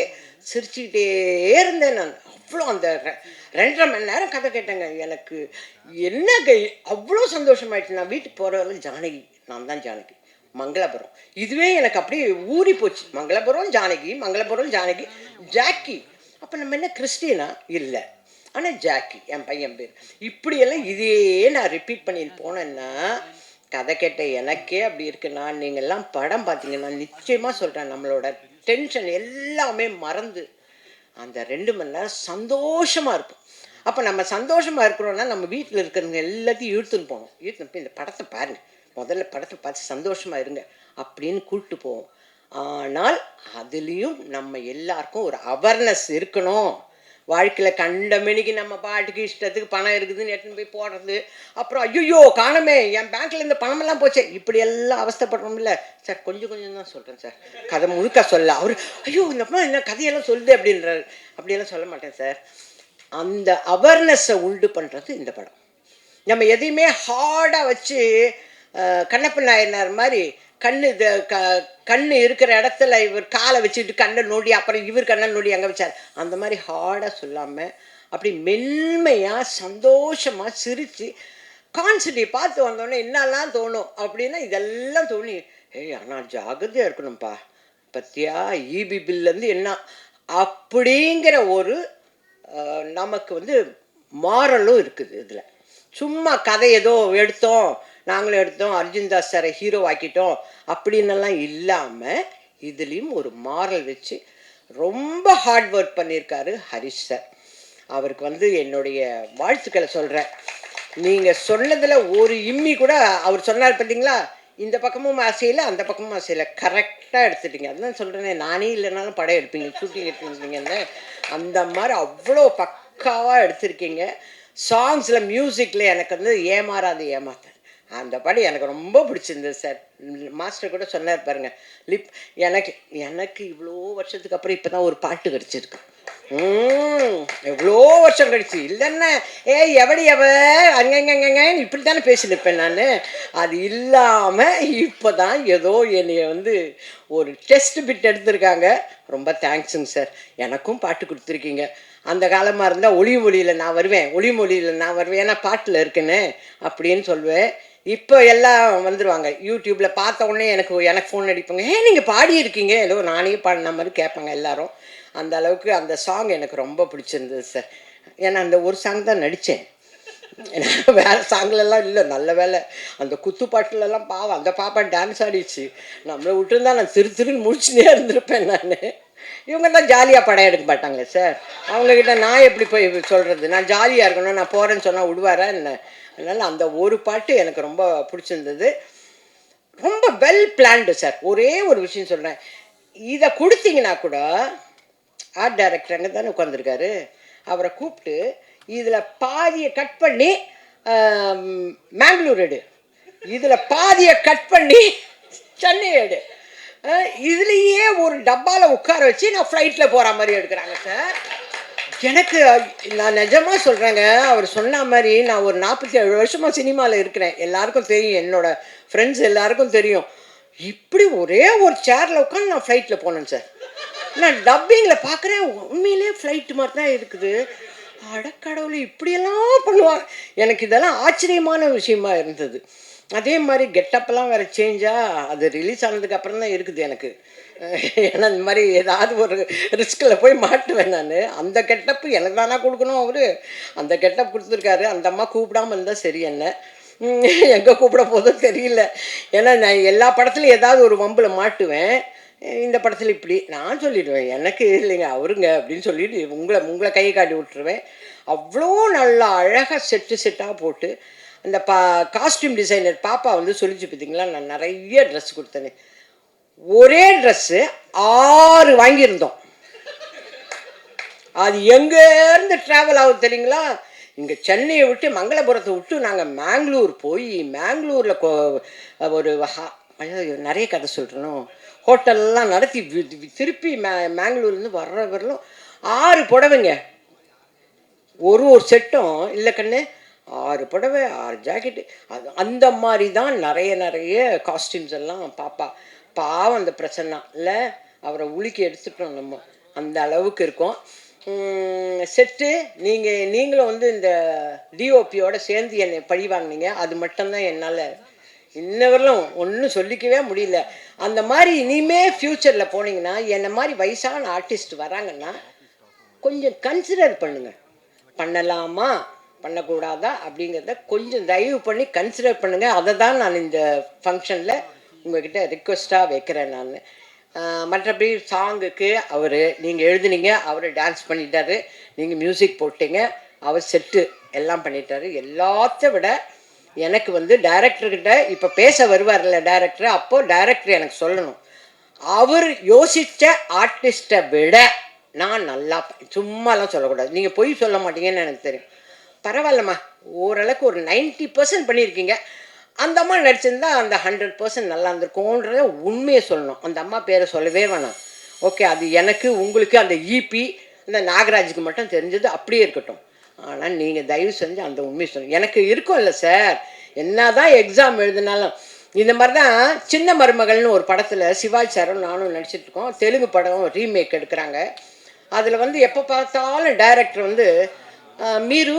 சிரிச்சுக்கிட்டே இருந்தேன். நான் அவ்வளோ அந்த 2.5 மணி நேரம் கதை கேட்டேங்க. எனக்கு என்ன அவ்வளோ சந்தோஷமாயிடுச்சு. நான் வீட்டுக்கு போகிறவரை ஜானகி, நான் தான் ஜானகி, மங்களபுரம். இதுவே எனக்கு அப்படியே ஊறி போச்சு. மங்களபுரம் ஜானகி ஜாக்கி. அப்போ நம்ம என்ன கிறிஸ்டினா இல்லை, ஆனால் ஜாக்கி என் பையன் பேர். இப்படியெல்லாம் இதே நான் ரிப்பீட் பண்ணிட்டு போனேன்னா கதை கேட்ட எனக்கே அப்படி இருக்குன்னா, நீங்கள்லாம் படம் பார்த்தீங்கன்னா நிச்சயமாக சொல்கிறேன், நம்மளோட டென்ஷன் எல்லாமே மறந்து அந்த 2 மணி நேரம் சந்தோஷமாக இருக்கும். அப்போ நம்ம சந்தோஷமாக இருக்கிறோன்னா நம்ம வீட்டில் இருக்கிறவங்க எல்லாத்தையும் இழுத்துன்னு போகணும். இழுத்துன்னு போய் இந்த படத்தை பாருங்கள், முதல்ல படத்தை பார்த்து சந்தோஷமாக இருங்க அப்படின்னு கூப்பிட்டு போவோம். ஆனால் அதுலேயும் நம்ம எல்லாருக்கும் ஒரு அவேர்னஸ் இருக்கணும். வாழ்க்கையில் கண்ட மணிக்கு நம்ம பாட்டுக்கு இஷ்டத்துக்கு பணம் இருக்குதுன்னு எடுத்துன்னு போய் போடுறது, அப்புறம் ஐயோ காணமே என் பேங்க்கில் இந்த பணமெல்லாம் போச்சு, இப்படியெல்லாம் அவஸ்தைப்படுறோம்ல சார். கொஞ்சம் கொஞ்சம் தான் சொல்கிறேன் சார், கதை முழுக்க சொல்ல. அவர் ஐயோ இந்தப்பா என்ன கதையெல்லாம் சொல்லுது அப்படின்றாரு. அப்படியெல்லாம் சொல்ல மாட்டேன் சார். அந்த அவேர்னஸை உண்டு பண்ணுறது இந்த படம். நம்ம எதையுமே ஹார்டாக வச்சு கண்ணப்ப நாயனார் மாதிரி கண்ணு இருக்கிற இடத்துல இவர் காலை வச்சுட்டு கண்ணை நோண்டி அப்புறம் இவர் கண்ணை நோண்டி அங்கே வச்சார், அந்த மாதிரி ஹார்டாக சொல்லாமல் அப்படி மென்மையாக சந்தோஷமாக சிரித்து கான்செப்டை பார்த்து வந்தோடனே என்னெல்லாம் தோணும் அப்படின்னா இதெல்லாம் தோணி, ஏய் ஆனால் ஜாகிரதையாக இருக்கணும்ப்பா, பத்தியா இபி பில்லேருந்து என்ன அப்படிங்கிற ஒரு நமக்கு மாரலும் இருக்குது இதில். சும்மா கதை ஏதோ எடுத்தோம் நாங்களும் எடுத்தோம் அர்ஜுன் தாஸ் சாரை ஹீரோ ஆக்கிட்டோம் அப்படின்னெல்லாம் இல்லாமல் இதுலேயும் ஒரு மாரல் வச்சு ரொம்ப ஹார்ட் ஒர்க் பண்ணியிருக்காரு ஹரிஷ் சார். அவருக்கு என்னுடைய வாழ்த்துக்களை சொல்கிறேன். நீங்கள் சொன்னதில் ஒரு இம்மி கூட அவர் சொன்னார் பார்த்தீங்களா, இந்த பக்கமும் ஆசையில் அந்த பக்கமும் ஆசையில் கரெக்டாக எடுத்துட்டீங்க. அதுதான் சொல்கிறேனே, நானே இல்லைனாலும் படம் எடுப்பீங்க, ஷூட்டிங் எடுத்துருந்தீங்கன்னு. அந்த மாதிரி அவ்வளோ பக்காவாக எடுத்திருக்கீங்க. சாங்ஸில் மியூசிக்கில் எனக்கு ஏமாறாது ஏமாத்த அந்த படம் எனக்கு ரொம்ப பிடிச்சிருந்தது சார். மாஸ்டர் கூட சொன்னார் பாருங்க, எனக்கு இவ்வளோ வருஷத்துக்கு அப்புறம் இப்போ தான் ஒரு பாட்டு கிடச்சிருக்கு. எவ்வளோ வருஷம் கழிச்சு இல்லைன்னா எவடி அங்கங்கங்க இப்படி தானே பேசினிருப்பேன் நான். அது இல்லாமல் இப்போ தான் ஏதோ என்னைய ஒரு டெஸ்ட் பிட் எடுத்திருக்காங்க. ரொம்ப தேங்க்ஸுங்க சார். எனக்கும் பாட்டு கொடுத்துருக்கீங்க. அந்த காலமாக இருந்தால் ஒளி மொழியில் நான் வருவேன், ஏன்னா பாட்டில் இருக்குன்னு அப்படின்னு சொல்லுவேன். இப்போ எல்லாம் வந்துடுவாங்க யூடியூப்பில் பார்த்த உடனே எனக்கு ஃபோன் அடிப்பாங்க, நீங்கள் பாடியிருக்கீங்க ஏதோ நானே பாடின மாதிரி கேட்பாங்க எல்லாரும். அந்த அளவுக்கு அந்த சாங் எனக்கு ரொம்ப பிடிச்சிருந்தது சார். ஏன்னா அந்த ஒரு சாங் தான் நடித்தேன், வேறு சாங்லெல்லாம் இல்லை. நல்ல வேலை அந்த குத்து பாட்டுலலாம் பாவம் அந்த பாப்பா டான்ஸ் ஆடிச்சு. நம்மளை விட்டுருந்தா நான் திருன்னு முடிச்சுனே இருந்திருப்பேன் நான். இவங்க தான் ஜாலியாக படம் எடுக்க மாட்டாங்களே சார். அவங்கக்கிட்ட நான் எப்படி போய் சொல்கிறது, நான் ஜாலியாக இருக்கணும், நான் போகிறேன்னு சொன்னால் விடுவாரா என்ன? அதனால் அந்த ஒரு பாட்டு எனக்கு ரொம்ப பிடிச்சிருந்தது. ரொம்ப வெல் பிளான்டு சார். ஒரே ஒரு விஷயம் சொல்கிறேன், இதை கொடுத்தீங்கன்னா கூட ஆர்ட் டைரக்டர் அங்கே தானே உட்காந்துருக்காரு, அவரை கூப்பிட்டு இதில் பாதியை கட் பண்ணி மேங்களூர் எடு, இதில் பாதியை கட் பண்ணி சென்னை எடு, இதுலேயே ஒரு டப்பாவில் உட்கார வச்சு நான் ஃப்ளைட்டில் போகிற மாதிரி எடுக்கிறாங்க சார். எனக்கு நான் நிஜமாக சொல்கிறேங்க, அவர் சொன்ன மாதிரி நான் ஒரு 47 வருஷமாக சினிமாவில் இருக்கிறேன். எல்லாருக்கும் தெரியும், என்னோடய ஃப்ரெண்ட்ஸ் எல்லாருக்கும் தெரியும். இப்படி ஒரே ஒரு சேரில் உட்காந்து நான் ஃப்ளைட்டில் போனேன் சார். நான் டப்பிங்கில் பார்க்குறேன், உண்மையிலே ஃப்ளைட்டு மாதிரி தான் இருக்குது. அடக்கடவுளை இப்படியெல்லாம் பண்ணுவாங்க. எனக்கு இதெல்லாம் ஆச்சரியமான விஷயமா இருந்தது. அதே மாதிரி கெட்டப்பெல்லாம் வேறு சேஞ்சாக அது ரிலீஸ் ஆனதுக்கு அப்புறம் தான் இருக்குது எனக்கு. ஏன்னா இந்த மாதிரி ஏதாவது ஒரு ரிஸ்கில் போய் மாட்டுவேன் நான். அந்த கெட்டப்பு எனக்கு தானே கொடுக்கணும், அவர் அந்த கெட்டப் கொடுத்துருக்காரு. அந்த அம்மா கூப்பிடாமல் இருந்தால் சரி, என்ன எங்கே கூப்பிட போதும் தெரியல. ஏன்னா நான் எல்லா படத்துலையும் ஏதாவது ஒரு வம்பில் மாட்டுவேன். இந்த படத்தில் இப்படி நான் சொல்லிடுவேன், எனக்கு இல்லைங்க அவருங்க அப்படின்னு சொல்லிட்டு உங்களை கையை காட்டி விட்டுருவேன். அவ்வளோ நல்லா அழகாக செட்டாக போட்டு அந்த காஸ்டியூம் டிசைனர் பாப்பா சொல்லிச்சு பார்த்தீங்களா, நான் நிறைய ட்ரெஸ் கொடுத்தேன்னு. ஒரே ட்ரெஸ்ஸு 6 வாங்கியிருந்தோம். அது எங்கேருந்து ட்ராவல் ஆகுது தெரியுங்களா? இங்கே சென்னையை விட்டு மங்களபுரத்தை விட்டு நாங்கள் மேங்களூர் போய் மேங்களூரில் ஒரு நிறைய கதை சொல்கிறோம், ஹோட்டல்லாம் நடத்தி திருப்பி மேங்களூர்லேருந்து வரலும் 6 புடவைங்க, ஒரு செட்டும் இல்லை கண்ணு, 6 புடவை 6 ஜாக்கெட்டு. அது அந்த மாதிரி தான் நிறைய காஸ்டியூம்ஸ் எல்லாம் பாவம் அந்த பிரச்சனை இல்லை, அவரை உலுக்கி எடுத்துட்டோம் நம்ம, அந்த அளவுக்கு இருக்கும் செட்டு. நீங்களும் இந்த டிஓபியோட சேர்ந்து என்னை பழி வாங்கினீங்க, அது மட்டும்தான் என்னால் இன்னவரையிலும் ஒன்றும் சொல்லிக்கவே முடியல. அந்த மாதிரி இனிமேல் ஃப்யூச்சரில் போனீங்கன்னா என்னை மாதிரி வயசான ஆர்டிஸ்ட் வராங்கன்னா கொஞ்சம் கன்சிடர் பண்ணுங்கள், பண்ணலாமா பண்ணக்கூடாதா அப்படிங்கிறத கொஞ்சம் தயவு பண்ணி கன்சிடர் பண்ணுங்கள். அதை தான் நான் இந்த ஃபங்க்ஷனில் உங்கள்கிட்ட ரிக்வெஸ்ட்டாக வைக்கிறேன் நான். மற்றபடி சாங்குக்கு நீங்கள் எழுதுனீங்க, அவர் டான்ஸ் பண்ணிட்டாரு, நீங்கள் மியூசிக் போட்டீங்க, அவர் செட்டு எல்லாம் பண்ணிட்டாரு. எல்லாத்த விட எனக்கு வந்து டைரக்டர்கிட்ட இப்போ பேச வருவார்ல டைரக்டர், அப்போது டைரக்டர் எனக்கு சொல்லணும், அவர் யோசித்த ஆர்டிஸ்ட்டை விட நான் நல்லா சும்மாலாம் சொல்லக்கூடாது. நீங்கள் பொய் சொல்ல மாட்டீங்கன்னு எனக்கு தெரியும். பரவாயில்லம்மா, ஓரளவுக்கு ஒரு 90% பண்ணியிருக்கீங்க. அந்த அம்மா நடிச்சிருந்தா அந்த 100% நல்லா இருந்திருக்கும்ன்றத உண்மையை சொல்லணும். அந்த அம்மா பேரை சொல்லவே வேணாம். ஓகே, அது எனக்கு உங்களுக்கு அந்த ஈபி இந்த நாகராஜுக்கு மட்டும் தெரிஞ்சது அப்படியே இருக்கட்டும். ஆனால் நீங்கள் தயவு செஞ்சு அந்த உண்மையை சொல்லுங்கள். எனக்கு இருக்கும் இல்லை சார், என்ன தான் எக்ஸாம் எழுதினாலும் இந்த மாதிரி தான். சின்ன மருமகள்னு ஒரு படத்தில் சிவாஜி சாரும் நானும் நடிச்சிட்ருக்கோம். தெலுங்கு படம் ரீமேக் எடுக்கிறாங்க. அதில் வந்து எப்போ பார்த்தாலும் டைரக்டர் வந்து మీరు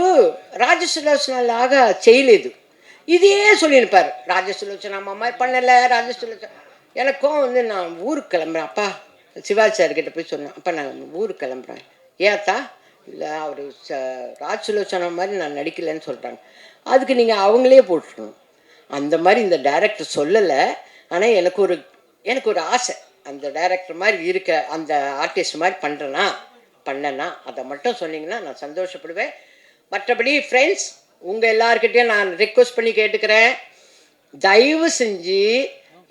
రాజసులోచనలాగా చేయలేదు இதையே சொல்லியிருப்பார். ராஜசுலோச்சனா அம்மா மாதிரி பண்ணலை, ராஜசுலோச்சனா. எனக்கும் வந்து நான் ஊருக்கு கிளம்புறேன் அப்பா, சிவாஜி சார்கிட்ட போய் சொன்னேன், அப்பா நான் ஊருக்கு கிளம்புறேன். ஏத்தா? இல்லை அவர் ராஜசுலோச்சனா மாதிரி நான் நடிக்கலைன்னு சொல்கிறாங்க. அதுக்கு நீங்கள் அவங்களே போட்டுருக்கணும். அந்த மாதிரி இந்த டைரக்டர் சொல்லலை. ஆனால் எனக்கு ஒரு ஆசை, அந்த டைரக்டர் மாதிரி இருக்க அந்த ஆர்டிஸ்ட் மாதிரி பண்ணனா அதை மட்டும் சொன்னீங்கன்னா நான் சந்தோஷப்படுவேன். மற்றபடி ஃப்ரெண்ட்ஸ், உங்கள் எல்லாருக்கிட்டையும் நான் ரிக்வெஸ்ட் பண்ணி கேட்டுக்கிறேன், தயவு செஞ்சு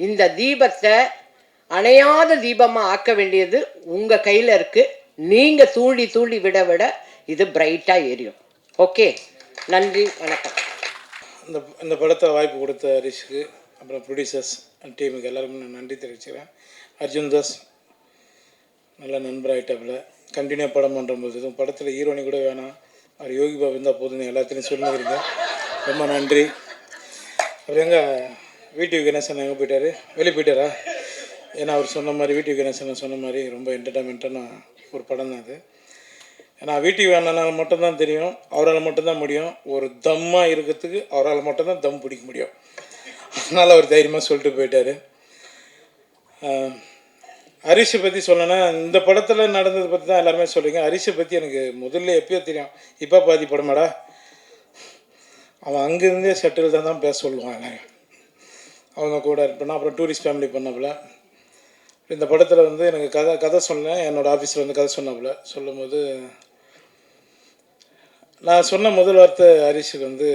இந்த தீபத்தை அணையாத தீபமாக ஆக்க வேண்டியது உங்கள் கையில் இருக்குது. நீங்கள் தூண்டி விட இது பிரைட்டாக எரியும். ஓகே, நன்றி, வணக்கம். இந்த படத்தை வாய்ப்பு கொடுத்த ஹரிஷ்க்கு, அப்புறம் ப்ரொடியூசர்ஸ் அண்ட் டீமுக்கு எல்லாருக்கும் நான் நன்றி தெரிவிச்சுக்கிறேன். அர்ஜுன் தாஸ் நல்ல நண்பராகிட்டாப்புல, கண்டினியூவாக படம் பண்ணும்போது எதுவும் படத்தில் ஹீரோனி கூட வேணாம், அவர் யோகி பாபு இருந்தால் போதுன்னு எல்லாத்துலேயும் சொல்லியிருந்தேன். ரொம்ப நன்றி. அப்புறம் எங்கள் வீட்டு கணேசன் எங்கே போயிட்டார்? வெளியே போயிட்டாரா? ஏன்னா அவர் சொன்ன மாதிரி வீட்டு கணேசன் சொன்ன மாதிரி ரொம்ப என்டர்டைன்மெண்ட்டான ஒரு படம் தான் அது. ஏன்னா வீட்டு வேணால் மட்டும்தான் தெரியும், அவரால் மட்டும்தான் முடியும். ஒரு தம்மாக இருக்கிறதுக்கு அவரால் மட்டும்தான் தம் பிடிக்க முடியும். அதனால் அவர் தைரியமாக சொல்லிட்டு போயிட்டார். ஹரிஷை பற்றி சொல்லணும்னா, இந்த படத்தில் நடந்ததை பற்றி தான் எல்லாருமே சொல்கிறீங்க. ஹரிஷை பற்றி எனக்கு முதல்ல எப்பயோ தெரியும். இப்போ பாதி படமாடா, அவன் அங்கேருந்தே செட்டில் தான் பேச சொல்லுவான் எல்லாரும். அவங்க கூட இருப்பேன்னா அப்புறம் டூரிஸ்ட் ஃபேமிலி பண்ணப்பில் இந்த படத்தில் வந்து எனக்கு கதை சொன்னேன். என்னோடய ஆஃபீஸில் வந்து கதை சொன்னாப்புல. சொல்லும்போது நான் சொன்ன முதல் வார்த்தை ஹரிஷுக்கு வந்து,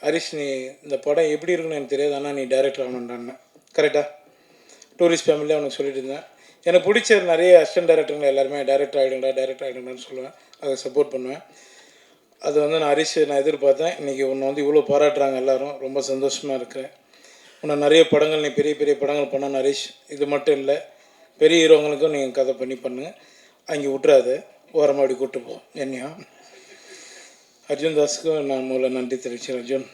ஹரிஷ் நீ இந்த படம் எப்படி இருக்குன்னு எனக்கு தெரியாது, ஆனால் நீ டைரக்டர் ஆகணுன்றான்னு. கரெக்டாக டூரிஸ்ட் ஃபேமிலியாக அவனுக்கு சொல்லிட்டு இருந்தேன். எனக்கு பிடிச்ச நிறைய அசிஸ்டன்ட் டைரக்டருங்க எல்லாருமே டைரக்டர் ஆகிடுங்கடான்னு சொல்லுவேன், அதை சப்போர்ட் பண்ணுவேன். அது வந்து நான் ஹரிஷ் நான் எதிர்பார்த்தேன். இன்றைக்கி உன்னை வந்து இவ்வளோ பாராட்டுறாங்க எல்லோரும், ரொம்ப சந்தோஷமாக இருக்கிறேன். உன்னை நிறைய படங்கள் நீ பெரிய பெரிய படங்கள் பண்ண ஹரிஷ். இது மட்டும் இல்லை, பெரிய ஹீரோங்களுக்கும் நீங்கள் கதை பண்ணுங்கள், அங்கே விட்டுறாது, ஓரமாக அப்படி கூப்பிட்டு போ. என்னையா அர்ஜுன் தாஸுக்கும் நான் முதல்ல நன்றி தெரிவிச்சேன். அர்ஜுன்,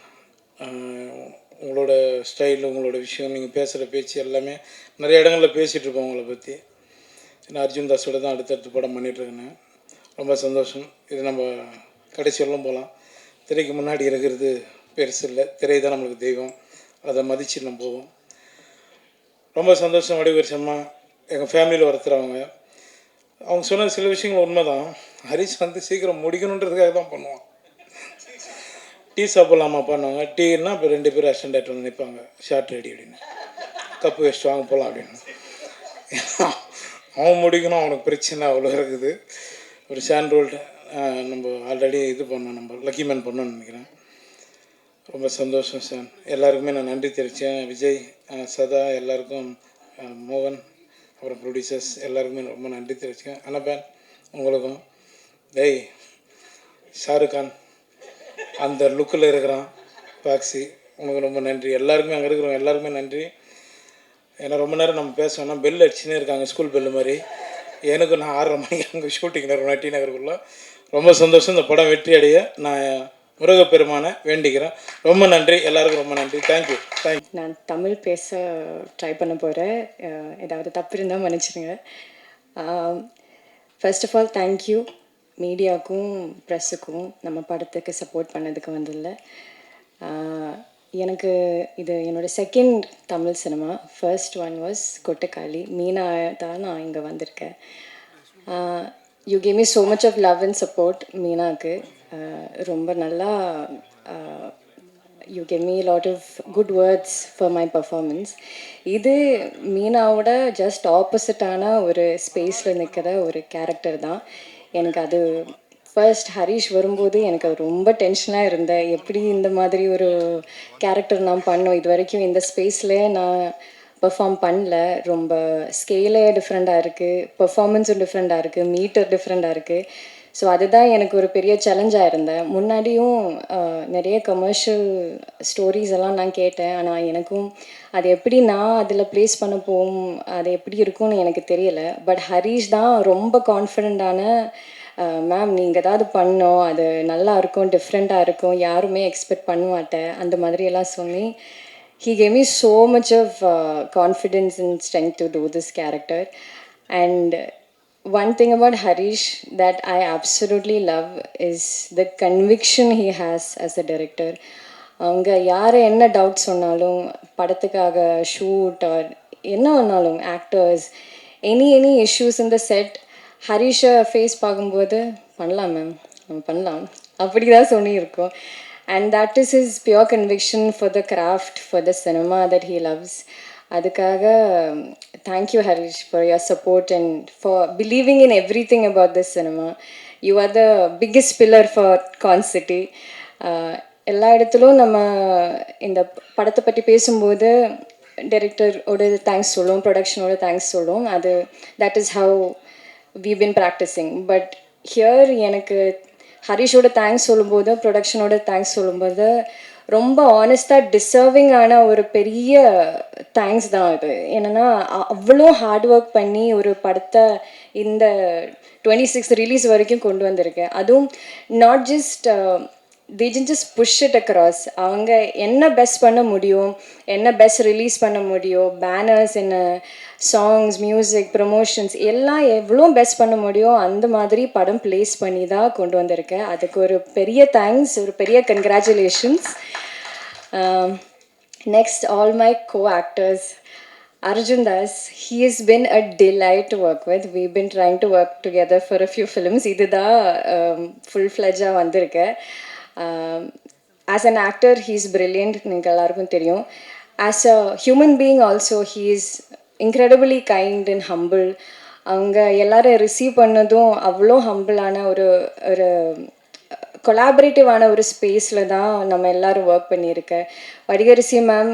உங்களோட ஸ்டைல், உங்களோட விஷயம், நீங்கள் பேசுகிற பேச்சு எல்லாமே நிறைய இடங்களில் பேசிகிட்டு இருப்போம் உங்களை பற்றி. நான் அர்ஜுன் தாஸோட தான் அடுத்தடுத்து படம் பண்ணிகிட்ருக்கேன். ரொம்ப சந்தோஷம். இது நம்ம கடைசி வரலும் போகலாம். திரைக்கு முன்னாடி இருக்கிறது பெருசு இல்லை, திரை தான் நம்மளுக்கு தெய்வம், அதை மதித்து நம்ம போவோம். ரொம்ப சந்தோஷம். வடிவரிசம்மா எங்கள் ஃபேமிலியில் ஒருத்தர், அவங்க சொன்ன சில விஷயங்கள் உண்மை தான். ஹரிஷ் வந்து சீக்கிரம் முடிக்கணுன்றதுக்காக தான் பண்ணுவான். டீ சாப்பிட்லாமா பண்ணுவாங்க, டீன்னா இப்போ 2 பேர் அசிஸ்டன்ட் டைரக்டர் வந்து நிற்பாங்க, ஷார்ட் ரெடி அப்படின்னு, கப்பு வச்சுட்டு வாங்க போகலாம் அப்படின்னு. அவன் முடிக்கணும், அவனுக்கு பிரச்சனை அவ்வளோ இருக்குது. ஒரு சாண்ட்ரோல்டு நம்ம ஆல்ரெடி இது பண்ணோம், நம்ம லக்கி மேன் பண்ணோன்னு நினைக்கிறேன். ரொம்ப சந்தோஷம் சார். எல்லாருக்குமே நான் நன்றி தெரிவித்தேன். விஜய், சதா, எல்லாருக்கும், மோகன், அப்புறம் ப்ரொடியூசர்ஸ் எல்லாருக்குமே ரொம்ப நன்றி தெரிவிச்சேன். அனபேன் உங்களுக்கும், டேய் ஷாருக் கான் அந்த லுக்கில் இருக்கிறான் பாக்ஸி, உனக்கு ரொம்ப நன்றி. எல்லாருக்குமே அங்கே இருக்கிறவங்க எல்லாருக்குமே நன்றி. ஏன்னா ரொம்ப நேரம் நம்ம பேசணும்னா பெல் அடிச்சுன்னே இருக்காங்க, ஸ்கூல் பெல்லு மாதிரி. எனக்கு நான் 6:30 மணிக்கு அங்கே ஷூட்டிங் நேரம் டி நகருக்குள்ளே. ரொம்ப சந்தோஷம். இந்த படம் வெற்றி அடைய நான் முருகப்பெருமானை வேண்டிக்கிறேன். ரொம்ப நன்றி, எல்லாருக்கும் ரொம்ப நன்றி. தேங்க்யூ. நான் தமிழ் பேச ட்ரை பண்ண போகிறேன், ஏதாவது தப்பு இருந்தால் மன்னிச்சிடுங்க. ஃபர்ஸ்ட் ஆஃப் ஆல் தேங்க்யூ மீடியாவுக்கும் ப்ரெஸ்ஸுக்கும் நம்ம படத்துக்கு சப்போர்ட் பண்ணதுக்கு வந்ததில்ல. எனக்கு இது என்னோடய second Tamil cinema. First one was Kottukkaali. Meena தான் நான் இங்கே வந்திருக்கேன். You gave me so much of love and support. மீனாவுக்கு ரொம்ப நல்லா you gave me lot of good words for my performance. இது மீனாவோட ஜஸ்ட் ஆப்போசிட்டான ஒரு ஸ்பேஸில் நிற்கிற ஒரு கேரக்டர் தான். எனக்கு அது ஃபர்ஸ்ட் ஹரிஷ் வரும்போது எனக்கு அது ரொம்ப டென்ஷனாக இருந்தேன். எப்படி இந்த மாதிரி ஒரு கேரக்டர் நான் பண்ணோம், இது வரைக்கும் இந்த ஸ்பேஸில் நான் பெர்ஃபார்ம் பண்ணல. ரொம்ப ஸ்கேலே டிஃப்ரெண்ட்டாக இருக்குது, பெர்ஃபார்மன்ஸும் டிஃப்ரெண்ட்டாக இருக்குது, மீட்டர் டிஃப்ரெண்ட்டாக இருக்குது. ஸோ அதுதான் எனக்கு ஒரு பெரிய சேலஞ்சாக இருந்தேன். முன்னாடியும் நிறைய கமர்ஷியல் ஸ்டோரிஸ் எல்லாம் நான் கேட்டேன். ஆனால் எனக்கும் அது எப்படி நான் அதில் ப்ளேஸ் பண்ண போகும், அது எப்படி இருக்கும்னு எனக்கு தெரியலை. பட் ஹரிஷ் தான் ரொம்ப கான்ஃபிடெண்ட்டான, மேம் நீங்கள் ஏதாவது பண்ணோம், அது நல்லா இருக்கும், டிஃப்ரெண்ட்டாக இருக்கும், யாருமே எக்ஸ்பெக்ட் பண்ண மாட்டேன், அந்த மாதிரியெல்லாம் சொல்லி he gave me so much of confidence and strength to do this character. And one thing about Harish that I absolutely love is the conviction he has as a director. அவங்க யார் என்ன டவுட் சொன்னாலும், படத்துக்காக ஷூட் ஆர் என்ன வேணாலும், ஆக்டர்ஸ், எனி இஷ்யூஸ் இந்த செட், ஹரிஷை ஃபேஸ் பார்க்கும்போது பண்ணலாம் மேம், நம்ம பண்ணலாம், அப்படி தான் சொல்லியிருக்கோம். And that is his pure conviction for the craft, for the cinema that he loves. அதுக்காக thank you Harish for your support and for believing in everything about this cinema. You are the biggest pillar for Con City. எல்லா இடத்துலும் நம்ம இந்த படத்தை பற்றி பேசும்போது டைரக்டரோட தேங்க்ஸ் சொல்லுவோம், ப்ரொடக்ஷனோட தேங்க்ஸ் சொல்லுவோம். அது that is how we've been practicing. But here எனக்கு ஹரிஷோட தேங்க்ஸ் சொல்லும்போது, ப்ரொடக்ஷனோட தேங்க்ஸ் சொல்லும்போது ரொம்ப ஆனஸ்டாக டிசர்விங்கான ஒரு பெரிய தேங்க்ஸ் தான் இது. என்னென்னா அவ்வளோ ஹார்ட் ஒர்க் பண்ணி ஒரு படத்தை இந்த 26 ரிலீஸ் வரைக்கும் கொண்டு வந்திருக்கேன். அதுவும் not just they didn't just push it across. அவங்க என்ன பெஸ்ட் பண்ண முடியும், என்ன பெஸ்ட் ரிலீஸ் பண்ண முடியும், பேனர்ஸ், என்ன சாங்ஸ், மியூசிக், ப்ரமோஷன்ஸ் எல்லாம் எவ்வளோ பெஸ்ட் பண்ண முடியும் அந்த மாதிரி படம் ப்ளேஸ் பண்ணி தான் கொண்டு வந்திருக்கேன். அதுக்கு ஒரு பெரிய தேங்க்ஸ், ஒரு பெரிய congratulations. Next all my co-actors. Arjun Das, he has been a delight to work with. We've been trying to work together for a few films. இதுதான் full-fledged வந்திருக்கேன். As an actor, he's brilliant, நீங்கள் எல்லாருக்கும் தெரியும். As a human being also, he is incredibly kind and humble. அவங்க எல்லாரும் ரிசீவ் பண்ணதும் அவ்வளோ ஹம்பிளான ஒரு கொலாபரேட்டிவான ஒரு ஸ்பேஸில் தான் நம்ம எல்லோரும் ஒர்க் பண்ணியிருக்கேன். Vadivukkarasi ma'am,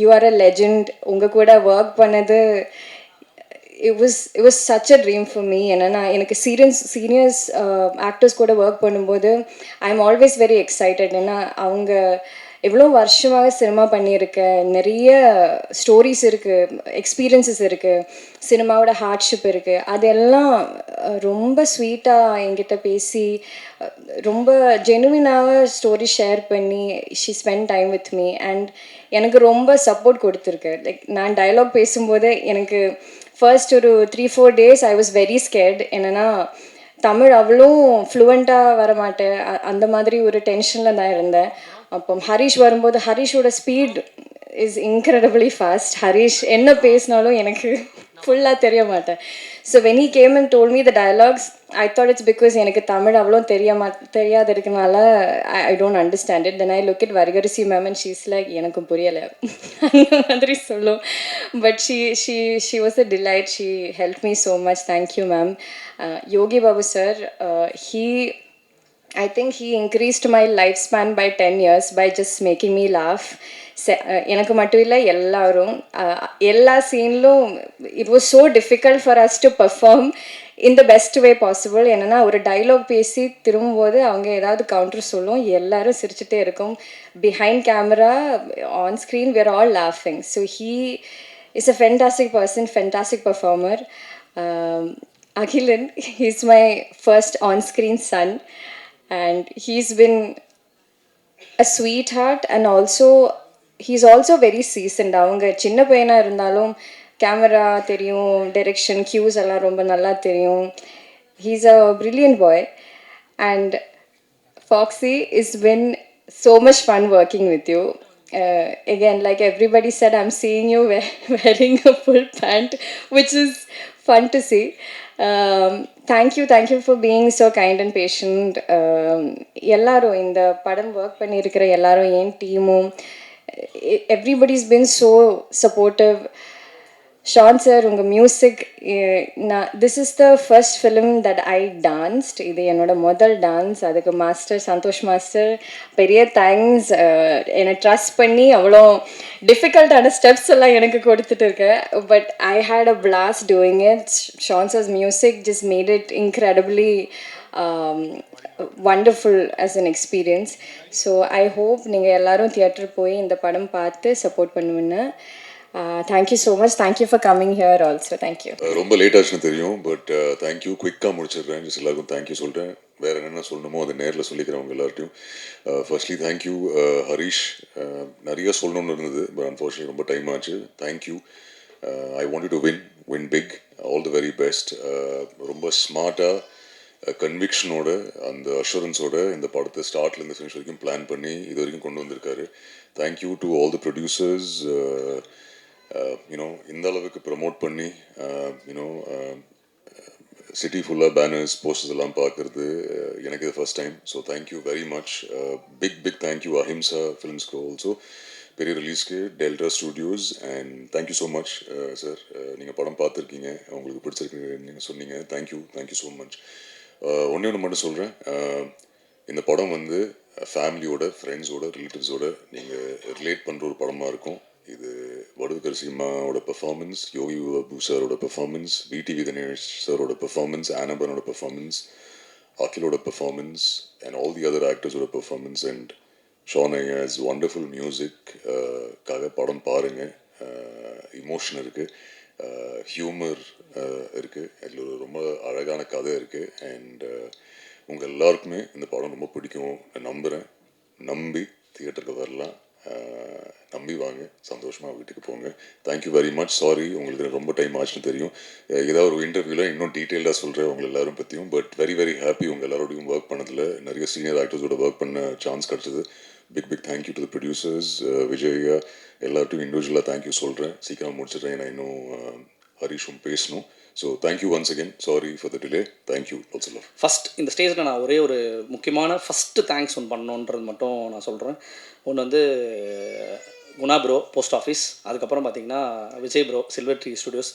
you are a legend. உங்கள் கூட ஒர்க் பண்ணது it was such a dream for me. என்னன்னா எனக்கு சீனியர்ஸ் ஆக்டர்ஸ் கூட ஒர்க் பண்ணும்போது I am always very excited. ஏன்னா அவங்க எவ்வளோ வருஷமாக சினிமா பண்ணியிருக்கேன், நிறைய ஸ்டோரிஸ் இருக்குது, எக்ஸ்பீரியன்ஸஸ் இருக்குது, சினிமாவோட ஹார்ட்ஷிப் இருக்குது. அதெல்லாம் ரொம்ப ஸ்வீட்டாக என்கிட்ட பேசி ரொம்ப ஜெனுவினாக ஸ்டோரி ஷேர் பண்ணி she spend time with me. And எனக்கு ரொம்ப சப்போர்ட் கொடுத்துருக்கு. லைக் நான் டயலாக் பேசும்போது எனக்கு ஃபர்ஸ்ட் ஒரு 3-4 days I was very scared. என்னென்னா தமிழ் அவ்வளோ ஃப்ளூவெண்ட்டாக வரமாட்டேன், அந்த மாதிரி ஒரு டென்ஷனில் தான் இருந்தேன். அப்போ ஹரிஷ் வரும்போது ஹரிஷோட speed is incredibly fast. Harish என்ன பேசினாலும் எனக்கு ஃபுல்லாக தெரிய மாட்டேன். So when he came and told me the dialogues, I thought it's because எனக்கு தமிழ் அவ்வளோ தெரியாத இருக்கனால I don't understand it. Then I look it Vadivukkarasi ma'am and she's like எனக்கும் புரியலை அந்த மாதிரி சொல்லும். But she was a delight. She help me so much. Thank you ma'am. Yogi Babu sir, I think he increased my lifespan by 10 years by just making me laugh. எனக்கு மட்டும் இல்லை, எல்லாரும் எல்லா சீன்லும் it was so difficult for us to perform in the best way possible. என்னென்னா ஒரு டைலாக் பேசி திரும்பும்போது அவங்க ஏதாவது கவுண்டர் சொல்லும், எல்லாரும் சிரிச்சுட்டே இருக்கும். Behind camera, on screen, we are all laughing. So he is a fantastic person, fantastic performer. Akhilan, he's my first on-screen son. And he's been a sweetheart and also he's also very seasoned. அவங்க சின்ன பையனாக இருந்தாலும் கேமரா தெரியும், டைரெக்ஷன், கியூஸ் எல்லாம் ரொம்ப நல்லா தெரியும். He's a brilliant boy. And Foxy, it's been so much fun working with you. Again, like everybody said, I'm seeing you wearing a full pant, which is fun to see. Thank you for being so kind and patient. எல்லாரும் இந்த படம் ஒர்க் பண்ணியிருக்கிற எல்லாரும், என் டீமும், everybody's been so supportive. Shaan sir உங்கள் மியூசிக், நான் this is the first film that I danced. இது என்னோட முதல் டான்ஸ். அதுக்கு மாஸ்டர் சந்தோஷ் மாஸ்டர் பெரிய தேங்க்ஸ். என்னை ட்ரஸ்ட் பண்ணி அவ்வளோ டிஃபிகல்ட்டான ஸ்டெப்ஸ் எல்லாம் எனக்கு கொடுத்துட்டு இருக்கேன். But I had a blast doing it. Shaan sir's music just made it incredibly wonderful as an experience. So I hope நீங்கள் எல்லாரும் தியேட்டர் போய் இந்த படம் பார்த்து சப்போர்ட் பண்ணுவீங்க. Thank you so much. Thank you for coming here also. Thank you. ரொம்ப லேட் ஆச்சுன்னு தெரியும், பட் தேங்க்யூ. குயிக்காக முடிச்சிடுறேன். ஜஸ்ட் எல்லாருக்கும் தேங்க்யூ சொல்கிறேன். வேறு என்னென்ன சொல்லணுமோ அதை நேரில் சொல்லிக்கிறவங்க எல்லார்ட்டையும். Firstly thank you Harish. நிறைய சொல்லணும்னு இருந்தது, பட் அன்ஃபார்ச்சுனேட்லி ரொம்ப டைம் ஆச்சு. Thank you. I want to win big. All the very best. ரொம்ப ஸ்மார்ட்டாக கன்விக்ஷனோட அந்த அஷூரன்ஸோட இந்த படத்தை ஸ்டார்ட்லேருந்து ஃபினிஷ் வரைக்கும் பிளான் பண்ணி இது வரைக்கும் கொண்டு வந்திருக்காரு. Thank you to all the producers. You know இந்த அளவுக்கு ப்ரமோட் பண்ணி யூனோ சிட்டி ஃபுல்லாக பேனர்ஸ் போஸ்டர்ஸ் எல்லாம் பார்க்குறது எனக்கு இது first time. So thank you very much. Big thank you Ahimsa ஃபிலிம்ஸ்க்கு ஆல்சோ, பெரிய ரிலீஸ்க்கு Delta Studios. And thank you so much sir. நீங்கள் படம் பார்த்துருக்கீங்க, உங்களுக்கு பிடிச்சிருக்கு நீங்கள் சொன்னீங்க. Thank you so much. ஒன்று மட்டும் சொல்கிறேன். இந்த படம் வந்து ஃபேமிலியோட, ஃப்ரெண்ட்ஸோட, ரிலேட்டிவ்ஸோட நீங்கள் ரிலேட் பண்ணுற ஒரு படமாக இருக்கும். இது வடுகர் சினிமாவோட பெர்ஃபார்மன்ஸ், யோகி பாபு சாரோட பெர்ஃபார்மன்ஸ், விடிவி கணேஷ் சாரோட பெர்ஃபார்மன்ஸ், ஆனபனோட பெர்ஃபார்மன்ஸ், அகிலோட performance and all the other ஆக்டர்ஸோட பெர்ஃபார்மன்ஸ் அண்ட் ஷான் ஐயாஸ் வண்டர்ஃபுல் மியூசிக்காக படம் பாருங்கள். இமோஷன் இருக்குது, ஹியூமர் இருக்குது, அதில் ஒரு ரொம்ப அழகான கதை இருக்குது. அண்ட் உங்கள் எல்லாருக்குமே இந்த படம் ரொம்ப பிடிக்கும் நம்புகிறேன். நம்பி தியேட்டருக்கு வரலாம், நம்பி வாங்க, சந்தோஷமாக வீட்டுக்கு போங்க. Thank you very much. சாரி உங்களுக்கு ரொம்ப டைம் ஆச்சுன்னு தெரியும். ஏதாவது ஒரு இன்டர்வியூவில் இன்னும் டீட்டெயிலாக சொல்கிறேன் உங்கள் எல்லாரும் பற்றியும். பட் வெரி ஹாப்பி உங்கள் எல்லாரோடையும் ஒர்க் பண்ணதில். நிறைய சீனியர் ஆக்டர்ஸோட ஒர்க் பண்ண சான்ஸ் கிடச்சிது. Big thank you to the producers. Vijay எல்லார்ட்டையும் இண்டிவிஜுவலாக தேங்க்யூ சொல்கிறேன். சீக்கிரம் முடிச்சிடுறேன், ஏன்னா இன்னும் ஹரீஷும் பேசணும். So thank you once again. Sorry for the delay. Thank you also love. First இந்த ஸ்டேஜில் நான் ஒரே ஒரு முக்கியமான ஃபஸ்ட்டு தேங்க்ஸ் ஒன்று பண்ணணுன்றது மட்டும் நான் சொல்கிறேன். ஒன்று வந்து குணா ப்ரோ போஸ்ட் ஆஃபீஸ், அதுக்கப்புறம் பார்த்தீங்கன்னா Vijay bro Silver Tree Studios.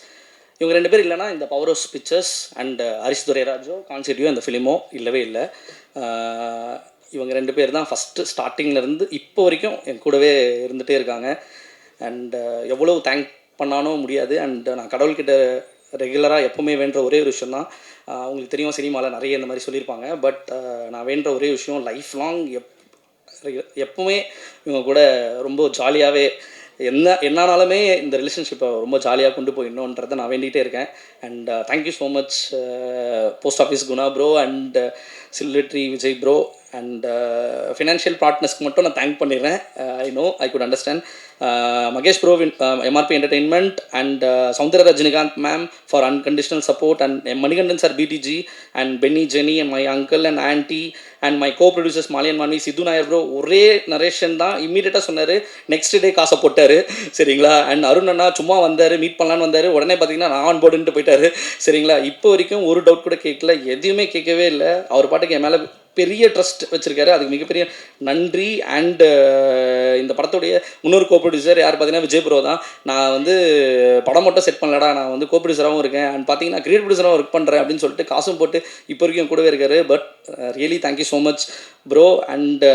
இவங்க 2 பேர் இல்லைனா இந்த Power House Pictures and Harish துரைராஜோ கான்செப்டியோ இந்த ஃபிலிமோ இல்லவே இல்லை. இவங்க 2 பேர் தான் ஃபஸ்ட்டு ஸ்டார்டிங்லேருந்து இப்போ வரைக்கும் என் கூடவே இருந்துகிட்டே இருக்காங்க. அண்ட் எவ்வளோ தேங்க் பண்ணாலும் முடியாது. அண்ட் நான் கடவுள்கிட்ட ரெகுலராக எப்போவுமே வேண்ட ஒரே ஒரு விஷயம் தான், அவங்களுக்கு தெரியும் சினிமாவில் நிறைய இந்த மாதிரி சொல்லியிருப்பாங்க, பட் நான் வேண்ட ஒரே விஷயம் லைஃப் லாங் எப்போவுமே இவங்க கூட ரொம்ப ஜாலியாகவே என்னானாலுமே இந்த ரிலேஷன்ஷிப்பை ரொம்ப ஜாலியாக கொண்டு போயிடணுன்றதை நான் வேண்டிகிட்டே இருக்கேன். And thank you so much post office Guna bro and Silver Tree Vijay bro. And financial பார்ட்னர்ஸ்க்கு மட்டும் நான் தேங்க் பண்ணிடுறேன். I could understand Mahesh bro, MRP entertainment and Soundarya Rajinikanth ma'am for unconditional support and Manikandan sir BTG and Benny Jenny and my uncle and aunty and my co producers Maliyan Manvi Sidhu Nair bro. ஒரே நரேஷன் தான், இம்மீடியட்டாக சொன்னார், நெக்ஸ்ட் டே காசை போட்டார். சரிங்களா? அண்ட் அருண் அண்ணா சும்மா வந்தார், மீட் பண்ணலான்னு வந்தார், உடனே பார்த்தீங்கன்னா நான் ஆன் போர்டுன்ட்டு போயிட்டார். சரிங்களா? இப்போ வரைக்கும் ஒரு டவுட் கூட கேட்கல, எதுவுமே கேட்கவே இல்லை. அவர் பாட்டுக்கு என் மேலே பெரிய ட்ரஸ்ட் வச்சுருக்காரு, அதுக்கு மிகப்பெரிய நன்றி. அண்ட் இந்த படத்துடைய இன்னொரு கோ ப்ரொடியூசர் யார் பார்த்தீங்கன்னா விஜய் ப்ரோ தான். நான் வந்து படம் மட்டும் செட் பண்ணலடா, நான் வந்து கோ ப்ரொடியூசராகவும் இருக்கேன் அண்ட் பார்த்தீங்கன்னா கிரியேட் ப்ரொடியூசராகவும் ஒர்க் பண்ணுறேன் அப்படின்னு சொல்லிட்டு காசும் போட்டு இப்போ வரைக்கும் கூடவே இருக்காரு. But really thank you so much bro. And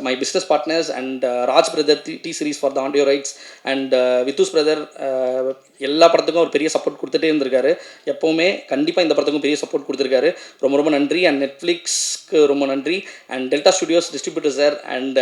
my business partners and Raj brother T Series for the audio rights and Vithus brother எல்லா படத்துக்கும் ஒரு பெரிய சப்போர்ட் கொடுத்துட்டே இருந்திருக்காரு. எப்போவுமே கண்டிப்பாக இந்த படத்துக்கும் பெரிய சப்போர்ட் கொடுத்துருக்காரு. ரொம்ப நன்றி. அண்ட் நெட்ஃப்ளிக்ஸ்க்கு ரொம்ப நன்றி. And delta studios distributor sir and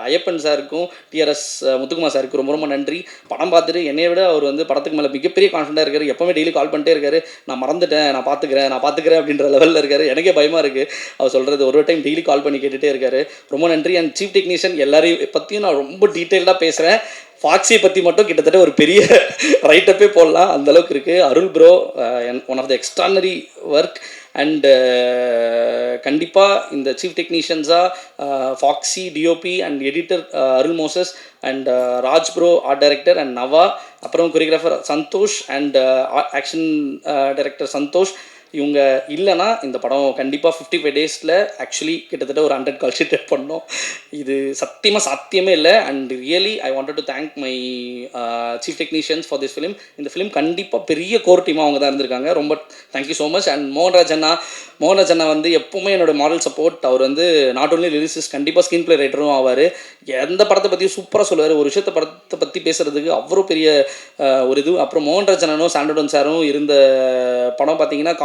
Ayyappan சாருக்கும் TRS முத்துக்குமார் சாருக்கு ரொம்ப நன்றி. படம் பார்த்துட்டு என்னை விட அவர் வந்து படத்துக்கு மேலே மிகப்பெரிய கான்ஃபிடண்டாக இருக்காரு. எப்போவுமே டெய்லி கால் பண்ணிட்டே இருக்காரு, நான் மறந்துட்டேன், நான் பார்த்துக்கிறேன் அப்படின்ற லெவலில் இருக்காரு. எனக்கே பயமாக இருக்குது அவர் சொல்கிறது. ஒரு டைம் டெய்லி கால் பண்ணி கேட்டுகிட்டே இருக்காரு. ரொம்ப நன்றி. அண்ட் சீஃப் டெக்னீஷியன் எல்லாரையும் பற்றியும் நான் ரொம்ப டீட்டெயில்டாக பேசுகிறேன். ஃபாக்ஸியை பற்றி மட்டும் கிட்டத்தட்ட ஒரு பெரிய ரைட்டப்பே போடலாம், அந்தளவுக்கு இருக்குது. Arul bro one of the extraordinary work. And கண்டிப்பாக இந்த சீஃப் டெக்னீஷியன்ஸாக Foxy DOP and editor Arul Moses and Raj bro art director and Nava, அப்புறம் choreographer Santhosh and action director Santhosh இவங்க இல்லைன்னா இந்த படம் கண்டிப்பாக 55 டேஸில் ஆக்சுவலி கிட்டத்தட்ட ஒரு 100 கால் ஷீட் பண்ணோம். இது சத்தியமாக சாத்தியமே இல்லை. And really I wanted to thank my chief technicians for this film. இந்த ஃபிலிம் கண்டிப்பாக பெரிய கோர் டீமாக அவங்க தான் இருந்திருக்காங்க. ரொம்ப thank you so much. And Mohanraj அண்ணா வந்து எப்போவுமே என்னோட மாரல் சப்போர்ட். அவர் வந்து நாட் ஓன்லி லிரிசிஸ்ட், கண்டிப்பாக ஸ்க்ரீன் பிளே ரைட்டரும் ஆவார். எந்த படத்தை பற்றியும் சூப்பராக சொல்லுவார். ஒரு விஷயத்தை படத்தை பற்றி பேசுகிறதுக்கு அவ்வளோ பெரிய ஒரு இது. அப்புறம் மோகன்ராஜ் அண்ணனும் சாண்டோடன் சாரும் இருந்த படம் பார்த்தீங்கன்னா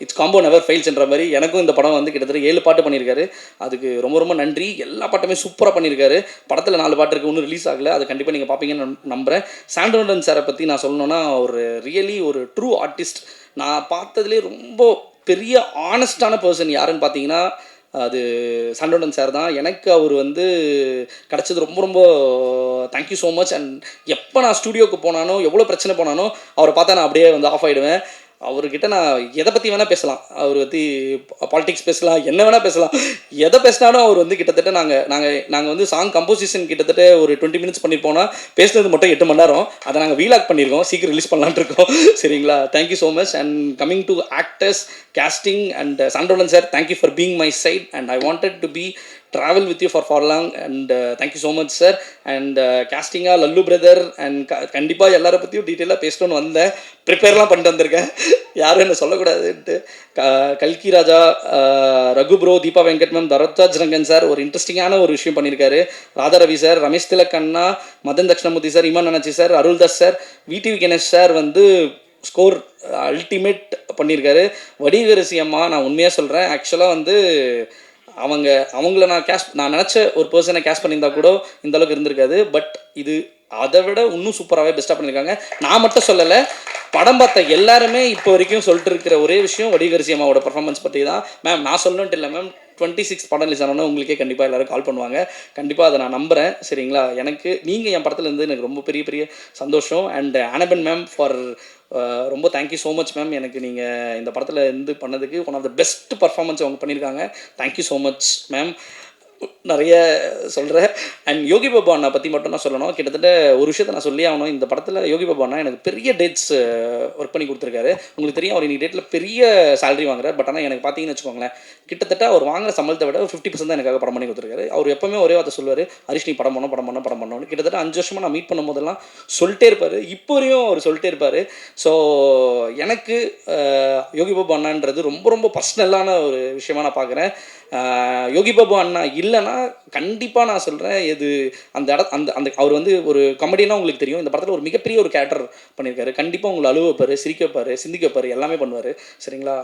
இட்ஸ் காம்போ நெவர் ஃபெயில்ஸ்ன்ற மாதிரி எனக்கும் இந்த படம் வந்து கிட்டத்தட்ட 7 பாட்டு பண்ணியிருக்காரு. அதுக்கு ரொம்ப ரொம்ப நன்றி. எல்லா பாட்டுமே சூப்பராக பண்ணியிருக்காரு. படத்தில் 4 பாட்டு இருக்குது, இன்னும் ரிலீஸ் ஆகலை. அது கண்டிப்பாக நீங்கள் பார்ப்பீங்கன்னு நம்புகிறேன். சாண்டோடன் சாரை பற்றி நான் சொல்லணுன்னா ஒரு ரியலி ஒரு ட்ரூ ஆர்டிஸ்ட். நான் பார்த்ததுலேயே ரொம்ப பெரிய ஆனஸ்டான பர்சன் யாருன்னு பார்த்தீங்கன்னா அது சாண்டோடன் சார் தான். எனக்கு அவர் வந்து கிடச்சது ரொம்ப ரொம்ப தேங்க்யூ ஸோ மச். அண்ட் எப்போ நான் ஸ்டூடியோவுக்கு போனானோ, எவ்வளோ பிரச்சனை போனானோ, அவரை பார்த்தா நான் அப்படியே வந்து ஆஃப் ஆகிடுவேன். அவர்கிட்ட நான் எதை பற்றி வேணால் பேசலாம், அவர் பற்றி பாலிடிக்ஸ் பேசலாம், என்ன வேணால் பேசலாம். எதை பேசினாலும் அவர் வந்து கிட்டத்தட்ட நாங்கள் வந்து சாங் கம்போசிஷன் கிட்டத்தட்ட ஒரு 20 மினிட்ஸ் பண்ணியிருப்போம்னா பேசுனது மட்டும் 8 மணி நேரம். அதை நாங்கள் வீலாக் பண்ணியிருக்கோம், சீக்கிரம் ரிலீஸ் பண்ணலான்ட்டு இருக்கோம். சரிங்களா? Thank you so much. And coming to actors, casting and Sandolan sir, thank you for being my side and I wanted to be travel with you for long and thank you so much sir. And casting Lalu brother and கண்டிப்பாக எல்லாரை பற்றியும் டீட்டெயிலாக பேசணும்னு வந்தேன். ப்ரிப்பேர்லாம் பண்ணிட்டு வந்திருக்கேன், யாரும் என்ன சொல்லக்கூடாதுன்ட்டு. கல்கி Raja, Raghu bro, Deepa Venkat ma'am, Dharathraj Rangan sir ஒரு இன்ட்ரெஸ்டிங்கான ஒரு விஷயம் பண்ணியிருக்காரு. ராதா ரவி சார், ரமேஷ் திலக் அண்ணா, Madhan Dakshinamoorthy sir, Imman Annachi sir, Aruldas sir, VTV Ganesh sir வந்து ஸ்கோர் அல்டிமேட் பண்ணியிருக்காரு. வடிகரசி அம்மா, நான் உண்மையாக சொல்கிறேன், ஆக்சுவலாக வந்து அவங்கள நான் நினச்ச ஒரு பர்சனை கேஷ் பண்ணியிருந்தா கூட இந்த அளவுக்கு இருந்திருக்காது. பட் இது அதை விட இன்னும் சூப்பராகவே பெஸ்ட்டாக பண்ணியிருக்காங்க. நான் மட்டும் சொல்லலை, படம் பார்த்த எல்லாருமே இப்போ வரைக்கும் சொல்லிட்டு இருக்கிற ஒரே விஷயம் வடிகரசி அம்மாவோட பர்ஃபார்மன்ஸ் பற்றி தான். மேம் நான் சொல்லணுன்ட்டு இல்லை மேம், 26 படம் ரிலீஸ் ஆனோன்னா உங்களுக்கே கண்டிப்பாக எல்லோரும் கால் பண்ணுவாங்க. கண்டிப்பாக அதை நான் நம்புகிறேன். சரிங்களா? எனக்கு நீங்கள் என் படத்தில் இருந்து எனக்கு ரொம்ப பெரிய பெரிய சந்தோஷம். அண்ட் ஆனபன் மேம் ஃபார் ரொம்ப தேங்க்யூ ஸோ மச் மேம். எனக்கு நீங்கள் இந்த படத்தில் இருந்து பண்ணதுக்கு one of the best performance அவங்க பண்ணியிருக்காங்க. Thank you so much ma'am. நிறைய சொல்கிறேன். அண்ட் யோகி பாபு அண்ணா பற்றி மட்டும் நான் சொல்லணும். கிட்டத்தட்ட ஒரு விஷயத்தை நான் சொல்லி ஆகணும். இந்த படத்தில் யோகி பாபு அண்ணா எனக்கு பெரிய டேட்ஸ் ஒர்க் பண்ணி கொடுத்துருக்காரு. உங்களுக்கு தெரியும், அவர் இன்னைக்கு டேட்டில் பெரிய சேலரி வாங்குறாரு. பட் ஆனால் எனக்கு பார்த்தீங்கன்னு வச்சுக்கோங்களேன், கிட்டத்தட்ட அவர் வாங்குற சம்பளத்தை விட 50% தான் எனக்காக படம் பண்ணி கொடுத்துருக்காரு. அவர் எப்போவுமே ஒரே வார்த்தை சொல்லுவார், ஹரிஷ் நீ படம் பண்ணணும். கிட்டத்தட்ட 5 வருஷமாக நான் மீட் பண்ணும் போதெல்லாம் சொல்லிட்டே இருப்பார். இப்போ வரையும் அவர் சொல்லிட்டே இருப்பார். ஸோ எனக்கு யோகி பாபு அண்ணான்றது ரொம்ப ரொம்ப பர்சனலான ஒரு விஷயமா நான் பார்க்குறேன். யோகி பாபு அண்ணா இல்லைன்னா கண்டிப்பாக நான் சொல்கிறேன், இது அந்த அவர் வந்து ஒரு காமெடினா உங்களுக்கு தெரியும். இந்த படத்தில் ஒரு மிகப்பெரிய ஒரு கேரக்டர் பண்ணியிருக்காரு. கண்டிப்பாக உங்களை அழுவ வைப்பார், சிரிக்க வைப்பார், சிந்திக்க வைப்பார், எல்லாமே பண்ணுவார். சரிங்களா?